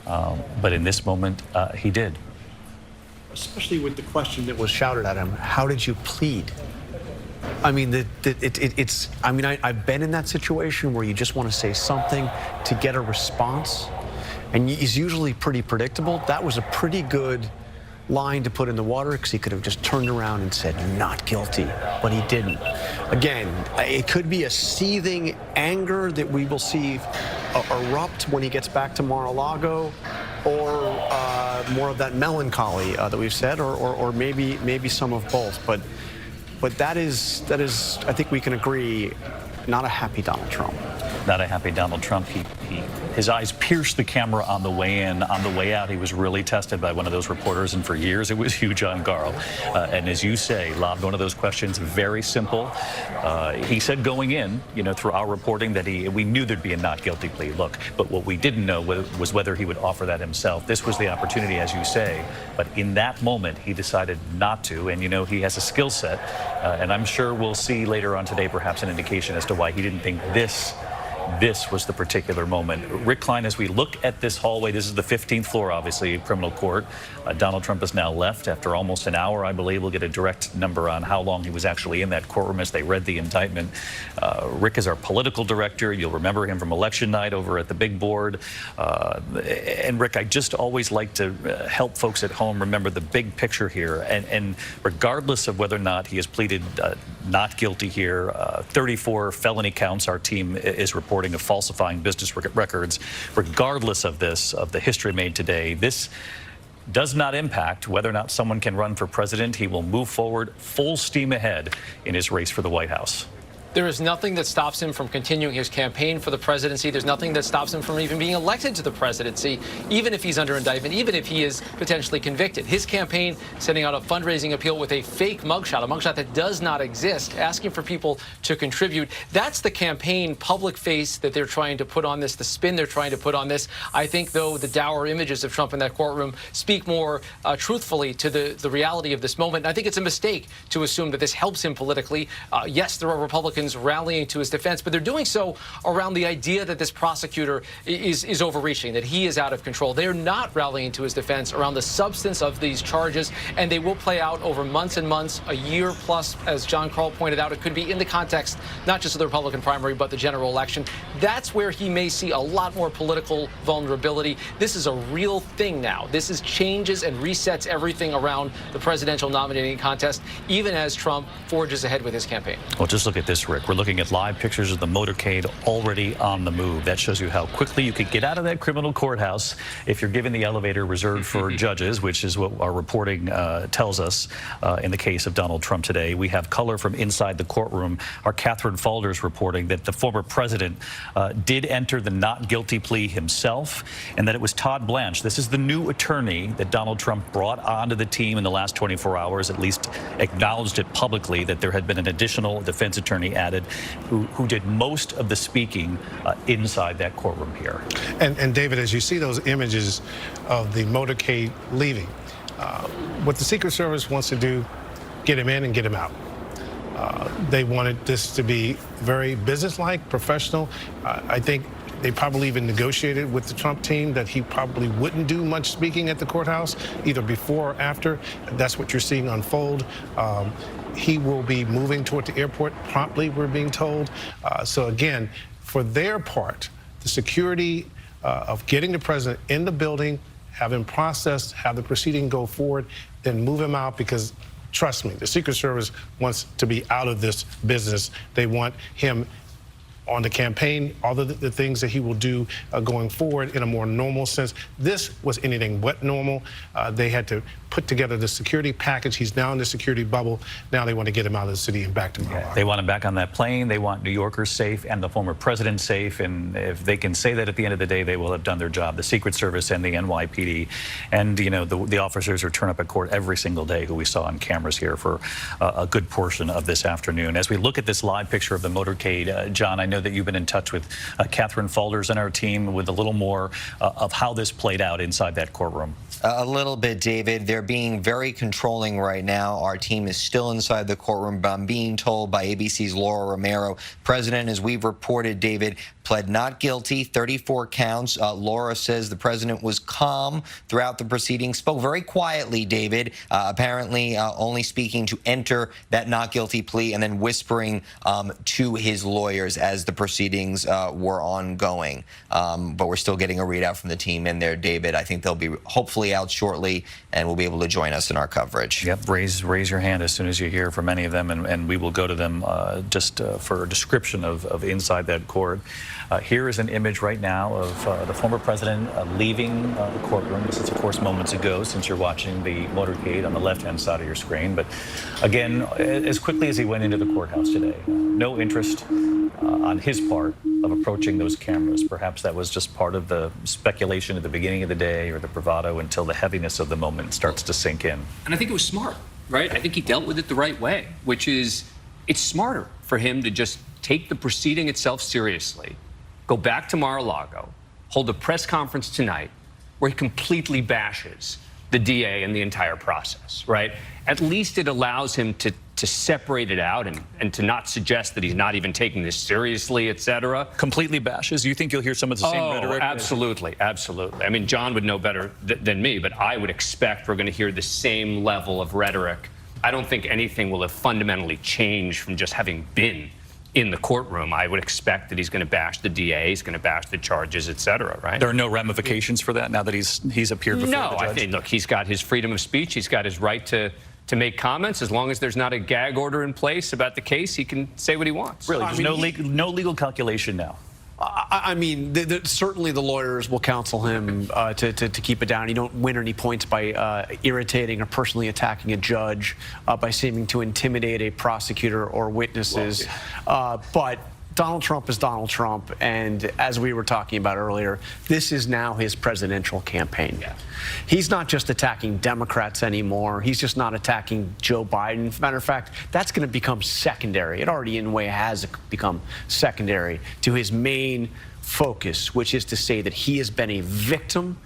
But in this moment, he did. Especially with the question that was shouted at him, how did you plead? I mean, I've been in that situation where you just want to say something to get a response, and he's usually pretty predictable. That was a pretty good line to put in the water, because he could have just turned around and said, not guilty, but he didn't. Again, it could be a seething anger that we will see erupt when he gets back to Mar-a-Lago, or more of that melancholy that we've said, or maybe some of both. But that is, I think we can agree, not a happy Donald Trump. Not a happy Donald Trump. His eyes pierced the camera on the way in. On the way out, he was really tested by one of those reporters, and for years it was Hugh John Garl. And as you say, lobbed one of those questions, very simple. He said going in, through our reporting, that we knew there'd be a not guilty plea. Look, but what we didn't know was whether he would offer that himself. This was the opportunity, as you say, but in that moment, he decided not to. And, he has a skill set, and I'm sure we'll see later on today perhaps an indication as to why he didn't think this was the particular moment. Rick Klein, as we look at this hallway, this is the 15th floor, obviously, criminal court. Donald Trump has now left after almost an hour, I believe. We'll get a direct number on how long he was actually in that courtroom as they read the indictment. Rick is our political director. You'll remember him from election night over at the big board. And Rick, I just always like to help folks at home remember the big picture here. And regardless of whether or not he has pleaded not guilty here, 34 felony counts our team is reporting of falsifying business records. Regardless of this, of the history made today, this does not impact whether or not someone can run for president. He will move forward full steam ahead in his race for the White House. There is nothing that stops him from continuing his campaign for the presidency. There's nothing that stops him from even being elected to the presidency, even if he's under indictment, even if he is potentially convicted. His campaign sending out a fundraising appeal with a fake mugshot, a mugshot that does not exist, asking for people to contribute. That's the campaign public face that they're trying to put on this, the spin they're trying to put on this. I think, though, the dour images of Trump in that courtroom speak more truthfully to the reality of this moment. And I think it's a mistake to assume that this helps him politically. Yes, there are Republicans rallying to his defense, but they're doing so around the idea that this prosecutor is overreaching, that he is out of control. They're not rallying to his defense around the substance of these charges, and they will play out over months and months, a year plus, as John Carl pointed out. It could be in the context not just of the Republican primary, but the general election. That's where he may see a lot more political vulnerability. This is a real thing now. This is changes and resets everything around the presidential nominating contest, even as Trump forges ahead with his campaign. Well, just look at this, Rick. We're looking at live pictures of the motorcade already on the move. That shows you how quickly you could get out of that criminal courthouse if you're given the elevator reserved for judges, which is what our reporting tells us in the case of Donald Trump today. We have color from inside the courtroom. Our Catherine Falder's reporting that the former president did enter the not guilty plea himself, and that it was Todd Blanche. This is the new attorney that Donald Trump brought onto the team in the last 24 hours, at least acknowledged it publicly that there had been an additional defense attorney added who did most of the speaking inside that courtroom here. And David, as you see those images of the motorcade leaving, what the Secret Service wants to do, get him in and get him out. They wanted this to be very businesslike, professional. I think they probably even negotiated with the Trump team that he probably wouldn't do much speaking at the courthouse, either before or after. That's what you're seeing unfold. He will be moving toward the airport promptly, we're being told. So again, for their part, the security of getting the president in the building, have him processed, have the proceeding go forward, then move him out, because trust me, the Secret Service wants to be out of this business. They want him on the campaign, all of the things that he will do going forward in a more normal sense. This was anything but normal. They had to put together the security package. He's now in the security bubble. Now they want to get him out of the city and back to Mar-a-Lago. They want him back on that plane. They want New Yorkers safe and the former president safe. And if they can say that at the end of the day, they will have done their job. The Secret Service and the NYPD. And, you know, the officers who turn up at court every single day who we saw on cameras here for a good portion of this afternoon. As we look at this live picture of the motorcade, John, I know that you've been in touch with Catherine Falder's and our team with a little more of how this played out inside that courtroom. A little bit, David. They're being very controlling right now. Our team is still inside the courtroom, but I'm being told by ABC's Laura Romero, president, as we've reported, David, pled not guilty, 34 counts. Laura says the president was calm throughout the proceedings, spoke very quietly, David, apparently only speaking to enter that not guilty plea and then whispering to his lawyers as the proceedings were ongoing. But we're still getting a readout from the team in there, David. I think they'll be hopefully out shortly and will be able to join us in our coverage. Yep, raise your hand as soon as you hear from any of them, and we will go to them just for a description of inside that court. Here is an image right now of the former president leaving the courtroom. This is, of course, moments ago, since you're watching the motorcade on the left-hand side of your screen. But again, as quickly as he went into the courthouse today, no interest on his part of approaching those cameras. Perhaps that was just part of the speculation at the beginning of the day, or the bravado, until the heaviness of the moment starts to sink in. And I think it was smart, right? I think he dealt with it the right way, which is it's smarter for him to just take the proceeding itself seriously, go back to Mar-a-Lago, hold a press conference tonight where he completely bashes the DA and the entire process, right? At least it allows him to separate it out and to not suggest that he's not even taking this seriously, et cetera. Completely bashes? You think you'll hear some of the same rhetoric? Absolutely, absolutely. I mean, John would know better than me, but I would expect we're going to hear the same level of rhetoric. I don't think anything will have fundamentally changed from just having been in the courtroom. I would expect that he's going to bash the DA, he's going to bash the charges, et cetera, right? There are no ramifications for that now that he's appeared before the judge? No, I think, look, he's got his freedom of speech, he's got his right to make comments. As long as there's not a gag order in place about the case, he can say what he wants. Really, there's no legal calculation now? I mean, certainly the lawyers will counsel him to keep it down. You don't win any points by irritating or personally attacking a judge, by seeming to intimidate a prosecutor or witnesses. But Donald Trump is Donald Trump, and as we were talking about earlier, this is now his presidential campaign. Yeah. He's not just attacking Democrats anymore. He's just not attacking Joe Biden. As a matter of fact, that's going to become secondary. It already, in a way, has become secondary to his main focus, which is to say that he has been a victim,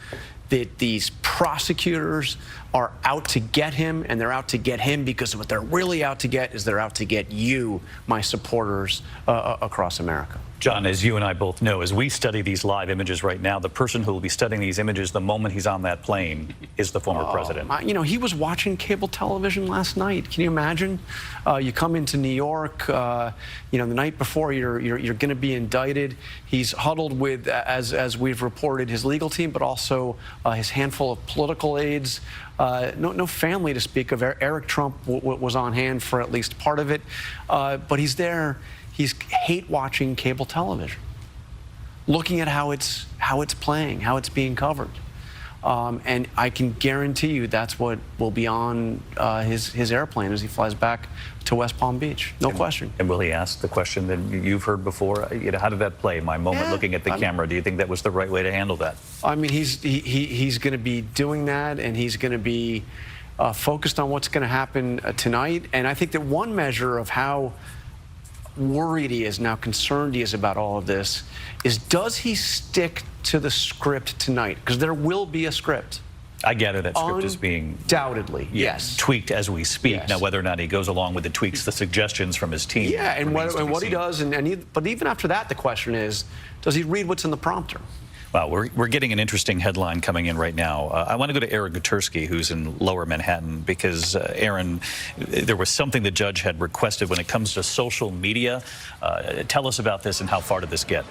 that these prosecutors are out to get him, and they're out to get him because what they're really out to get is they're out to get you, my supporters, across America. John, as you and I both know, as we study these live images right now, the person who will be studying these images the moment he's on that plane is the former president. You know, he was watching cable television last night. Can you imagine? You come into New York, you know, the night before you're going to be indicted. He's huddled with, as we've reported, his legal team, but also his handful of political aides. No family to speak of. Eric Trump was on hand for at least part of it, but he's there. He's hate-watching cable television, looking at how it's playing, how it's being covered. And I can guarantee you that's what will be on his airplane as he flies back to West Palm Beach. No question. And will he ask the question that you've heard before? You know, how did that play? My moment looking at the camera. Do you think that was the right way to handle that? I mean, he's going to be doing that, and he's going to be focused on what's going to happen tonight. And I think that one measure of how worried he is now, concerned he is about all of this, is does he stick to the script tonight? Because there will be a script. I gather that script is being undoubtedly, yes, tweaked as we speak. Yes. Now, whether or not he goes along with the tweaks, the suggestions from his team. Yeah, and what he does, but even after that, the question is, does he read what's in the prompter? Well, we're getting an interesting headline coming in right now. I want to go to Aaron Gutersky, who's in Lower Manhattan, because, Aaron, there was something the judge had requested when it comes to social media. Tell us about this and how far did this get?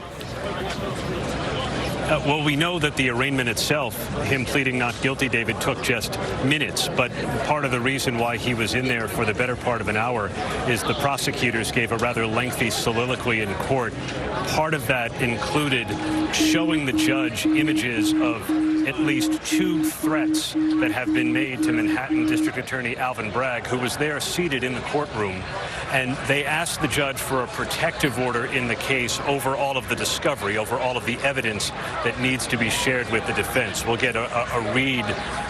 Well, we know that the arraignment itself, him pleading not guilty, David, took just minutes. But part of the reason why he was in there for the better part of an hour is the prosecutors gave a rather lengthy soliloquy in court. Part of that included showing the judge images of at least 2 threats that have been made to Manhattan District Attorney Alvin Bragg, who was there seated in the courtroom. And they asked the judge for a protective order in the case over all of the discovery, over all of the evidence that needs to be shared with the defense. We'll get a read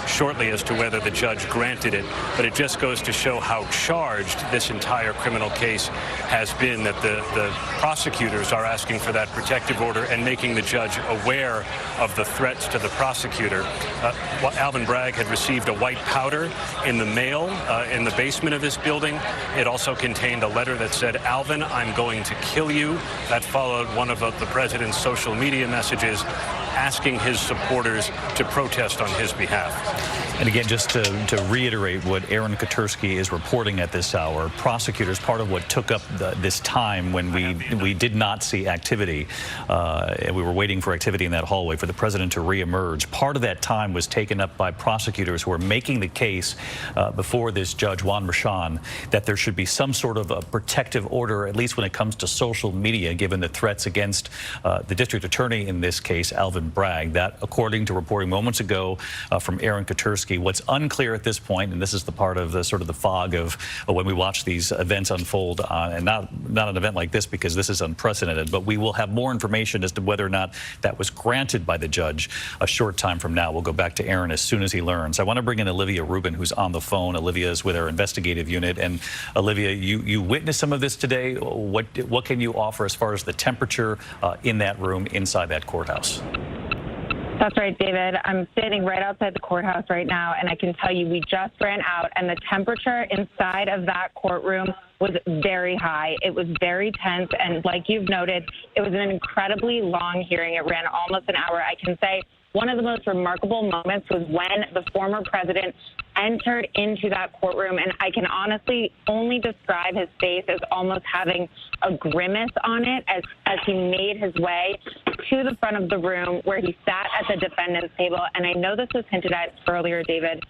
shortly as to whether the judge granted it, but it just goes to show how charged this entire criminal case has been, that the prosecutors are asking for that protective order and making the judge aware of the threats to the prosecutor. Alvin Bragg had received a white powder in the mail in the basement of this building. It also contained a letter that said, "Alvin, I'm going to kill you." That followed one of the president's social media messages asking his supporters to protest on his behalf. And again, just to reiterate what Aaron Gutersky is reporting at this hour, prosecutors, part of what took up this time when we did not see activity, and we were waiting for activity in that hallway for the president to reemerge, part of that time was taken up by prosecutors who were making the case before this judge, Juan Merchan, that there should be some sort of a protective order, at least when it comes to social media, given the threats against the district attorney in this case, Alvin Bragg. That, according to reporting moments ago from Aaron Gutersky, what's unclear at this point, and this is the part of the sort of the fog of when we watch these events unfold, and not an event like this because this is unprecedented, but we will have more information as to whether or not that was granted by the judge a short time from now. We'll go back to Aaron as soon as he learns. I want to bring in Olivia Rubin, who's on the phone. Olivia is with our investigative unit, and Olivia, you witnessed some of this today. What can you offer as far as the temperature in that room inside that courthouse? That's right, David. I'm standing right outside the courthouse right now, and I can tell you we just ran out, and the temperature inside of that courtroom was very high. It was very tense, and like you've noted, it was an incredibly long hearing. It ran almost an hour. I can say one of the most remarkable moments was when the former president entered into that courtroom, and I can honestly only describe his face as almost having a grimace on it as he made his way to the front of the room where he sat at the defendant's table. And I know this was hinted at earlier, David,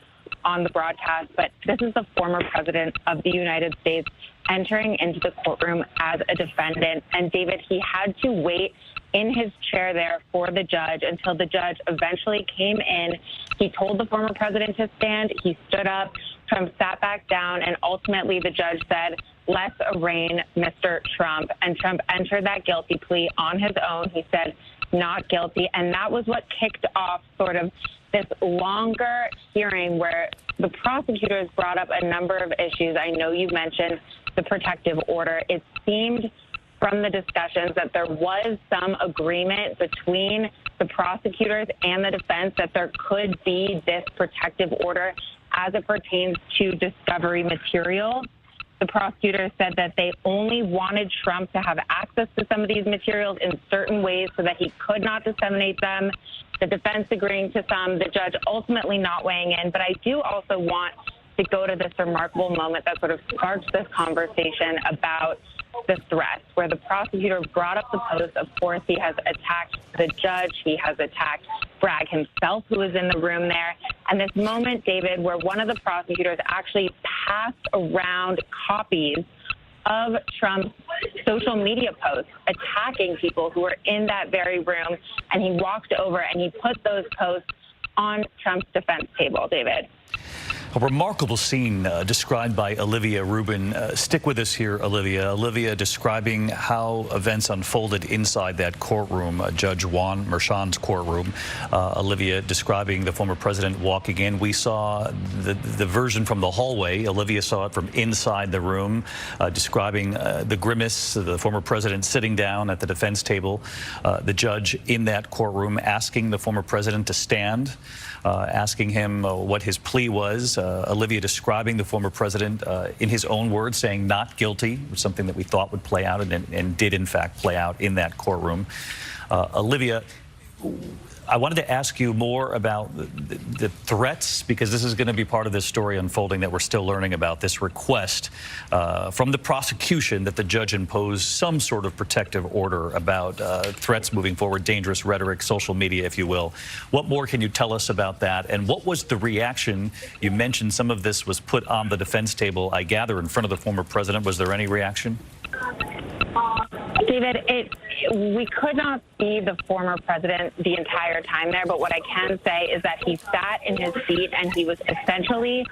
on the broadcast, but this is the former president of the United States entering into the courtroom as a defendant. And David, he had to wait in his chair there for the judge until the judge eventually came in. He told the former president to stand. He stood up. Trump sat back down, and ultimately the judge said, "Let's arraign Mr. Trump." And Trump entered that guilty plea on his own. He said, "Not guilty." And that was what kicked off sort of this longer hearing where the prosecutors brought up a number of issues. I know you mentioned the protective order. It seemed from the discussions that there was some agreement between the prosecutors and the defense that there could be this protective order as it pertains to discovery material. The prosecutors said that they only wanted Trump to have access to some of these materials in certain ways so that he could not disseminate them. The defense agreeing to some, the judge ultimately not weighing in. But I do also want to go to this remarkable moment that sort of sparked this conversation about the threats, where the prosecutor brought up the post. Of course, he has attacked the judge. He has attacked Bragg himself, who was in the room there. And this moment, David, where one of the prosecutors actually passed around copies of Trump's social media posts attacking people who were in that very room. And he walked over and he put those posts on Trump's defense table, David. A remarkable scene described by Olivia Rubin. Stick with us here, Olivia. Olivia describing how events unfolded inside that courtroom, Judge Juan Merchan's courtroom. Olivia describing the former president walking in. We saw the version from the hallway. Olivia saw it from inside the room, describing the grimace, the former president sitting down at the defense table, the judge in that courtroom asking the former president to stand, asking him what his plea was. Olivia describing the former president in his own words, saying not guilty, something that we thought would play out and did in fact play out in that courtroom. Olivia, I wanted to ask you more about the threats, because this is going to be part of this story unfolding that we're still learning about, this request from the prosecution that the judge impose some sort of protective order about threats moving forward, dangerous rhetoric, social media, if you will. What more can you tell us about that? And what was the reaction? You mentioned some of this was put on the defense table, I gather, in front of the former president. Was there any reaction? David, we could not see the former president the entire time there, but what I can say is that he sat in his seat and he was essentially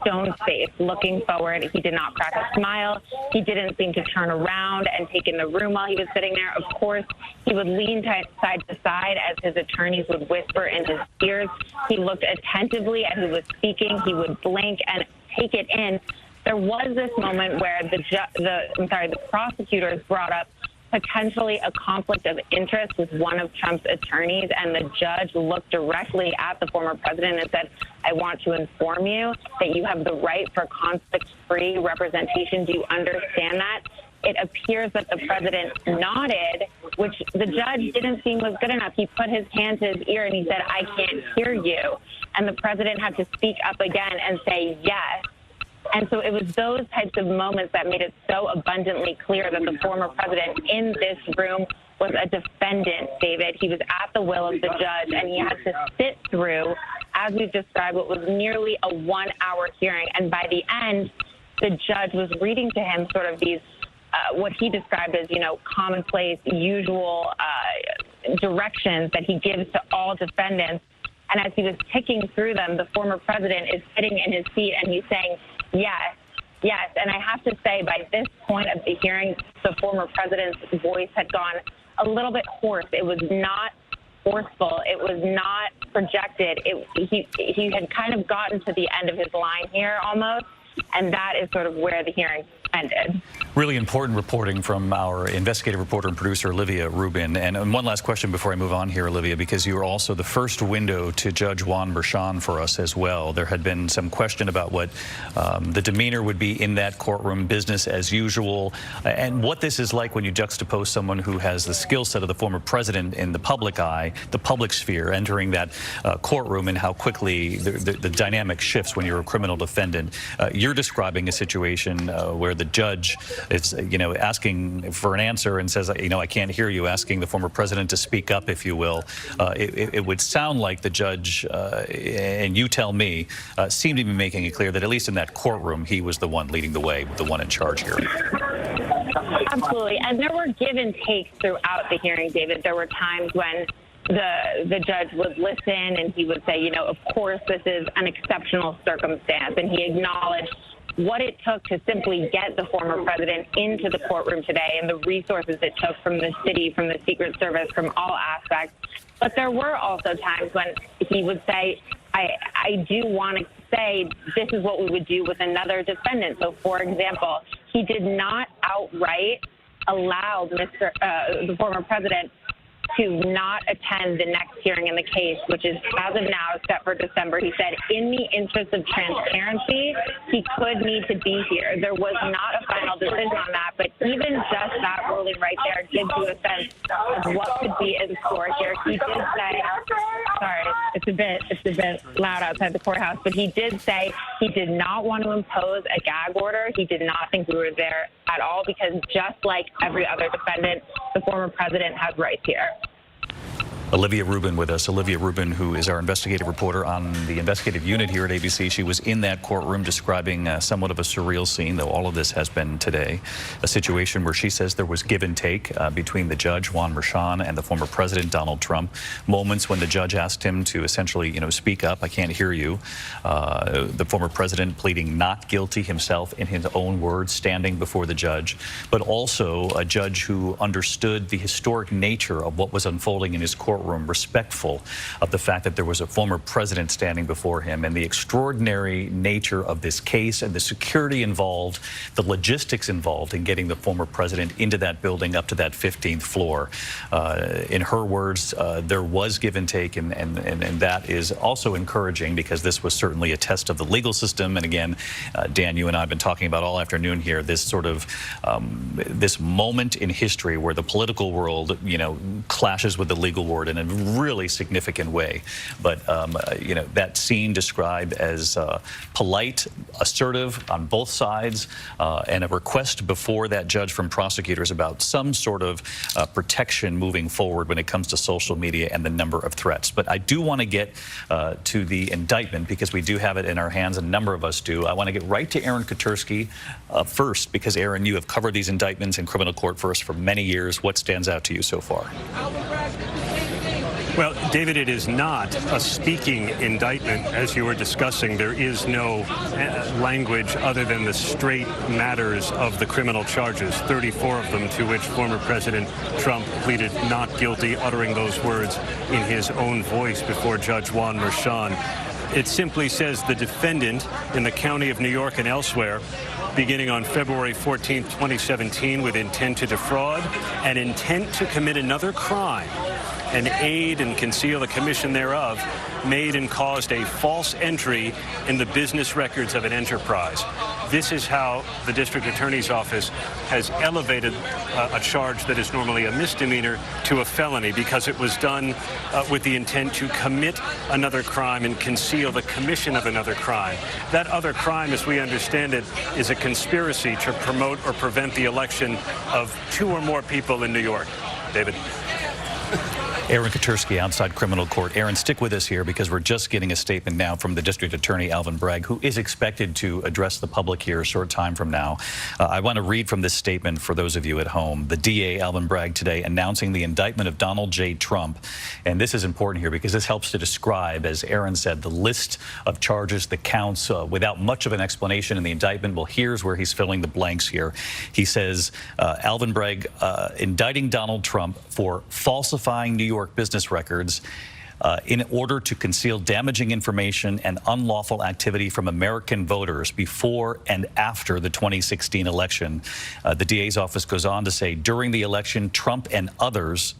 stone-faced, looking forward. He did not crack a smile. He didn't seem to turn around and take in the room while he was sitting there. Of course, he would lean side to side as his attorneys would whisper in his ears. He looked attentively as he was speaking. He would blink and take it in. There was this moment where the prosecutors brought up potentially a conflict of interest with one of Trump's attorneys, and the judge looked directly at the former president and said, "I want to inform you that you have the right for conflict-free representation. Do you understand that?" It appears that the president nodded, which the judge didn't seem was good enough. He put his hand to his ear and he said, "I can't hear you." And the president had to speak up again and say yes. And so it was those types of moments that made it so abundantly clear that the former president in this room was a defendant, David. He was at the will of the judge, and he had to sit through, as we've described, what was nearly a 1-hour hearing. And by the end, the judge was reading to him sort of these, what he described as, commonplace, usual directions that he gives to all defendants. And as he was ticking through them, the former president is sitting in his seat and he's saying, yes, yes. And I have to say, by this point of the hearing, the former president's voice had gone a little bit hoarse. It was not forceful. It was not projected. He had kind of gotten to the end of his line here almost. And that is sort of where the hearing ended. Really important reporting from our investigative reporter and producer, Olivia Rubin. And one last question before I move on here, Olivia, because you were also the first window to Judge Juan Merchan for us as well. There had been some question about what the demeanor would be in that courtroom, business as usual, and what this is like when you juxtapose someone who has the skill set of the former president in the public eye, the public sphere, entering that courtroom, and how quickly the dynamic shifts when you're a criminal defendant. You're describing a situation where the judge is, asking for an answer and says, I can't hear you, asking the former president to speak up, if you will. It would sound like the judge, and you tell me, seemed to be making it clear that at least in that courtroom, he was the one leading the way, the one in charge here. Absolutely. And there were give and takes throughout the hearing, David. There were times when the judge would listen and he would say, of course, this is an exceptional circumstance. And he acknowledged what it took to simply get the former president into the courtroom today and the resources it took from the city, from the Secret Service, from all aspects. But there were also times when he would say, I do want to say this is what we would do with another defendant. So, for example, he did not outright allow the former president to not attend the next hearing in the case, which is, as of now, set for December. He said, in the interest of transparency, he could need to be here. There was not a final decision on that, but even just that ruling right there gives you a sense of what could be in store here. He did say, sorry, it's a bit loud outside the courthouse, but he did say he did not want to impose a gag order. He did not think we were there at all, because just like every other defendant, the former president has rights here. Olivia Rubin with us. Olivia Rubin, who is our investigative reporter on the investigative unit here at ABC. She was in that courtroom describing somewhat of a surreal scene, though all of this has been today. A situation where she says there was give and take between the judge, Juan Merchan, and the former president, Donald Trump. Moments when the judge asked him to essentially, speak up. I can't hear you. The former president pleading not guilty himself in his own words, standing before the judge. But also a judge who understood the historic nature of what was unfolding in his courtroom, respectful of the fact that there was a former president standing before him, and the extraordinary nature of this case and the security involved, the logistics involved in getting the former president into that building up to that 15th floor. In her words, there was give and take, and that is also encouraging, because this was certainly a test of the legal system. And again, Dan, you and I have been talking about all afternoon here, this sort of this moment in history where the political world, clashes with the legal world in a really significant way. But, that scene described as polite, assertive on both sides, and a request before that judge from prosecutors about some sort of protection moving forward when it comes to social media and the number of threats. But I do want to get to the indictment, because we do have it in our hands, a number of us do. I want to get right to Aaron Katersky first, because Aaron, you have covered these indictments in criminal court for us for many years. What stands out to you so far? Well, David, it is not a speaking indictment, as you were discussing. There is no language other than the straight matters of the criminal charges, 34 of them, to which former President Trump pleaded not guilty, uttering those words in his own voice before Judge Juan Merchan. It simply says the defendant in the county of New York and elsewhere, beginning on February 14, 2017, with intent to defraud and intent to commit another crime, and aid and conceal the commission thereof, made and caused a false entry in the business records of an enterprise. This is how the district attorney's office has elevated a charge that is normally a misdemeanor to a felony, because it was done with the intent to commit another crime and conceal the commission of another crime. That other crime, as we understand it, is a conspiracy to promote or prevent the election of 2 or more people in New York. David. Aaron Katersky, outside criminal court. Aaron, stick with us here, because we're just getting a statement now from the district attorney, Alvin Bragg, who is expected to address the public here a short time from now. I want to read from this statement for those of you at home. The DA, Alvin Bragg, today announcing the indictment of Donald J. Trump. And this is important here, because this helps to describe, as Aaron said, the list of charges, the counts, without much of an explanation in the indictment. Well, here's where he's filling the blanks here. He says, Alvin Bragg indicting Donald Trump for falsifying New York business records in order to conceal damaging information and unlawful activity from American voters before and after the 2016 election. The DA's office goes on to say, during the election, Trump and others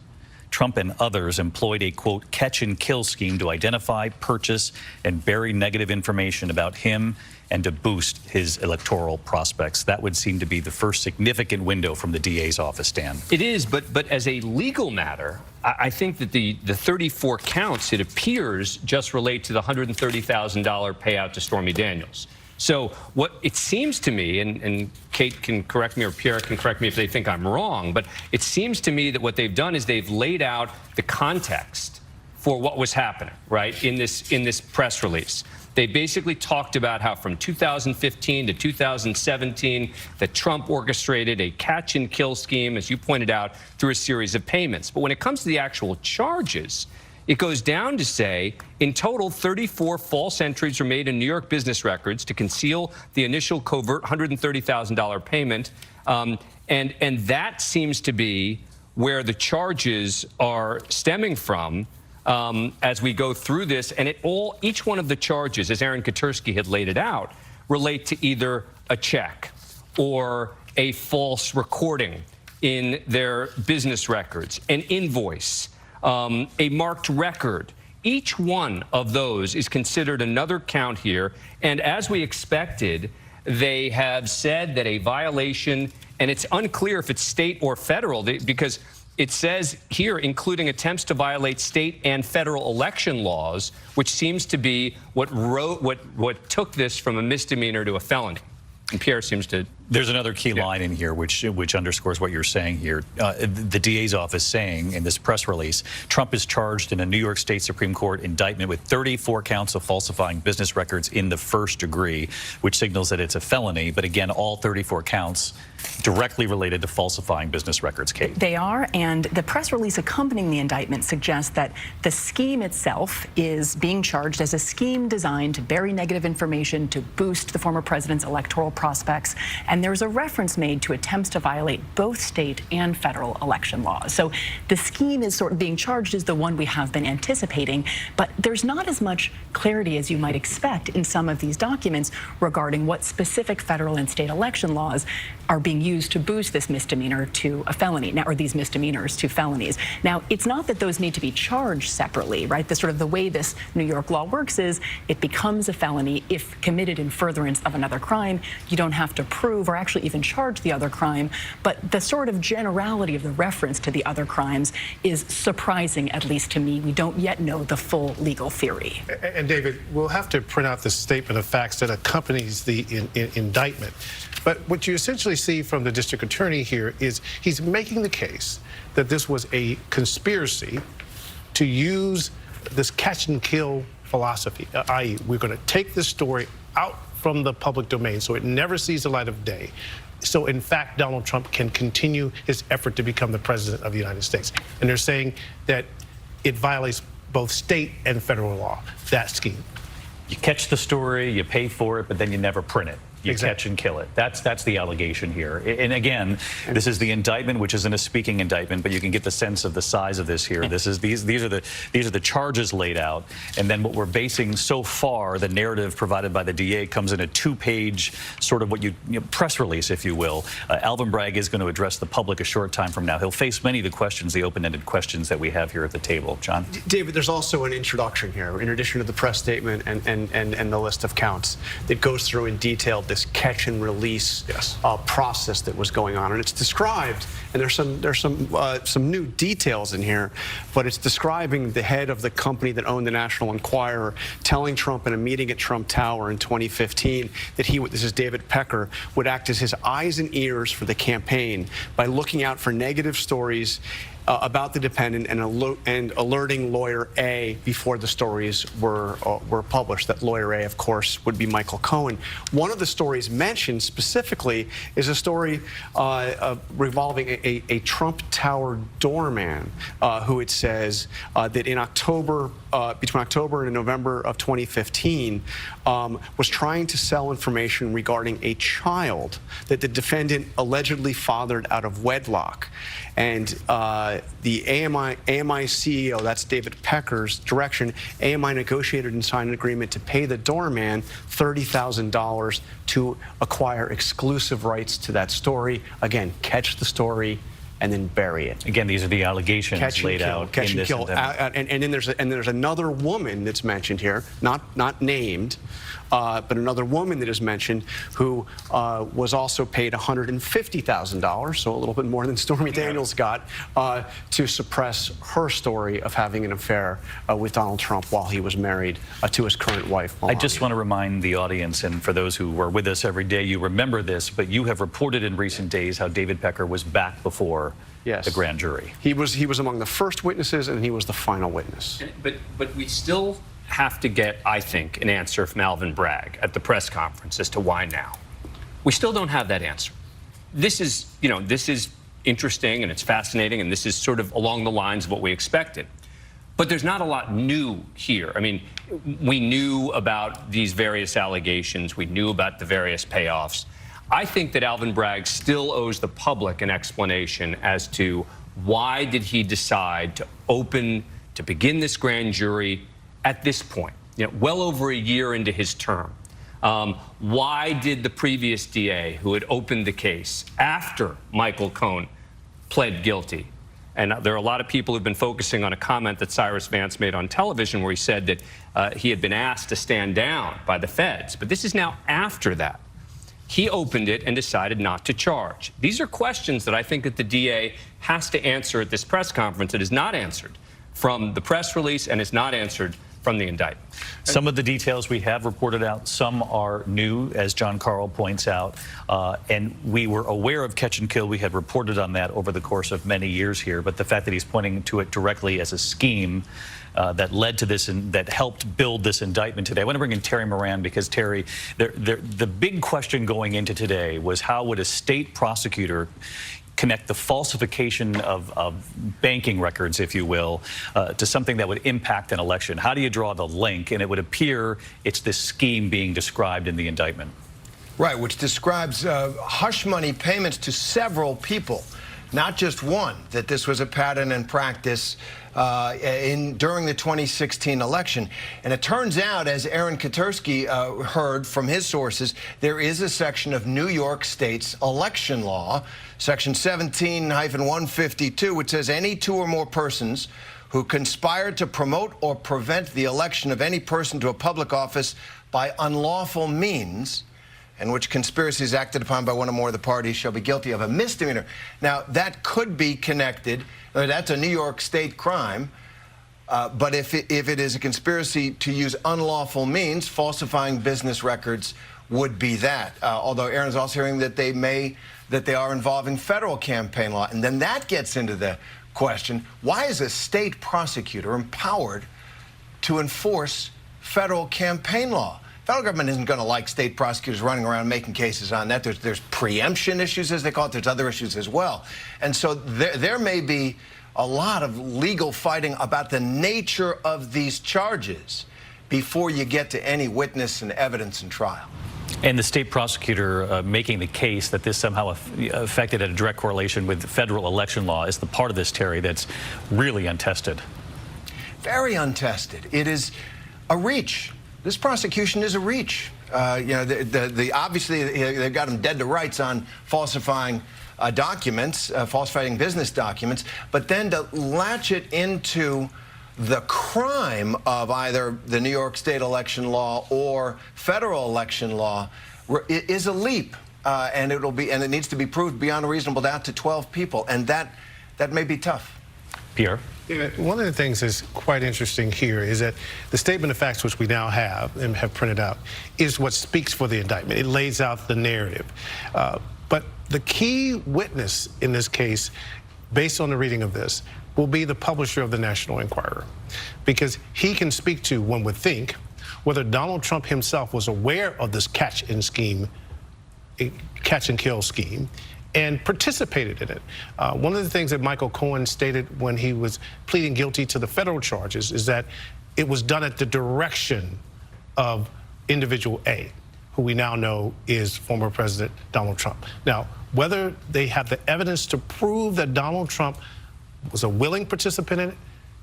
employed a, quote, catch and kill scheme to identify, purchase, and bury negative information about him and to boost his electoral prospects. That would seem to be the first significant window from the DA's office, Dan. It is, but as a legal matter, I think that the 34 counts, it appears, just relate to the $130,000 payout to Stormy Daniels. So what it seems to me, and Kate can correct me or Pierre can correct me if they think I'm wrong, but it seems to me that what they've done is they've laid out the context for what was happening, right, in this press release. They basically talked about how from 2015 to 2017 that Trump orchestrated a catch and kill scheme, as you pointed out, through a series of payments. But when it comes to the actual charges, it goes down to say, in total, 34 false entries were made in New York business records to conceal the initial covert $130,000 payment. And that seems to be where the charges are stemming from as we go through this. And each one of the charges, as Aaron Katersky had laid it out, relate to either a check or a false recording in their business records, an invoice, a marked record. Each one of those is considered another count here. And as we expected, they have said that a violation, and it's unclear if it's state or federal, because it says here, including attempts to violate state and federal election laws, which seems to be what took this from a misdemeanor to a felony. And Pierre seems to... There's another key line in here which underscores what you're saying here. The DA's office saying in this press release, Trump is charged in a New York State Supreme Court indictment with 34 counts of falsifying business records in the first degree, which signals that it's a felony. But again, all 34 counts directly related to falsifying business records, Kate. They are, and the press release accompanying the indictment suggests that the scheme itself is being charged as a scheme designed to bury negative information to boost the former president's electoral prospects. And there's a reference made to attempts to violate both state and federal election laws. So the scheme is sort of being charged as the one we have been anticipating, but there's not as much clarity as you might expect in some of these documents regarding what specific federal and state election laws are being used to boost this misdemeanor to a felony, now, or these misdemeanors to felonies. Now, it's not that those need to be charged separately, right? The way this New York law works is it becomes a felony if committed in furtherance of another crime. You don't have to prove or actually even charge the other crime, but the sort of generality of the reference to the other crimes is surprising, at least to me. We don't yet know the full legal theory. And David, we'll have to print out the statement of facts that accompanies the indictment. But what you essentially see from the district attorney here is he's making the case that this was a conspiracy to use this catch and kill philosophy, i.e., we're going to take this story out from the public domain so it never sees the light of day. So, in fact, Donald Trump can continue his effort to become the president of the United States. And they're saying that it violates both state and federal law, that scheme. You catch the story, you pay for it, but then you never print it. You catch and kill it. That's the allegation here. And again, this is the indictment, which isn't a speaking indictment, but you can get the sense of the size of this here. These are the charges laid out, and then what we're basing so far, the narrative provided by the DA comes in a two-page sort of press release, if you will. Alvin Bragg is going to address the public a short time from now. He'll face many of the questions, the open-ended questions that we have here at the table. John? David, there's also an introduction here, in addition to the press statement and the list of counts, that goes through in detail this catch and release process that was going on, and it's described. And there's some new details in here, but it's describing the head of the company that owned the National Enquirer telling Trump in a meeting at Trump Tower in 2015 that this is David Pecker, would act as his eyes and ears for the campaign by looking out for negative stories about the defendant and alerting lawyer A before the stories were published. That lawyer A, of course, would be Michael Cohen. One of the stories mentioned specifically is a story revolving a Trump Tower doorman who it says that in between October and November of 2015 was trying to sell information regarding a child that the defendant allegedly fathered out of wedlock. And the AMI CEO, that's David Pecker's direction, AMI negotiated and signed an agreement to pay the doorman $30,000 to acquire exclusive rights to that story. Again, catch the story and then bury it. Again, these are the allegations laid out in this indictment. And then there's another woman that's mentioned here, not named, but another woman that is mentioned who was also paid $150,000, so a little bit more than Stormy Daniels got, to suppress her story of having an affair with Donald Trump while he was married to his current wife, Melania. I just want to remind the audience, and for those who were with us every day, you remember this, but you have reported in recent days how David Pecker was back before the grand jury. He was among the first witnesses, and he was the final witness. But we still have to get, I think, an answer from Alvin Bragg at the press conference as to why now. We still don't have that answer. This is, this is interesting and it's fascinating, and this is sort of along the lines of what we expected. But there's not a lot new here. I mean, we knew about these various allegations. We knew about the various payoffs. I think that Alvin Bragg still owes the public an explanation as to why did he decide to begin this grand jury at this point, well over a year into his term. Why did the previous DA, who had opened the case after Michael Cohen pled guilty? And there are a lot of people who've been focusing on a comment that Cyrus Vance made on television where he said that he had been asked to stand down by the feds. But this is now after that. He opened it and decided not to charge. These are questions that I think that the DA has to answer at this press conference. It is not answered from the press release, and it's not answered from the indictment. Some of the details we have reported out, some are new, as John Carl points out, and we were aware of catch and kill. We had reported on that over the course of many years here, but the fact that he's pointing to it directly as a scheme that led to this and that helped build this indictment today. I want to bring in Terry Moran because, Terry, the big question going into today was how would a state prosecutor connect the falsification of banking records, if you will, to something that would impact an election? How do you draw the link? And it would appear it's this scheme being described in the indictment. Right, which describes hush money payments to several people, not just one, that this was a pattern and practice during the 2016 election. And it turns out, as Aaron Katursky heard from his sources, there is a section of New York State's election law, Section 17-152, which says any two or more persons who conspire to promote or prevent the election of any person to a public office by unlawful means, and which conspiracy is acted upon by one or more of the parties, shall be guilty of a misdemeanor. Now, that could be connected. That's a New York State crime. But if it is a conspiracy to use unlawful means, falsifying business records would be that. Although Aaron's also hearing that they are involving federal campaign law. And then that gets into the question, why is a state prosecutor empowered to enforce federal campaign law? Federal government isn't going to like state prosecutors running around making cases on that. There's preemption issues, as they call it. There's other issues as well. And so there may be a lot of legal fighting about the nature of these charges before you get to any witness and evidence and trial. And the state prosecutor making the case that this somehow affected a direct correlation with federal election law is the part of this, Terry, that's really untested. Very untested. It is a reach. This prosecution is a reach. Obviously they've got him dead to rights on falsifying documents, falsifying business documents, but then to latch it into the crime of either the New York State election law or federal election law is a leap, and it needs to be proved beyond a reasonable doubt to 12 people, and that may be tough. Pierre? Yeah, one of the things that's quite interesting here is that the statement of facts, which we now have and have printed out, is what speaks for the indictment. It lays out the narrative. But the key witness in this case, based on the reading of this, will be the publisher of the National Enquirer, because he can speak to, one would think, whether Donald Trump himself was aware of this catch and kill scheme, and participated in it. One of the things that Michael Cohen stated when he was pleading guilty to the federal charges is that it was done at the direction of individual A, who we now know is former President Donald Trump. Now, whether they have the evidence to prove that Donald Trump was a willing participant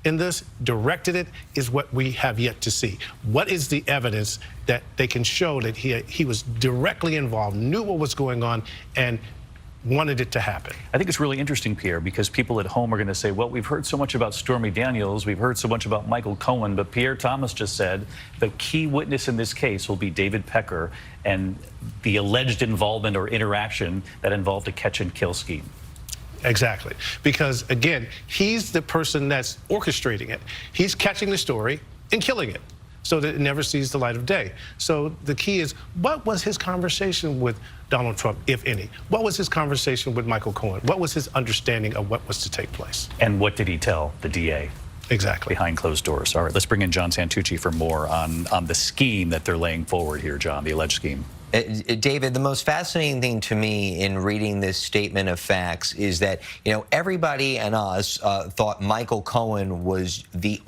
in this, directed it, is what we have yet to see. What is the evidence that they can show that he was directly involved, knew what was going on, and wanted it to happen. I think it's really interesting, Pierre, because people at home are going to say, well, we've heard so much about Stormy Daniels, we've heard so much about Michael Cohen, but Pierre Thomas just said the key witness in this case will be David Pecker and the alleged involvement or interaction that involved a catch-and-kill scheme. Exactly. Because, again, he's the person that's orchestrating it. He's catching the story and killing it so that it never sees the light of day. So the key is, what was his conversation with Donald Trump, if any? What was his conversation with Michael Cohen? What was his understanding of what was to take place? And what did he tell the DA? Exactly. Behind closed doors. All right, let's bring in John Santucci for more on the scheme that they're laying forward here, John, the alleged scheme. David, the most fascinating thing to me in reading this statement of facts is that, you know, everybody and us thought Michael Cohen was the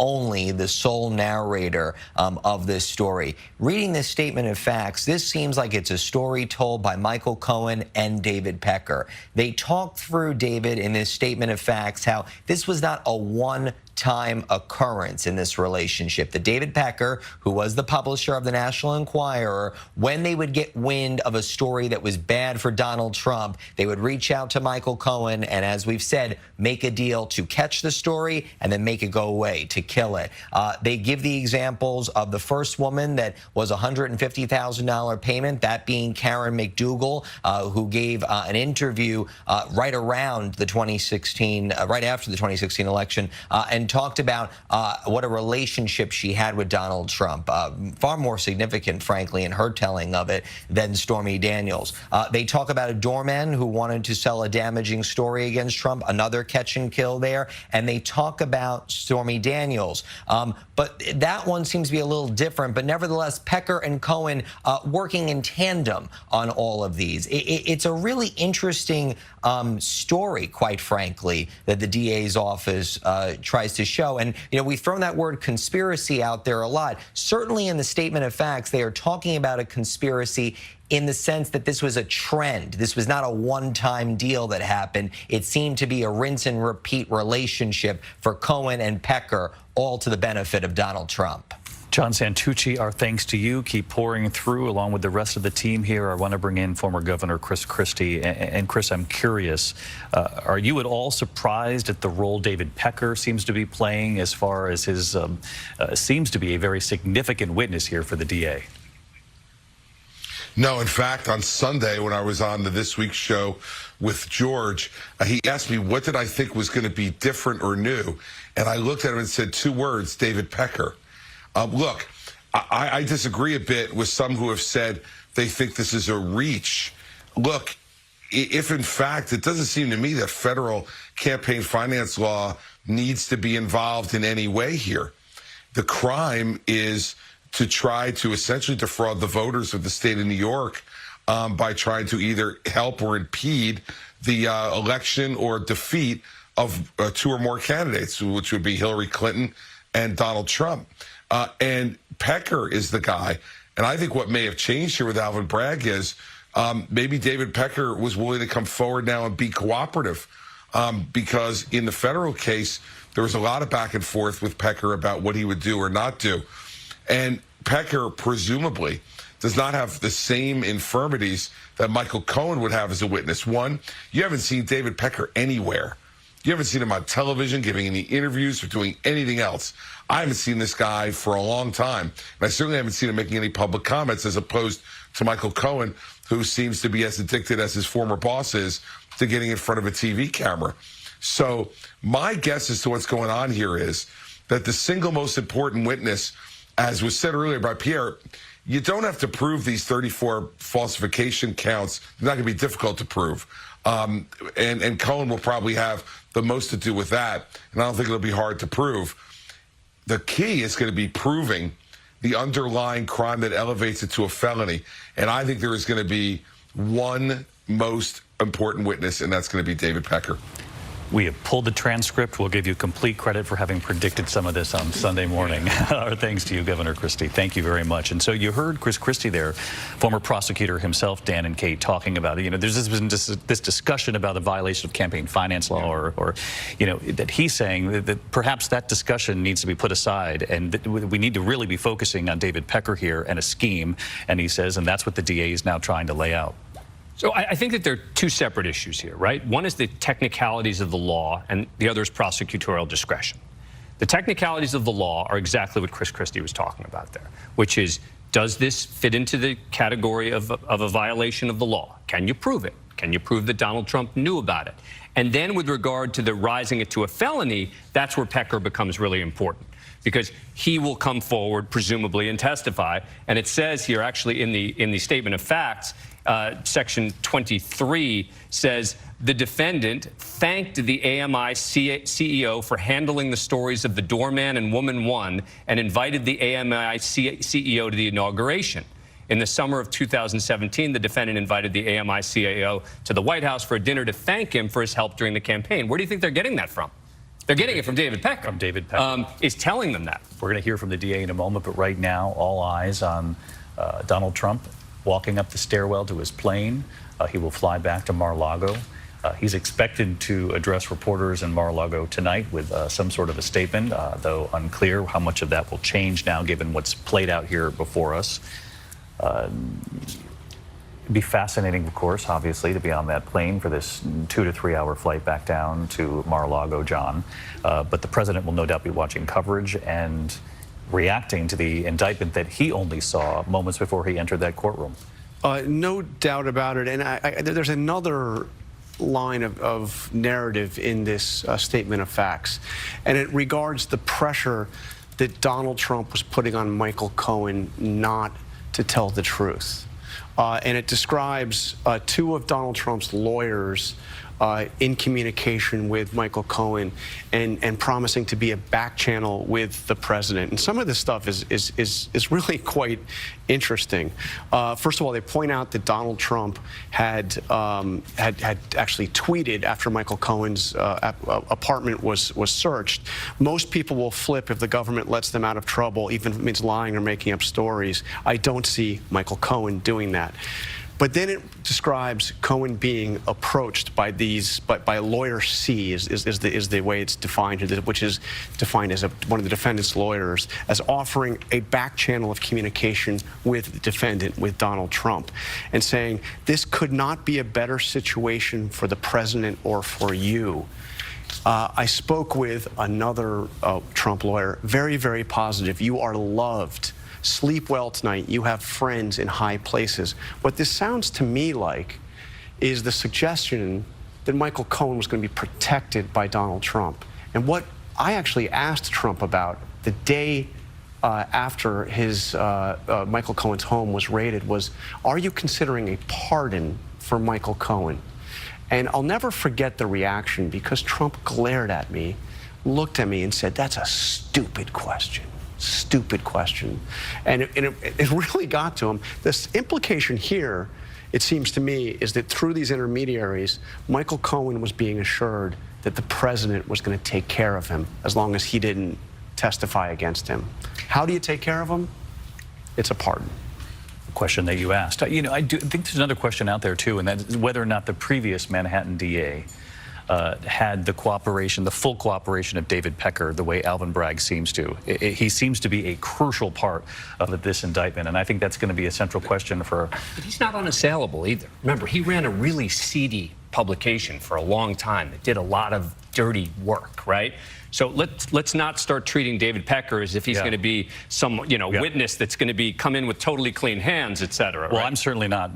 sole narrator of this story. Reading this statement of facts, this seems like it's a story told by Michael Cohen and David Pecker. They talked through, David, in this statement of facts, how this was not a one-time occurrence in this relationship. That David Pecker, who was the publisher of the National Enquirer, when they would get wind of a story that was bad for Donald Trump, they would reach out to Michael Cohen and, as we've said, make a deal to catch the story and then make it go away, to kill it. They give the examples of the first woman that was a $150,000 payment, that being Karen McDougal, who gave an interview right around the 2016, right after the 2016 election, and talked about what a relationship she had with Donald Trump, far more significant, frankly, in her telling of it than Stormy Daniels. They talk about a doorman who wanted to sell a damaging story against Trump, another catch and kill there, and they talk about Stormy Daniels. But that one seems to be a little different, but nevertheless, Pecker and Cohen working in tandem on all of these. It's a really interesting story, quite frankly, that the DA's office tries to show. And, you know, we've thrown that word conspiracy out there a lot. Certainly in the statement of facts, they are talking about a conspiracy in the sense that this was a trend. This was not a one-time deal that happened. It seemed to be a rinse and repeat relationship for Cohen and Pecker, all to the benefit of Donald Trump. John Santucci, our thanks to you. Keep pouring through along with the rest of the team here. I want to bring in former Governor Chris Christie. And Chris, I'm curious, are you at all surprised at the role David Pecker seems to be playing as far as his seems to be a very significant witness here for the DA? No, in fact, on Sunday when I was on the This Week show with George, he asked me what did I think was going to be different or new. And I looked at him and said two words, David Pecker. Look, I disagree a bit with some who have said they think this is a reach. Look, if in fact, it doesn't seem to me that federal campaign finance law needs to be involved in any way here. The crime is to try to essentially defraud the voters of the state of New York by trying to either help or impede the election or defeat of two or more candidates, which would be Hillary Clinton and Donald Trump. And Pecker is the guy. And I think what may have changed here with Alvin Bragg is maybe David Pecker was willing to come forward now and be cooperative because in the federal case, there was a lot of back and forth with Pecker about what he would do or not do. And Pecker, presumably, does not have the same infirmities that Michael Cohen would have as a witness. One, you haven't seen David Pecker anywhere. You haven't seen him on television, giving any interviews or doing anything else. I haven't seen this guy for a long time. And I certainly haven't seen him making any public comments as opposed to Michael Cohen, who seems to be as addicted as his former boss is to getting in front of a TV camera. So my guess as to what's going on here is that the single most important witness, as was said earlier by Pierre, you don't have to prove these 34 falsification counts. They're not going to be difficult to prove. And Cohen will probably have the most to do with that. And I don't think it'll be hard to prove. The key is going to be proving the underlying crime that elevates it to a felony. And I think there is going to be one most important witness, and that's going to be David Pecker. We have pulled the transcript. We'll give you complete credit for having predicted some of this on Sunday morning. Our thanks to you, Governor Christie. Thank you very much. And so you heard Chris Christie there, former prosecutor himself, Dan and Kate, talking about it. You know, there's been this discussion about the violation of campaign finance law, or you know, that he's saying that perhaps that discussion needs to be put aside, and that we need to really be focusing on David Pecker here and a scheme. And he says, and that's what the DA is now trying to lay out. So I think that there are two separate issues here, right? One is the technicalities of the law, and the other is prosecutorial discretion. The technicalities of the law are exactly what Chris Christie was talking about there, which is, does this fit into the category of a violation of the law? Can you prove it? Can you prove that Donald Trump knew about it? And then with regard to the rising it to a felony, that's where Pecker becomes really important, because he will come forward, presumably, and testify. And it says here, actually, in the statement of facts, Section 23 says, the defendant thanked the AMI CEO for handling the stories of the doorman and woman one and invited the AMI CEO to the inauguration. In the summer of 2017, the defendant invited the AMI CEO to the White House for a dinner to thank him for his help during the campaign. Where do you think they're getting that from? They're getting it from David Pecker. From David Pecker. Is telling them that. We're going to hear from the DA in a moment, but right now, all eyes on Donald Trump walking up the stairwell to his plane. He will fly back to Mar-a-Lago. He's expected to address reporters in Mar-a-Lago tonight with some sort of a statement, though unclear how much of that will change now, given what's played out here before us. It'd be fascinating, of course, obviously, to be on that plane for this 2 to 3 hour flight back down to Mar-a-Lago, John. But the president will no doubt be watching coverage and reacting to the indictment that he only saw moments before he entered that courtroom. No doubt about it. And there's another line of narrative in this statement of facts, and it regards the pressure that Donald Trump was putting on Michael Cohen not to tell the truth. And it describes two of Donald Trump's lawyers in communication with Michael Cohen and promising to be a back channel with the president. And some of this stuff is really quite interesting. First of all, they point out that Donald Trump had actually tweeted after Michael Cohen's apartment was searched. Most people will flip if the government lets them out of trouble, even if it means lying or making up stories. I don't see Michael Cohen doing that. But then it describes Cohen being approached by lawyer C is the way it's defined, which is defined as one of the defendant's lawyers, as offering a back channel of communication with the defendant, with Donald Trump, and saying this could not be a better situation for the president or for you. I spoke with another Trump lawyer, very, very positive. You are loved. Sleep well tonight. You have friends in high places. What this sounds to me like is the suggestion that Michael Cohen was going to be protected by Donald Trump. And what I actually asked Trump about the day after his Michael Cohen's home was raided was, are you considering a pardon for Michael Cohen? And I'll never forget the reaction, because Trump glared at me, looked at me and said, that's a stupid question. Stupid question. And it really got to him. This implication here, it seems to me, is that through these intermediaries, Michael Cohen was being assured that the president was going to take care of him as long as he didn't testify against him. How do you take care of him? It's a pardon. The question that you asked. You know, I do think there's another question out there, too, and that is whether or not the previous Manhattan DA had the cooperation, the full cooperation of David Pecker, the way Alvin Bragg seems to. He seems to be a crucial part of this indictment, and I think that's going to be a central question for... But he's not unassailable either. Remember, he ran a really seedy publication for a long time that did a lot of dirty work, right? So let's not start treating David Pecker as if he's going to be some witness that's going to come in with totally clean hands, et cetera. Well, right? I'm certainly not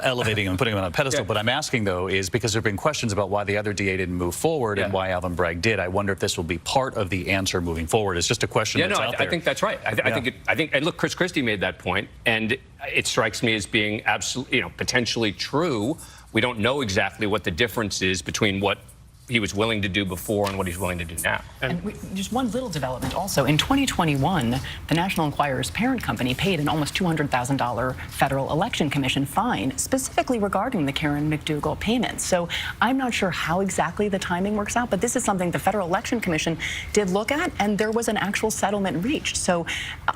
elevating him and putting him on a pedestal. What I'm asking, though, is because there have been questions about why the other DA didn't move forward and why Alvin Bragg did. I wonder if this will be part of the answer moving forward. It's just a question that's out there. I think that's right. I think and look, Chris Christie made that point, and it strikes me as being absolutely, potentially true. We don't know exactly what the difference is between what he was willing to do before and what he's willing to do now. And just one little development also. In 2021, the National Enquirer's parent company paid an almost $200,000 Federal Election Commission fine specifically regarding the Karen McDougal payments. So I'm not sure how exactly the timing works out, but this is something the Federal Election Commission did look at, and there was an actual settlement reached. So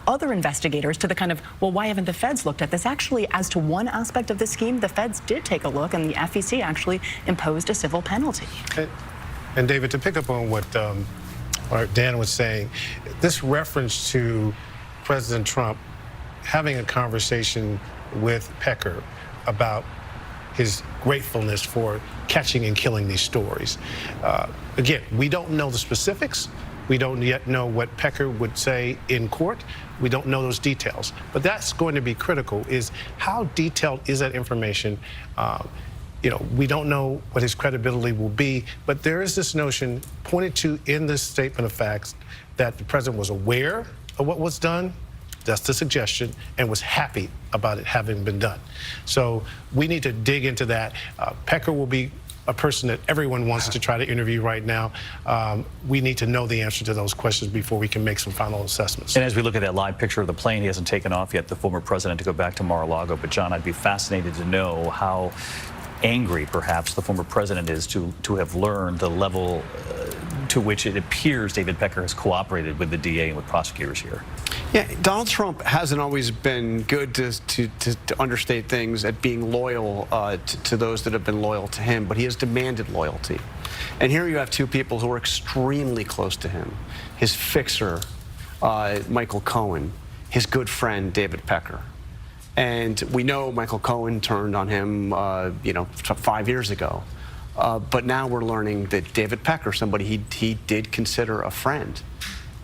other investigators, to the kind of, well, why haven't the feds looked at this? Actually, as to one aspect of the scheme, the feds did take a look, and the FEC actually imposed a civil penalty. And David, to pick up on what Dan was saying, this reference to President Trump having a conversation with Pecker about his gratefulness for catching and killing these stories. Again, we don't know the specifics. We don't yet know what Pecker would say in court. We don't know those details. But that's going to be critical, is how detailed is that information? You know, we don't know what his credibility will be, but there is this notion pointed to in this statement of facts that the president was aware of what was done. That's the suggestion, and was happy about it having been done. So we need to dig into that. Pecker will be a person that everyone wants to try to interview right now. We need to know the answer to those questions before we can make some final assessments. And as we look at that live picture of the plane, he hasn't taken off yet, the former president, to go back to Mar-a-Lago. But John, I'd be fascinated to know how angry perhaps the former president is to have learned the level to which it appears David Pecker has cooperated with the DA and with prosecutors here. Yeah, Donald Trump hasn't always been good to understate things at being loyal to those that have been loyal to him, but he has demanded loyalty. And here you have two people who are extremely close to him. His fixer, Michael Cohen, his good friend, David Pecker. And we know Michael Cohen turned on him, 5 years ago. But now we're learning that David Pecker, somebody he did consider a friend,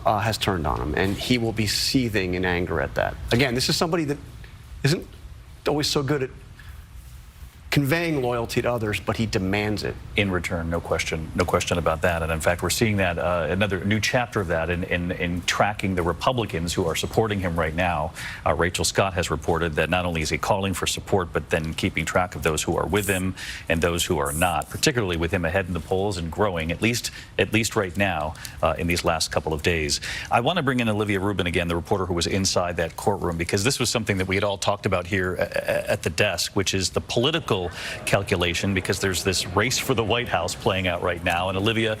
has turned on him, and he will be seething in anger at that. Again, this is somebody that isn't always so good at conveying loyalty to others, but he demands it in return. No question about that. And in fact, we're seeing that another new chapter of that in tracking the Republicans who are supporting him right now. Rachel Scott has reported that not only is he calling for support, but then keeping track of those who are with him and those who are not, particularly with him ahead in the polls and growing, at least right now, in these last couple of days. I want to bring in Olivia Rubin again, the reporter who was inside that courtroom, because this was something that we had all talked about here at the desk, which is the political calculation, because there's this race for the White House playing out right now. And Olivia,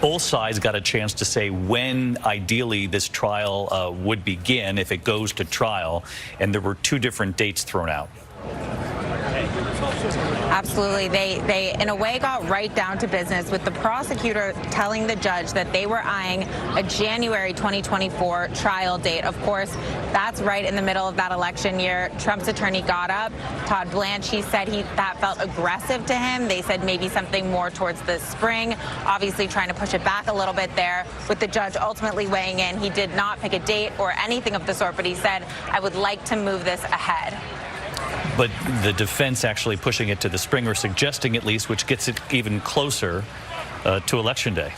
both sides got a chance to say when ideally this trial would begin if it goes to trial, and there were two different dates thrown out. Absolutely. They in a way got right down to business, with the prosecutor telling the judge that they were eyeing a January 2024 trial date. Of course, that's right in the middle of that election year. Trump's attorney got up. Todd Blanche, he said that felt aggressive to him. They said maybe something more towards the spring, obviously trying to push it back a little bit there, with the judge ultimately weighing in. He did not pick a date or anything of the sort, but he said, I would like to move this ahead. But the defense actually pushing it to the spring, or suggesting at least, which gets it even closer to Election Day.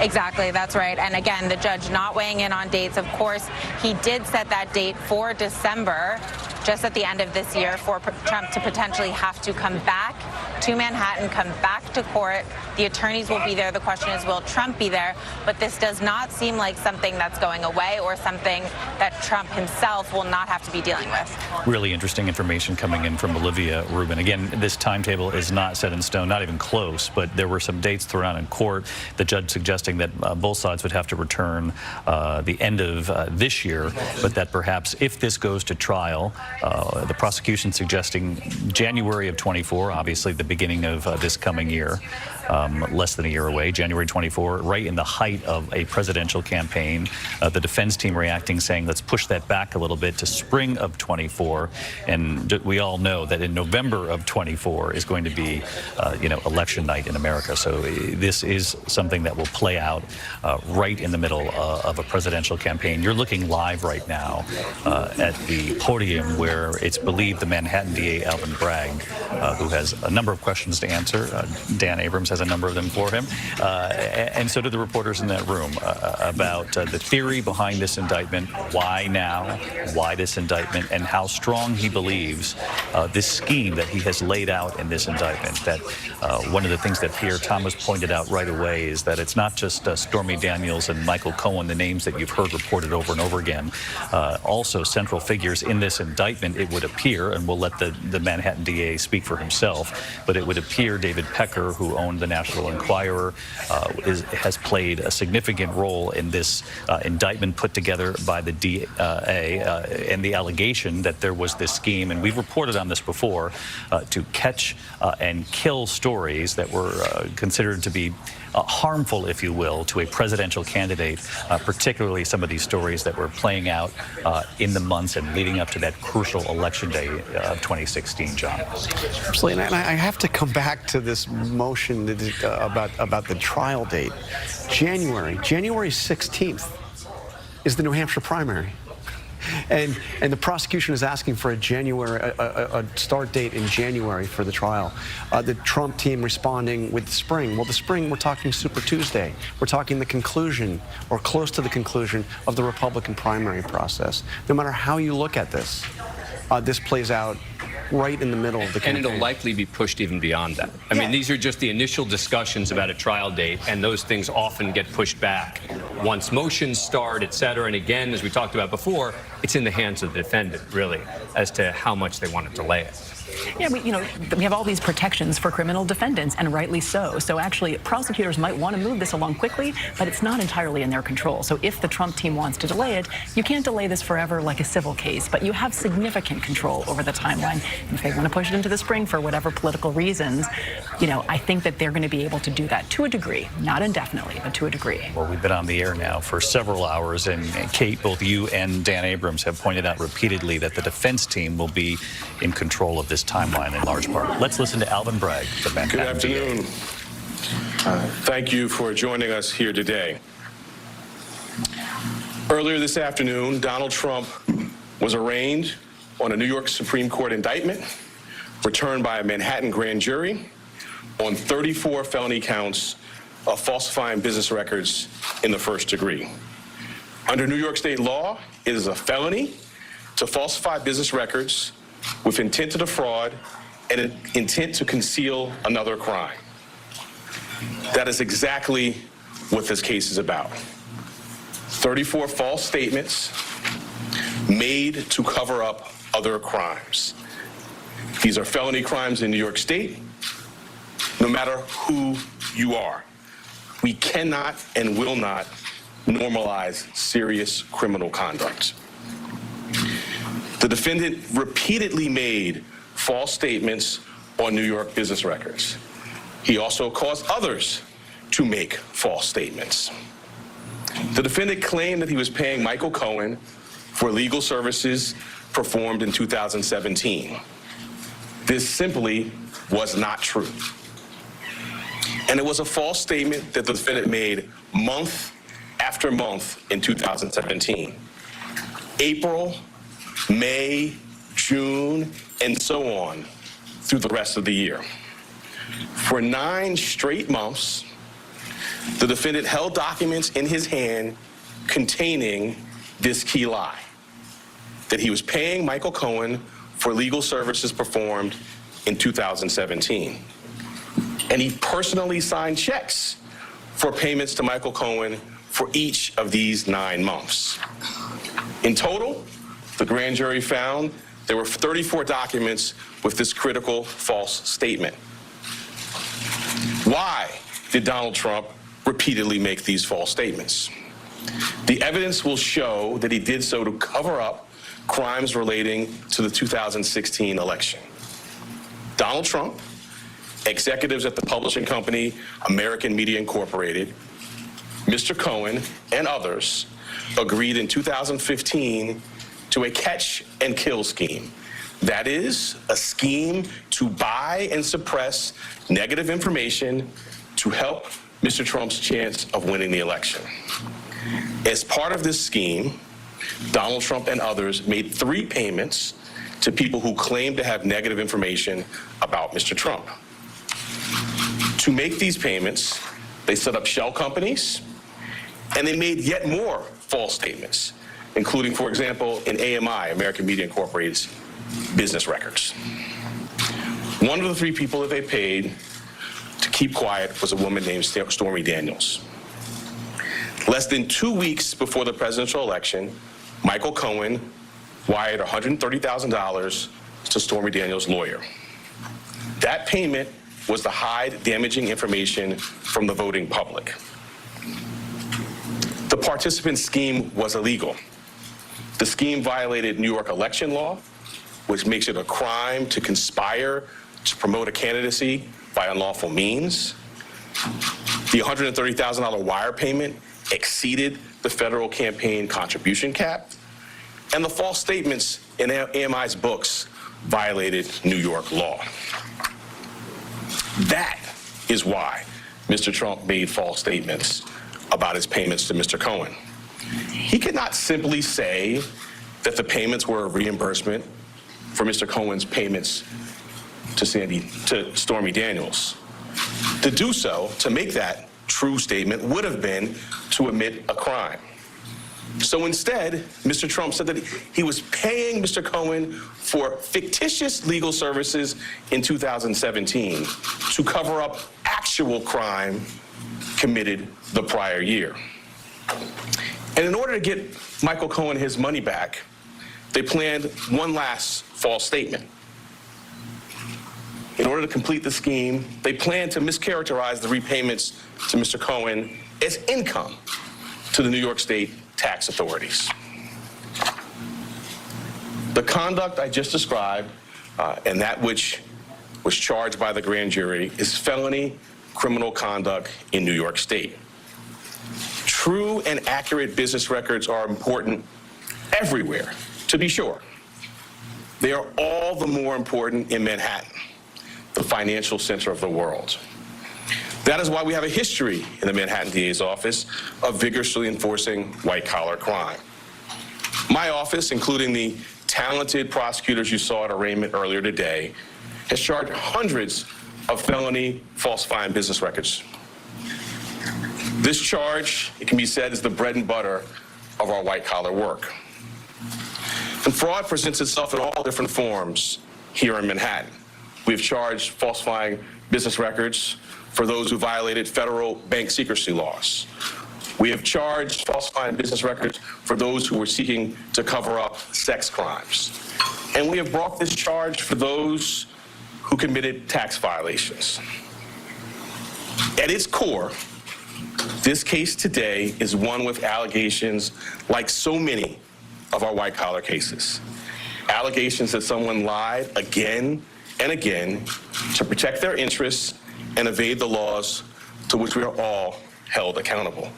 Exactly, that's right. And again, the judge not weighing in on dates. Of course, he did set that date for December, just at the end of this year, for Trump to potentially have to come back to Manhattan, come back to court. The attorneys will be there. The question is, will Trump be there? But this does not seem like something that's going away, or something that Trump himself will not have to be dealing with. Really interesting information coming in from Olivia Rubin. Again, this timetable is not set in stone, not even close, but there were some dates thrown out in court. The judge suggesting that both sides would have to return the end of this year, but that perhaps if this goes to trial, the prosecution suggesting January of 24, obviously the beginning of this coming year, less than a year away, January 24, right in the height of a presidential campaign. The defense team reacting, saying let's push that back a little bit to spring of 24. And we all know that in November of 24 is going to be, election night in America. So this is something that will play out right in the middle of a presidential campaign. You're looking live right now at the podium where it's believed the Manhattan DA, Alvin Bragg, who has a number of questions to answer. Dan Abrams has a number of them for him. And so do the reporters in that room about the theory behind this indictment, why now, why this indictment, and how strong he believes this scheme that he has laid out in this indictment. That one of the things that Pierre Thomas pointed out right away is that it's not just Stormy Daniels and Michael Cohen, the names that you've heard reported over and over again. Also central figures in this indictment, it would appear, and we'll let the Manhattan DA speak for himself, but it would appear David Pecker, who owned the National Enquirer, has played a significant role in this indictment put together by the DA and the allegation that there was this scheme, and we've reported on this before, to catch and kill stories that were considered to be harmful, if you will, to a presidential candidate, particularly some of these stories that were playing out in the months and leading up to that crucial election day of 2016, John. Absolutely, and I have to come back to this motion about the trial date. January 16th is the New Hampshire primary. And the prosecution is asking for a start date in January for the trial. The Trump team responding with the spring. Well, the spring, we're talking Super Tuesday. We're talking the conclusion or close to the conclusion of the Republican primary process. No matter how you look at this, this plays out right in the middle of the campaign. And it'll likely be pushed even beyond that. I mean, these are just the initial discussions about a trial date, and those things often get pushed back once motions start, et cetera. And again, as we talked about before, it's in the hands of the defendant, really, as to how much they want to delay it. Yeah, we have all these protections for criminal defendants, and rightly so. So actually, prosecutors might want to move this along quickly, but it's not entirely in their control. So if the Trump team wants to delay it, you can't delay this forever like a civil case, but you have significant control over the timeline. And if they want to push it into the spring for whatever political reasons, I think that they're going to be able to do that to a degree, not indefinitely, but to a degree. Well, we've been on the air now for several hours, and Kate, both you and Dan Abrams have pointed out repeatedly that the defense team will be in control of this timeline in large part. Let's listen to Alvin Bragg, the Manhattan Good afternoon. Thank you for joining us here today. Earlier this afternoon, Donald Trump was arraigned on a New York Supreme Court indictment returned by a Manhattan grand jury on 34 felony counts of falsifying business records in the first degree. Under New York state law, it is a felony to falsify business records with intent to defraud and an intent to conceal another crime. That is exactly what this case is about. 34 false statements made to cover up other crimes. These are felony crimes in New York State, no matter who you are. We cannot and will not normalize serious criminal conduct. The defendant repeatedly made false statements on New York business records. He also caused others to make false statements. The defendant claimed that he was paying Michael Cohen for legal services performed in 2017. This simply was not true. And it was a false statement that the defendant made month after month in 2017. April, May, June, and so on through the rest of the year. For 9 straight months, the defendant held documents in his hand containing this key lie, that he was paying Michael Cohen for legal services performed in 2017. And he personally signed checks for payments to Michael Cohen for each of these 9 months. In total, the grand jury found there were 34 documents with this critical false statement. Why did Donald Trump repeatedly make these false statements? The evidence will show that he did so to cover up crimes relating to the 2016 election. Donald Trump, executives at the publishing company American Media Incorporated, Mr. Cohen, and others agreed in 2015 to a catch and kill scheme. That is, a scheme to buy and suppress negative information to help Mr. Trump's chance of winning the election. As part of this scheme, Donald Trump and others made 3 payments to people who claimed to have negative information about Mr. Trump. To make these payments, they set up shell companies, and they made yet more false statements, including, for example, in AMI, American Media Incorporated's business records. One of the 3 people that they paid to keep quiet was a woman named Stormy Daniels. Less than 2 weeks before the presidential election, Michael Cohen wired $130,000 to Stormy Daniels' lawyer. That payment was to hide damaging information from the voting public. The participant scheme was illegal. The scheme violated New York election law, which makes it a crime to conspire to promote a candidacy by unlawful means. The $130,000 wire payment exceeded the federal campaign contribution cap, and the false statements in AMI's books violated New York law. That is why Mr. Trump made false statements about his payments to Mr. Cohen. He could not simply say that the payments were a reimbursement for Mr. Cohen's payments to Stormy Daniels. To do so, to make that true statement, would have been to admit a crime. So instead, Mr. Trump said that he was paying Mr. Cohen for fictitious legal services in 2017 to cover up actual crime committed the prior year. And in order to get Michael Cohen his money back, they planned one last false statement. In order to complete the scheme, they planned to mischaracterize the repayments to Mr. Cohen as income to the New York State tax authorities. The conduct I just described and that which was charged by the grand jury is felony criminal conduct in New York State. True and accurate business records are important everywhere, to be sure. They are all the more important in Manhattan, the financial center of the world. That is why we have a history in the Manhattan DA's office of vigorously enforcing white-collar crime. My office, including the talented prosecutors you saw at arraignment earlier today, has charged hundreds of felony falsifying business records. This charge, it can be said, is the bread and butter of our white-collar work. And fraud presents itself in all different forms here in Manhattan. We've charged falsifying business records for those who violated federal bank secrecy laws. We have charged falsifying business records for those who were seeking to cover up sex crimes. And we have brought this charge for those who committed tax violations. At its core, this case today is one with allegations like so many of our white-collar cases. Allegations that someone lied again and again to protect their interests and evade the laws to which we are all held accountable.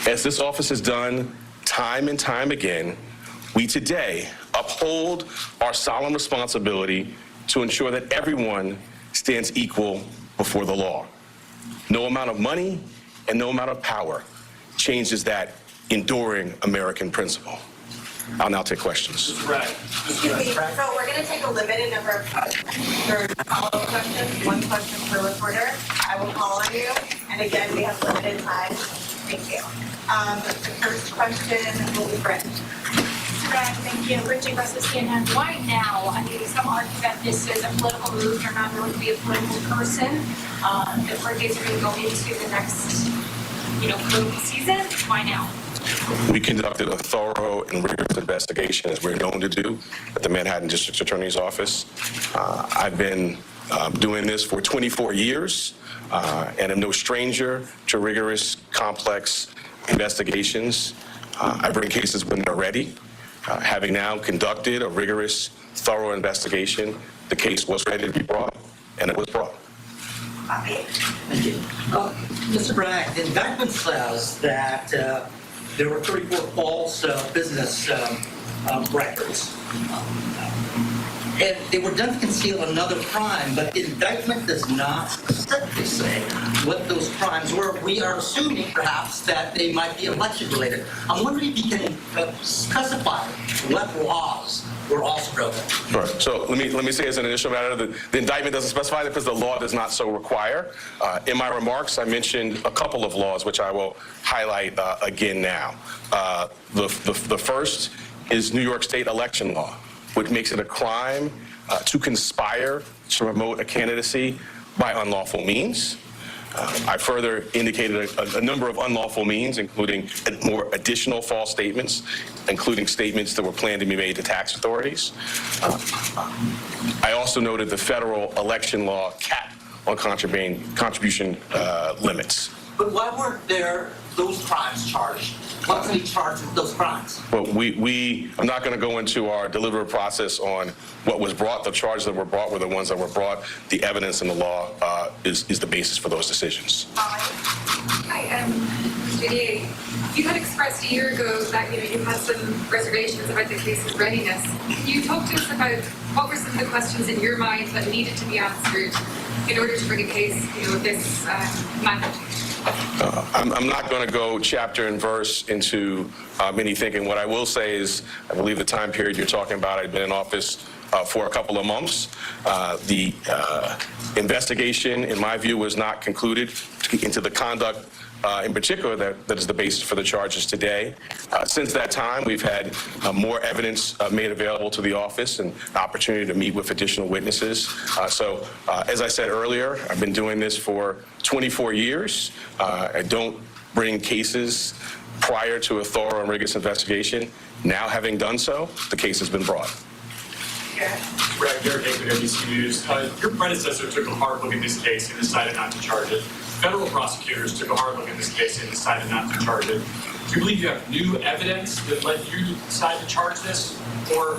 As this office has done time and time again, we today uphold our solemn responsibility to ensure that everyone stands equal before the law. No amount of money and no amount of power changes that enduring American principle. I'll now take questions. Right. Excuse me. So we're going to take a limited number of follow-up questions. One question per reporter. I will call on you. And again, we have limited time. Thank you. The first question will be Brent. Thank you. Richard Russell, CNN. Why now? I mean, some argue that this is a political move. You're not going to be a political person. The birthdays are going to go into the next, political season. Why now? We conducted a thorough and rigorous investigation, as we're known to do, at the Manhattan District Attorney's Office. I've been doing this for 24 years, and I'm no stranger to rigorous, complex investigations. I bring cases when they're ready. Having now conducted a rigorous, thorough investigation, the case was ready to be brought, and it was brought. Thank you. Mr. Bragg, the indictment says that there were 34 false business records. And they were done to conceal another crime, but the indictment does not specifically say what those crimes were. We are assuming, perhaps, that they might be election-related. I'm wondering if you can specify what laws were also broken. All right. So let me say as an initial matter that the indictment doesn't specify that because the law does not so require. In my remarks, I mentioned a couple of laws, which I will highlight again now. The first is New York State election law, which makes it a crime to conspire to promote a candidacy by unlawful means. I further indicated a number of unlawful means, including more additional false statements, including statements that were planned to be made to tax authorities. I also noted the federal election law cap on contribution limits. But why weren't there those crimes charged? Wasn't he charged with those crimes? Well, I'm not going to go into our deliberative process on what was brought. The charges that were brought were the ones that were brought. The evidence in the law is the basis for those decisions. JDA, you had expressed a year ago that you had some reservations about the case's readiness. Can you talk to us about what were some of the questions in your mind that needed to be answered in order to bring a case of this magnitude? I'm not going to go chapter and verse into any thinking. What I will say is, I believe the time period you're talking about, I've been in office for a couple of months. The investigation, in my view, was not concluded into the conduct in particular that is the basis for the charges today. Since that time, we've had more evidence made available to the office and an opportunity to meet with additional witnesses. So as I said earlier, I've been doing this for 24 years. I don't bring cases prior to a thorough and rigorous investigation. Now, having done so, the case has been brought. Brad, Garrett Hagan, NBC News. Your predecessor took a hard look at this case and decided not to charge it. Federal prosecutors took a hard look at this case and decided not to charge it. Do you believe you have new evidence that led you to decide to charge this, or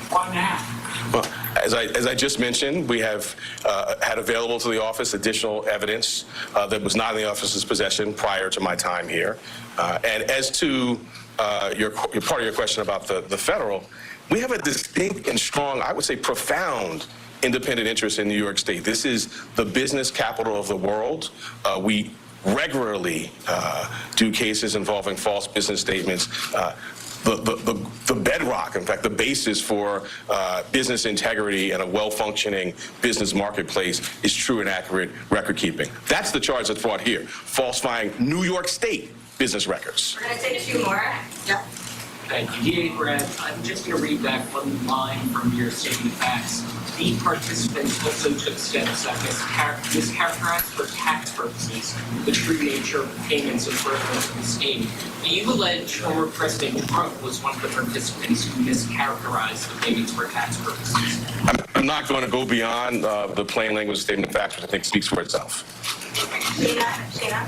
why now? Well, as I just mentioned, we have had available to the office additional evidence that was not in the office's possession prior to my time here. And as to your part of your question about the federal, we have a distinct and strong, I would say profound, independent interest in New York State. This is the business capital of the world. We regularly do cases involving false business statements. The bedrock, in fact, the basis for business integrity and a well-functioning business marketplace is true and accurate record keeping. That's the charge that's brought here, falsifying New York State business records. We're going to take a few more. Yep. Thank you. DA Brad, I'm just going to read back one line from your statement of facts. The participants also took steps that mischaracterized for tax purposes the true nature of payments and furtherance of the scheme. Do you allege former President Trump was one of the participants who mischaracterized the payments for tax purposes? I'm not going to go beyond the plain language statement of facts, which I think speaks for itself. Shana?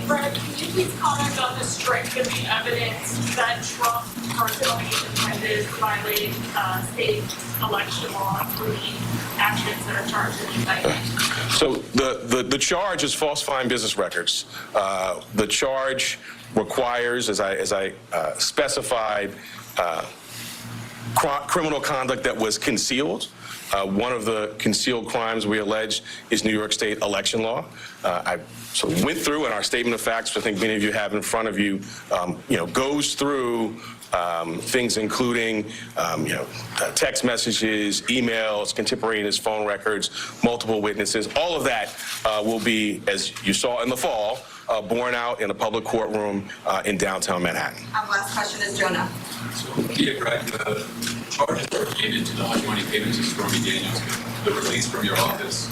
Brad, can you please comment on the strength of the evidence that Trump personally intended to violate state election law, including actions that are charged in the indictment? So the charge is falsifying business records. The charge requires, as I specified, criminal conduct that was concealed. One of the concealed crimes we allege is New York State election law. I went through in our statement of facts, which I think many of you have in front of you, goes through things including, text messages, emails, contemporaneous phone records, multiple witnesses. All of that will be, as you saw in the fall, borne out in a public courtroom in downtown Manhattan. Our last question is Jonah. So, yeah, Greg, the charges that were related to the hush money payments to Stormy Daniels, the release from your office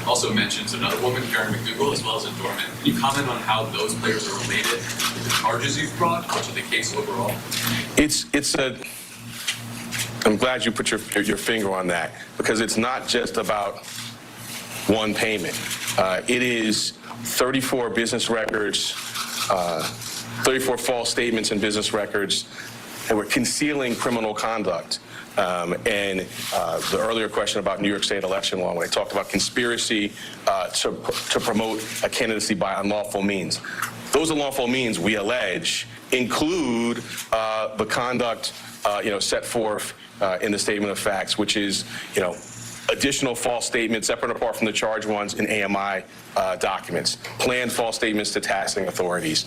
also mentions another woman, Karen McDougal, as well as a doorman. Can you comment on how those players are related to the charges you've brought or to the case overall? I'm glad you put your finger on that, because it's not just about one payment. It is 34 business records, 34 false statements in business records, and we're concealing criminal conduct. And the earlier question about New York State election law, when I talked about conspiracy to promote a candidacy by unlawful means. Those unlawful means, we allege, include the conduct set forth in the statement of facts, which is, additional false statements separate and apart from the charged ones in AMI documents, planned false statements to taxing authorities.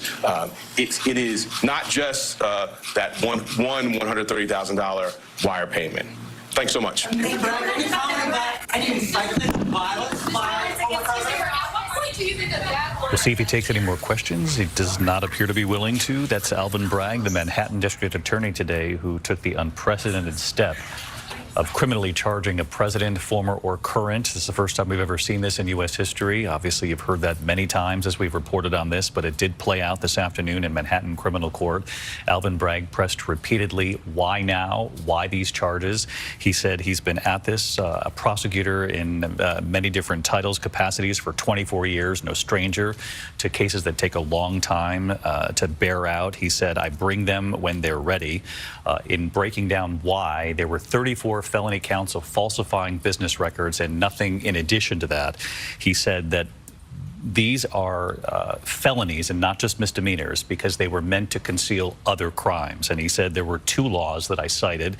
It is not just that one $130,000 wire payment. Thanks so much. Any incitement of violence by former president? We'll see if he takes any more questions. He does not appear to be willing to. That's Alvin Bragg, the Manhattan District Attorney today, who took the unprecedented step of criminally charging a president, former or current. This is the first time we've ever seen this in U.S. history. Obviously, you've heard that many times as we've reported on this, but it did play out this afternoon in Manhattan Criminal Court. Alvin Bragg pressed repeatedly, why now? Why these charges? He said he's been at this, a prosecutor in many different titles, capacities for 24 years, no stranger to cases that take a long time to bear out. He said, I bring them when they're ready. In breaking down why, there were 34 felony counts of falsifying business records and nothing in addition to that. He said that these are felonies and not just misdemeanors because they were meant to conceal other crimes. And he said there were two laws that I cited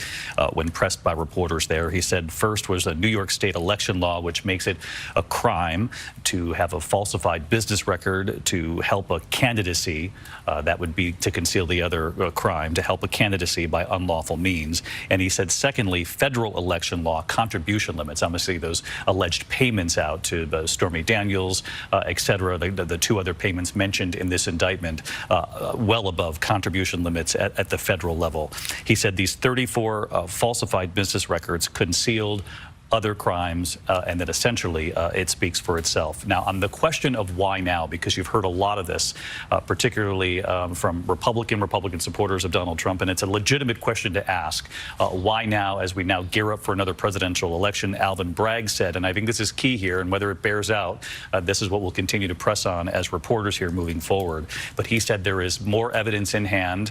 when pressed by reporters there. He said first was a New York State election law, which makes it a crime to have a falsified business record to help a candidacy. That would be to conceal the other crime, to help a candidacy by unlawful means. And he said, secondly, federal election law contribution limits, obviously those alleged payments out to Stormy Daniels, et cetera, the two other payments mentioned in this indictment, well above contribution limits at the federal level. He said these 34 falsified business records concealed other crimes, and that essentially it speaks for itself. Now, on the question of why now, because you've heard a lot of this, particularly from Republican supporters of Donald Trump, and it's a legitimate question to ask, why now as we now gear up for another presidential election? Alvin Bragg said, and I think this is key here, and whether it bears out, this is what we'll continue to press on as reporters here moving forward. But he said there is more evidence in hand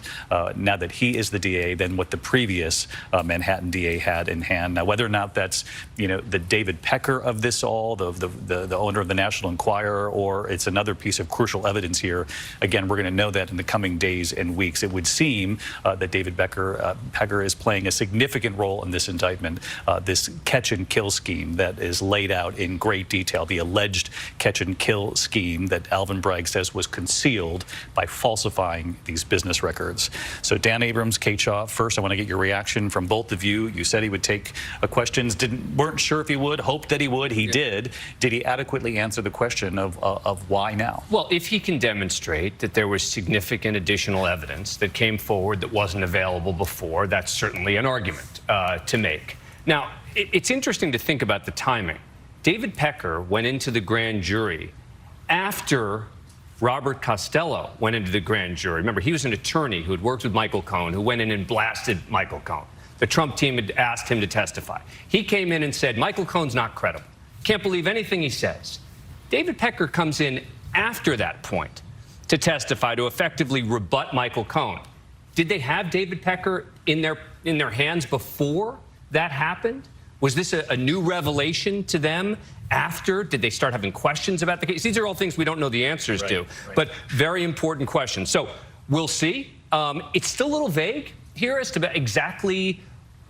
now that he is the DA than what the previous Manhattan DA had in hand. Now, whether or not that's the David Pecker of this all, the owner of the National Enquirer, or it's another piece of crucial evidence here. Again, we're going to know that in the coming days and weeks. It would seem that David Pecker is playing a significant role in this indictment, this catch and kill scheme that is laid out in great detail, the alleged catch and kill scheme that Alvin Bragg says was concealed by falsifying these business records. So Dan Abrams, Kate Shaw, first I want to get your reaction from both of you. You said he would take questions, weren't sure if he would, hoped that he would. He did. Did he adequately answer the question of why now? Well, if he can demonstrate that there was significant additional evidence that came forward that wasn't available before, that's certainly an argument to make. Now, it's interesting to think about the timing. David Pecker went into the grand jury after Robert Costello went into the grand jury. Remember, he was an attorney who had worked with Michael Cohen, who went in and blasted Michael Cohen. The Trump team had asked him to testify. He came in and said, Michael Cohen's not credible. Can't believe anything he says. David Pecker comes in after that point to testify, to effectively rebut Michael Cohen. Did they have David Pecker in their hands before that happened? Was this a new revelation to them after? Did they start having questions about the case? These are all things we don't know the answers to, but very important questions. So we'll see. It's still a little vague here as to exactly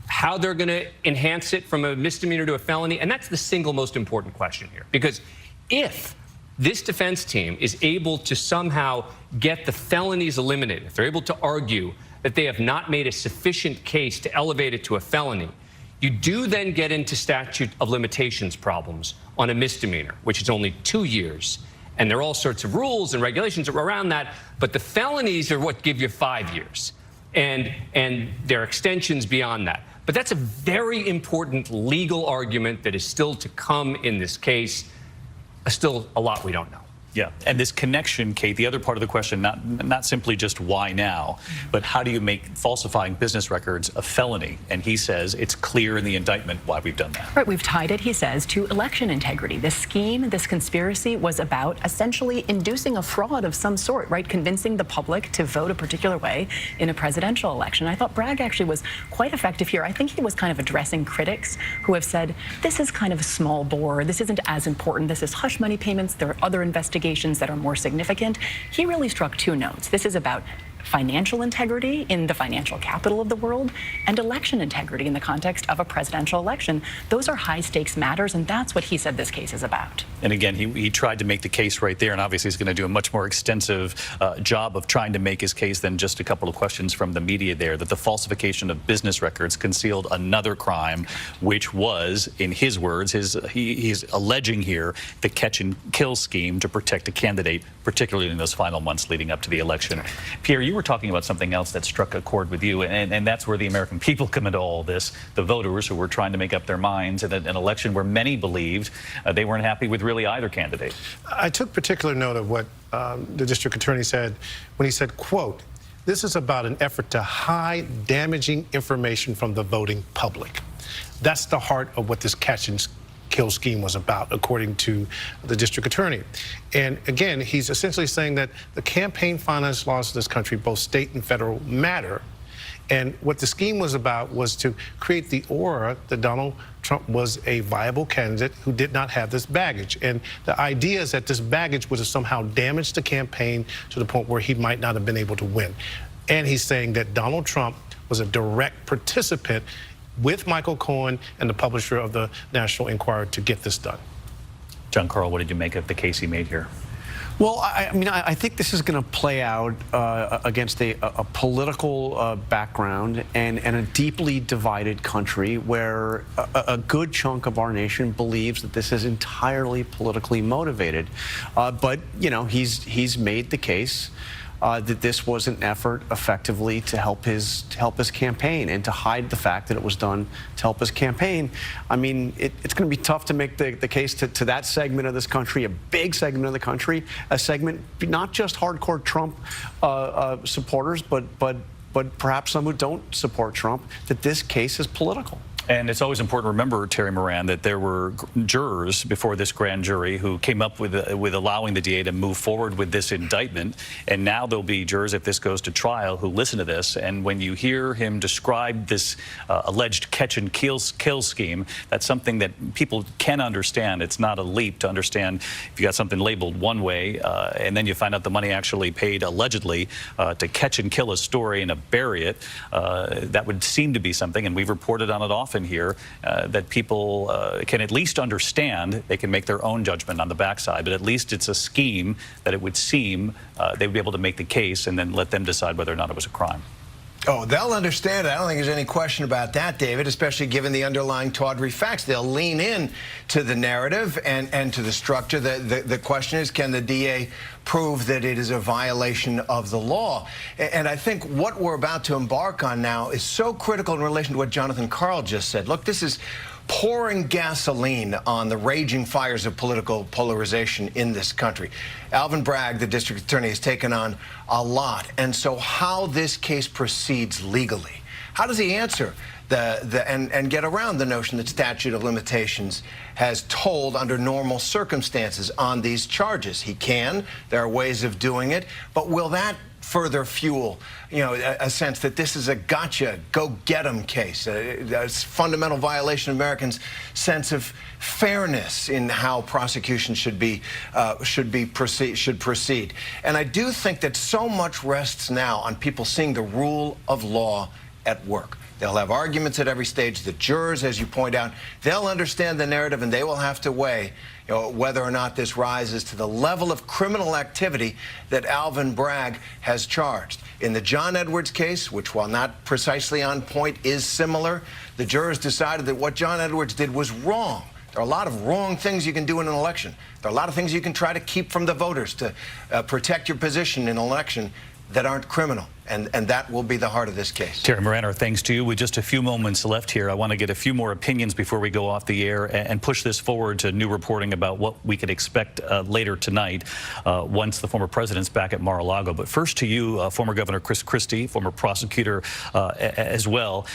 how they're going to enhance it from a misdemeanor to a felony. And that's the single most important question here. Because if this defense team is able to somehow get the felonies eliminated, if they're able to argue that they have not made a sufficient case to elevate it to a felony, you do then get into statute of limitations problems on a misdemeanor, which is only 2 years. And there are all sorts of rules and regulations around that. But the felonies are what give you 5 years. And there are extensions beyond that. But that's a very important legal argument that is still to come in this case. Still a lot we don't know. Yeah, and this connection, Kate, the other part of the question, not simply just why now, but how do you make falsifying business records a felony? And he says it's clear in the indictment why we've done that. Right, we've tied it, he says, to election integrity. This scheme, this conspiracy was about essentially inducing a fraud of some sort, right? Convincing the public to vote a particular way in a presidential election. I thought Bragg actually was quite effective here. I think he was kind of addressing critics who have said, this is kind of a small bore, this isn't as important, this is hush money payments, there are other investigations that are more significant. He really struck two notes. This is about financial integrity in the financial capital of the world and election integrity in the context of a presidential election. Those are high stakes matters, and that's what he said this case is about. And again, he tried to make the case right there, and obviously he's going to do a much more extensive job of trying to make his case than just a couple of questions from the media there, that the falsification of business records concealed another crime, which was, in his words, he's alleging here the catch and kill scheme to protect a candidate, particularly in those final months leading up to the election. Pierre, you were talking about something else that struck a chord with you, and that's where the American people come into all this, the voters who were trying to make up their minds in an election where many believed they weren't happy with really either candidate. I took particular note of what the district attorney said when he said, quote, "This is about an effort to hide damaging information from the voting public." That's the heart of what this catch and kill scheme was about, according to the district attorney. And again, he's essentially saying that the campaign finance laws of this country, both state and federal, matter. And what the scheme was about was to create the aura that Donald Trump was a viable candidate who did not have this baggage. And the idea is that this baggage would have somehow damaged the campaign to the point where he might not have been able to win. And he's saying that Donald Trump was a direct participant with Michael Cohen and the publisher of the National Enquirer to get this done. John Carl, what did you make of the case he made here? Well, I think this is going to play out against a political background and a deeply divided country where a good chunk of our nation believes that this is entirely politically motivated. But, you know, he's made the case that this was an effort effectively to help his campaign and to hide the fact that it was done to help his campaign. I mean, it's going to be tough to make the case to that segment of this country, a big segment of the country, a segment not just hardcore Trump supporters, but perhaps some who don't support Trump, that this case is political. And it's always important to remember, Terry Moran, that there were jurors before this grand jury who came up with allowing the DA to move forward with this indictment. And now there'll be jurors, if this goes to trial, who listen to this. And when you hear him describe this alleged catch and kill scheme, that's something that people can understand. It's not a leap to understand if you got something labeled one way and then you find out the money actually paid allegedly to catch and kill a story and to bury it. That would seem to be something, and we've reported on it often here, that people can at least understand. They can make their own judgment on the backside, but at least it's a scheme that it would seem they would be able to make the case and then let them decide whether or not it was a crime. Oh, they'll understand it. I don't think there's any question about that, David, especially given the underlying tawdry facts. They'll lean in to the narrative and to the structure. The question is, can the DA prove that it is a violation of the law? And I think what we're about to embark on now is so critical in relation to what Jonathan Karl just said. Look, this is pouring gasoline on the raging fires of political polarization in this country. Alvin Bragg, the district attorney, has taken on a lot. And so how this case proceeds legally, how does he answer and get around the notion that statute of limitations has told under normal circumstances on these charges? He can. There are ways of doing it. But will that further fuel, you know, a sense that this is a gotcha, go get 'em case, a fundamental violation of Americans' sense of fairness in how prosecution should proceed. And I do think that so much rests now on people seeing the rule of law at work. They'll have arguments at every stage. The jurors, as you point out, they'll understand the narrative, and they will have to weigh, you know, whether or not this rises to the level of criminal activity that Alvin Bragg has charged. In the John Edwards case, which, while not precisely on point, is similar, the jurors decided that what John Edwards did was wrong. There are a lot of wrong things you can do in an election. There are a lot of things you can try to keep from the voters to protect your position in an election that aren't criminal. And that will be the heart of this case. Terry Moran, our thanks to you. With just a few moments left here, I want to get a few more opinions before we go off the air and push this forward to new reporting about what we could expect later tonight once the former president's back at Mar-a-Lago. But first to you, former Governor Chris Christie, former prosecutor as well.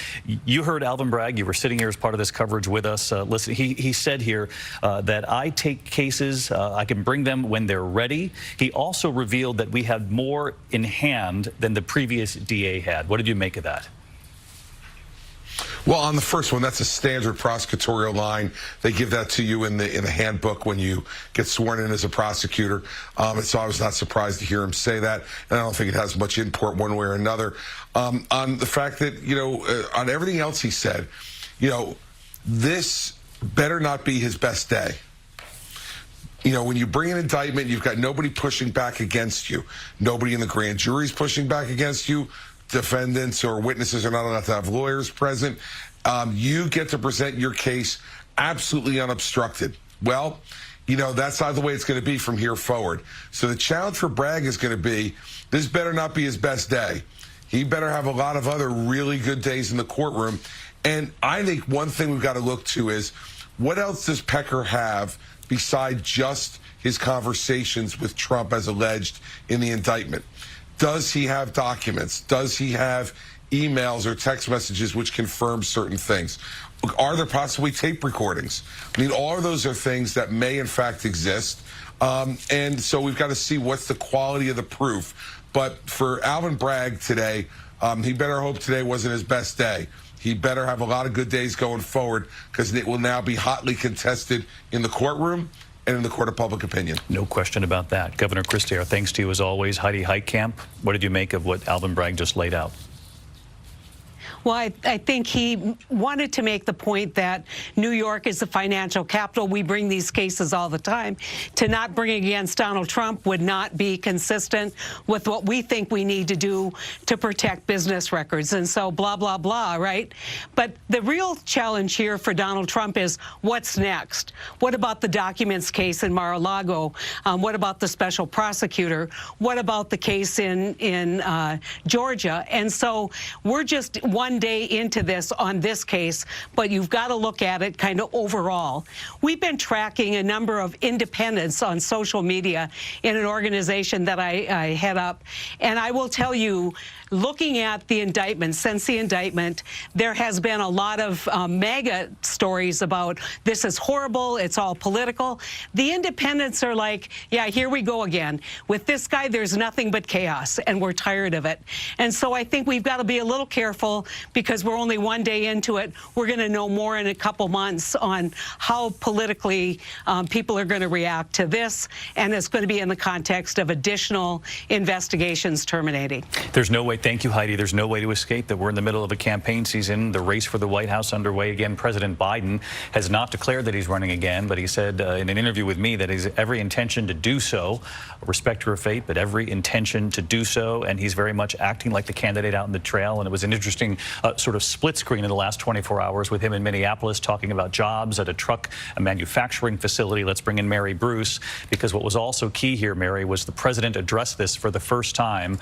You heard Alvin Bragg. You were sitting here as part of this coverage with us. Listen, he said here that I take cases, I can bring them when they're ready. He also revealed that we had more in hand than the previous DA had. What did you make of that? Well, on the first one, that's a standard prosecutorial line. They give that to you in the handbook when you get sworn in as a prosecutor. And so I was not surprised to hear him say that. And I don't think it has much import one way or another. On the fact that, you know, on everything else he said, you know, this better not be his best day. You know, when you bring an indictment, you've got nobody pushing back against you. Nobody in the grand jury's pushing back against you. Defendants or witnesses are not allowed to have lawyers present. You get to present your case absolutely unobstructed. Well, you know, that's not the way it's going to be from here forward. So the challenge for Bragg is going to be, this better not be his best day. He better have a lot of other really good days in the courtroom. And I think one thing we've got to look to is, what else does Pecker have besides just his conversations with Trump as alleged in the indictment? Does he have documents? Does he have emails or text messages which confirm certain things? Are there possibly tape recordings? I mean, all of those are things that may in fact exist. And so we've got to see what's the quality of the proof. But for Alvin Bragg today, he better hope today wasn't his best day. He better have a lot of good days going forward, because it will now be hotly contested in the courtroom and in the court of public opinion. No question about that. Governor Christie, our thanks to you as always. Heidi Heitkamp, what did you make of what Alvin Bragg just laid out? Well, I think he wanted to make the point that New York is the financial capital. We bring these cases all the time. To not bring against Donald Trump would not be consistent with what we think we need to do to protect business records. And so blah, blah, blah, right? But the real challenge here for Donald Trump is, what's next? What about the documents case in Mar-a-Lago? What about the special prosecutor? What about the case in Georgia? And so we're just one day into this on this case, but you've got to look at it kind of overall. We've been tracking a number of independents on social media in an organization that I head up, and I will tell you, looking at the indictment, since the indictment, there has been a lot of mega stories about this is horrible, it's all political. The independents are like, yeah, here we go again. With this guy, there's nothing but chaos, and we're tired of it. And so I think we've got to be a little careful, because we're only one day into it. We're going to know more in a couple months on how politically people are going to react to this, and it's going to be in the context of additional investigations terminating. There's no way, thank you, Heidi, there's no way to escape that we're in the middle of a campaign season, the race for the White House underway again. President Biden has not declared that he's running again, but he said in an interview with me that he's every intention to do so, respect her fate, but every intention to do so, and he's very much acting like the candidate out in the trail. And it was an interesting sort of split screen in the last 24 hours with him in Minneapolis talking about jobs at a manufacturing facility. Let's bring in Mary Bruce, because what was also key here, Mary, was the president addressed this for the first time,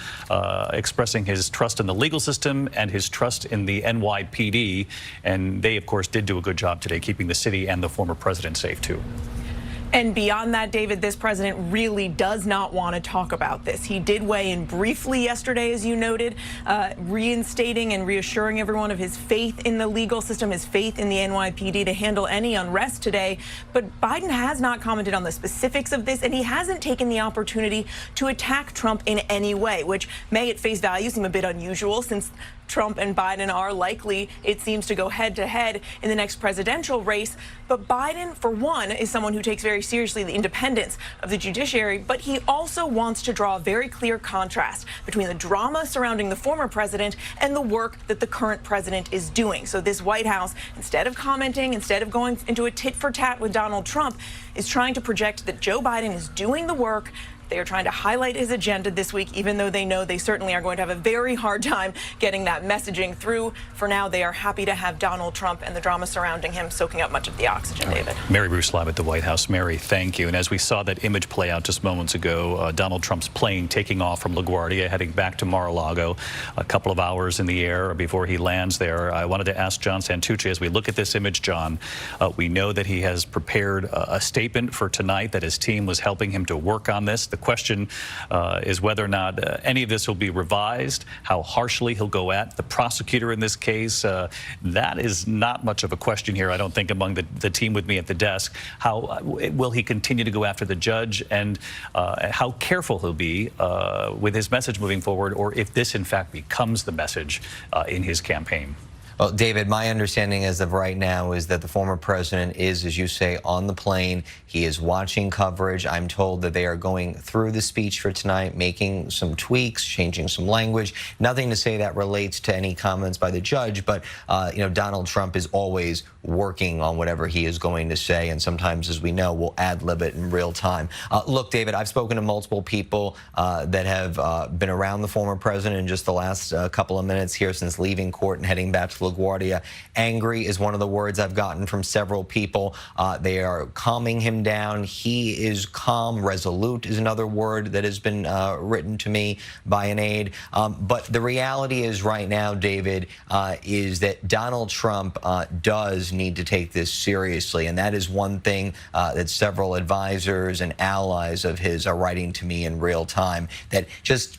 expressing his trust in the legal system and his trust in the NYPD. And they, of course, did do a good job today keeping the city and the former president safe, too. And beyond that, David, this president really does not want to talk about this. He did weigh in briefly yesterday, as you noted, reinstating and reassuring everyone of his faith in the legal system, his faith in the NYPD to handle any unrest today. But Biden has not commented on the specifics of this, and he hasn't taken the opportunity to attack Trump in any way, which may at face value seem a bit unusual, since Trump and Biden are likely, it seems, to go head-to-head in the next presidential race. But Biden, for one, is someone who takes very seriously the independence of the judiciary, but he also wants to draw a very clear contrast between the drama surrounding the former president and the work that the current president is doing. So this White House, instead of commenting, instead of going into a tit-for-tat with Donald Trump, is trying to project that Joe Biden is doing the work. They are trying to highlight his agenda this week, even though they know they certainly are going to have a very hard time getting that messaging through. For now, they are happy to have Donald Trump and the drama surrounding him soaking up much of the oxygen, David. Mary Bruce live at the White House. Mary, thank you. And as we saw that image play out just moments ago, Donald Trump's plane taking off from LaGuardia, heading back to Mar-a-Lago, a couple of hours in the air before he lands there. I wanted to ask John Santucci, as we look at this image, John, we know that he has prepared a statement for tonight, that his team was helping him to work on this. The question is whether or not any of this will be revised, how harshly he'll go at the prosecutor in this case. That is not much of a question here, I don't think, among the team with me at the desk. How will he continue to go after the judge, and how careful he'll be with his message moving forward, or if this, in fact, becomes the message in his campaign? Well, David, my understanding as of right now is that the former president is, as you say, on the plane. He is watching coverage. I'm told that they are going through the speech for tonight, making some tweaks, changing some language. Nothing to say that relates to any comments by the judge, but, you know, Donald Trump is always working on whatever he is going to say, and sometimes, as we know, will ad-lib it in real time. Look, David, I've spoken to multiple people that have been around the former president in just the last couple of minutes here since leaving court and heading back to LaGuardia. Angry is one of the words I've gotten from several people. They are calming him down. He is calm. Resolute is another word that has been written to me by an aide. But the reality is right now, David, is that Donald Trump does need to take this seriously. And that is one thing that several advisors and allies of his are writing to me in real time, that just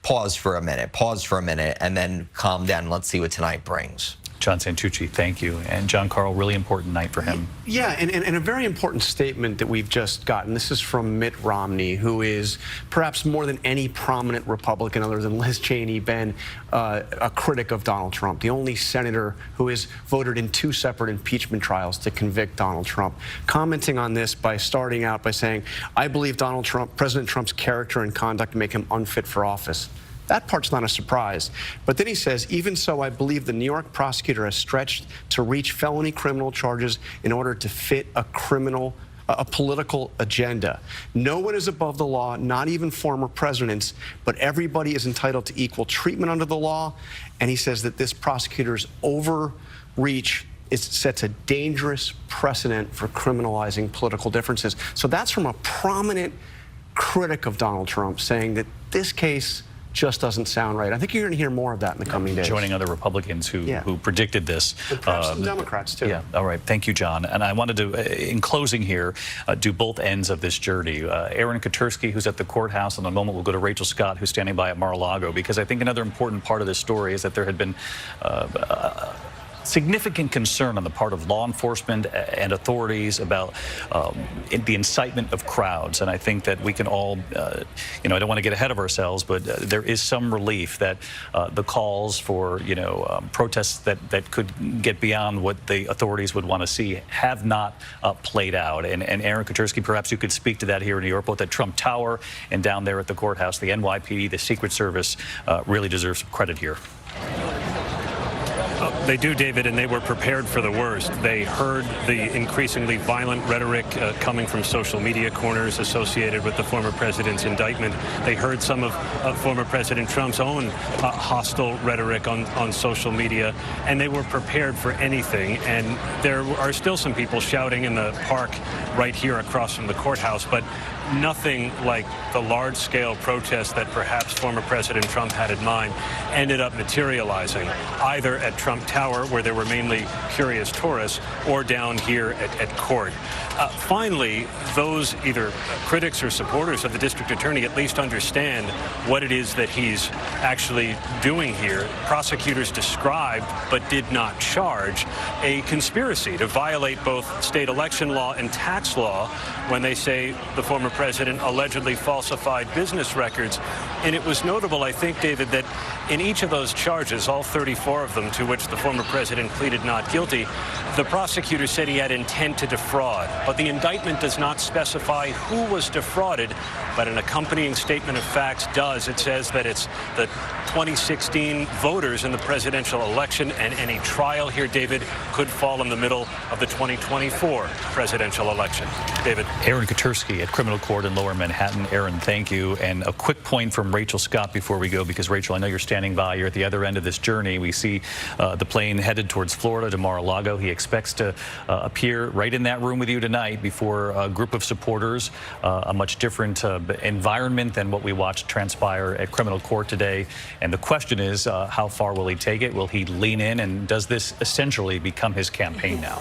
pause for a minute, and then calm down. Let's see what tonight brings. John Santucci, thank you. And John Carl, really important night for him. Yeah, and a very important statement that we've just gotten. This is from Mitt Romney, who is perhaps more than any prominent Republican other than Liz Cheney been a critic of Donald Trump, the only senator who has voted in 2 separate impeachment trials to convict Donald Trump, commenting on this by starting out by saying, "I believe President Trump's character and conduct make him unfit for office." That part's not a surprise. But then he says, "Even so, I believe the New York prosecutor has stretched to reach felony criminal charges in order to fit a political agenda. No one is above the law, not even former presidents, but everybody is entitled to equal treatment under the law." And he says that this prosecutor's overreach sets a dangerous precedent for criminalizing political differences. So that's from a prominent critic of Donald Trump saying that this case just doesn't sound right. I think you're going to hear more of that in the coming days. Joining other Republicans who predicted this. And perhaps some Democrats, too. Yeah, all right. Thank you, John. And I wanted to, in closing here, do both ends of this journey. Aaron Katersky, who's at the courthouse. In a moment, we'll go to Rachel Scott, who's standing by at Mar-a-Lago, because I think another important part of this story is that there had been significant concern on the part of law enforcement and authorities about the incitement of crowds. And I think that we can all, I don't want to get ahead of ourselves, but there is some relief that the calls for, protests that could get beyond what the authorities would want to see have not played out. And Aaron Katersky, perhaps you could speak to that here in New York, both at Trump Tower and down there at the courthouse. The NYPD, the Secret Service really deserves some credit here. They do, David, and they were prepared for the worst. They heard the increasingly violent rhetoric coming from social media corners associated with the former president's indictment. They heard some of former President Trump's own hostile rhetoric on social media, and they were prepared for anything. And there are still some people shouting in the park right here across from the courthouse, but nothing like the large-scale protest that perhaps former President Trump had in mind ended up materializing, either at Trump Tower, where there were mainly curious tourists, or down here at court. Finally, those either critics or supporters of the district attorney at least understand what it is that he's actually doing here. Prosecutors described, but did not charge, a conspiracy to violate both state election law and tax law when they say the former president allegedly falsified business records. And it was notable, I think, David, that in each of those charges, all 34 of them to which the former president pleaded not guilty, the prosecutor said he had intent to defraud. But the indictment does not specify who was defrauded, but an accompanying statement of facts does. It says that it's the 2016 voters in the presidential election, and any trial here, David, could fall in the middle of the 2024 presidential election. David. Aaron Katersky at Criminal Court in Lower Manhattan. Aaron, thank you. And a quick point from Rachel Scott before we go, because Rachel, I know you're standing by. You're at the other end of this journey. We see the plane headed towards Florida to Mar-a-Lago. He expects to appear right in that room with you tonight before a group of supporters, a much different environment than what we watched transpire at Criminal Court today. And the question is, how far will he take it? Will he lean in? And does this essentially become his campaign now?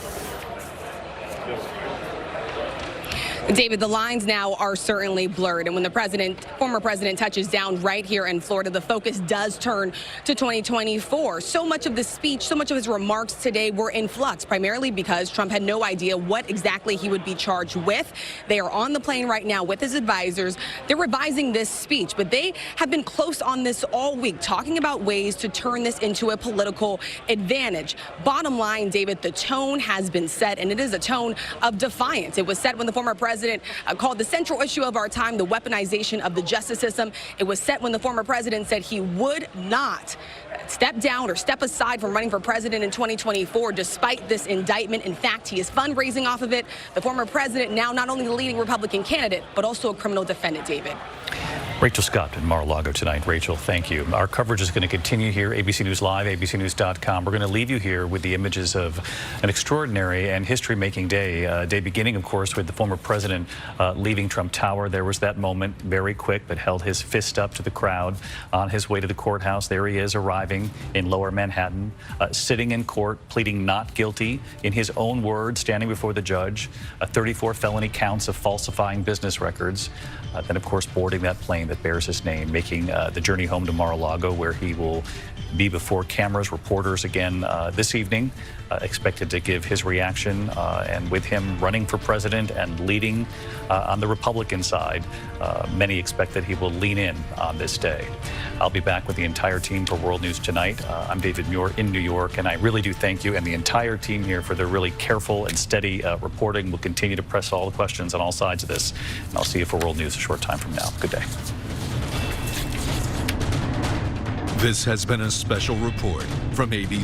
David, the lines now are certainly blurred. And when the former president touches down right here in Florida, the focus does turn to 2024. So much of the speech, so much of his remarks today were in flux, primarily because Trump had no idea what exactly he would be charged with. They are on the plane right now with his advisors. They're revising this speech, but they have been close on this all week, talking about ways to turn this into a political advantage. Bottom line, David, the tone has been set, and it is a tone of defiance. It was set when the former president called the central issue of our time the weaponization of the justice system. It was set when the former president said he would not step down or step aside from running for president in 2024 despite this indictment. In fact, he is fundraising off of it. The former president now not only the leading Republican candidate, but also a criminal defendant, David. Rachel Scott in Mar-a-Lago tonight. Rachel, thank you. Our coverage is going to continue here, ABC News Live, abcnews.com. We're going to leave you here with the images of an extraordinary and history-making day. Day beginning, of course, with the former president leaving Trump Tower. There was that moment, very quick, but held his fist up to the crowd on his way to the courthouse. There he is, arriving in Lower Manhattan, sitting in court, pleading not guilty, in his own words, standing before the judge. 34 felony counts of falsifying business records. Then, of course, boarding that plane that bears his name, making the journey home to Mar-a-Lago, where he will be before cameras, reporters again this evening, expected to give his reaction. And with him running for president and leading on the Republican side, many expect that he will lean in on this day. I'll be back with the entire team for World News Tonight. I'm David Muir in New York, and I really do thank you and the entire team here for their really careful and steady reporting. We'll continue to press all the questions on all sides of this, and I'll see you for World News a short time from now. Good day. This has been a special report from ABC.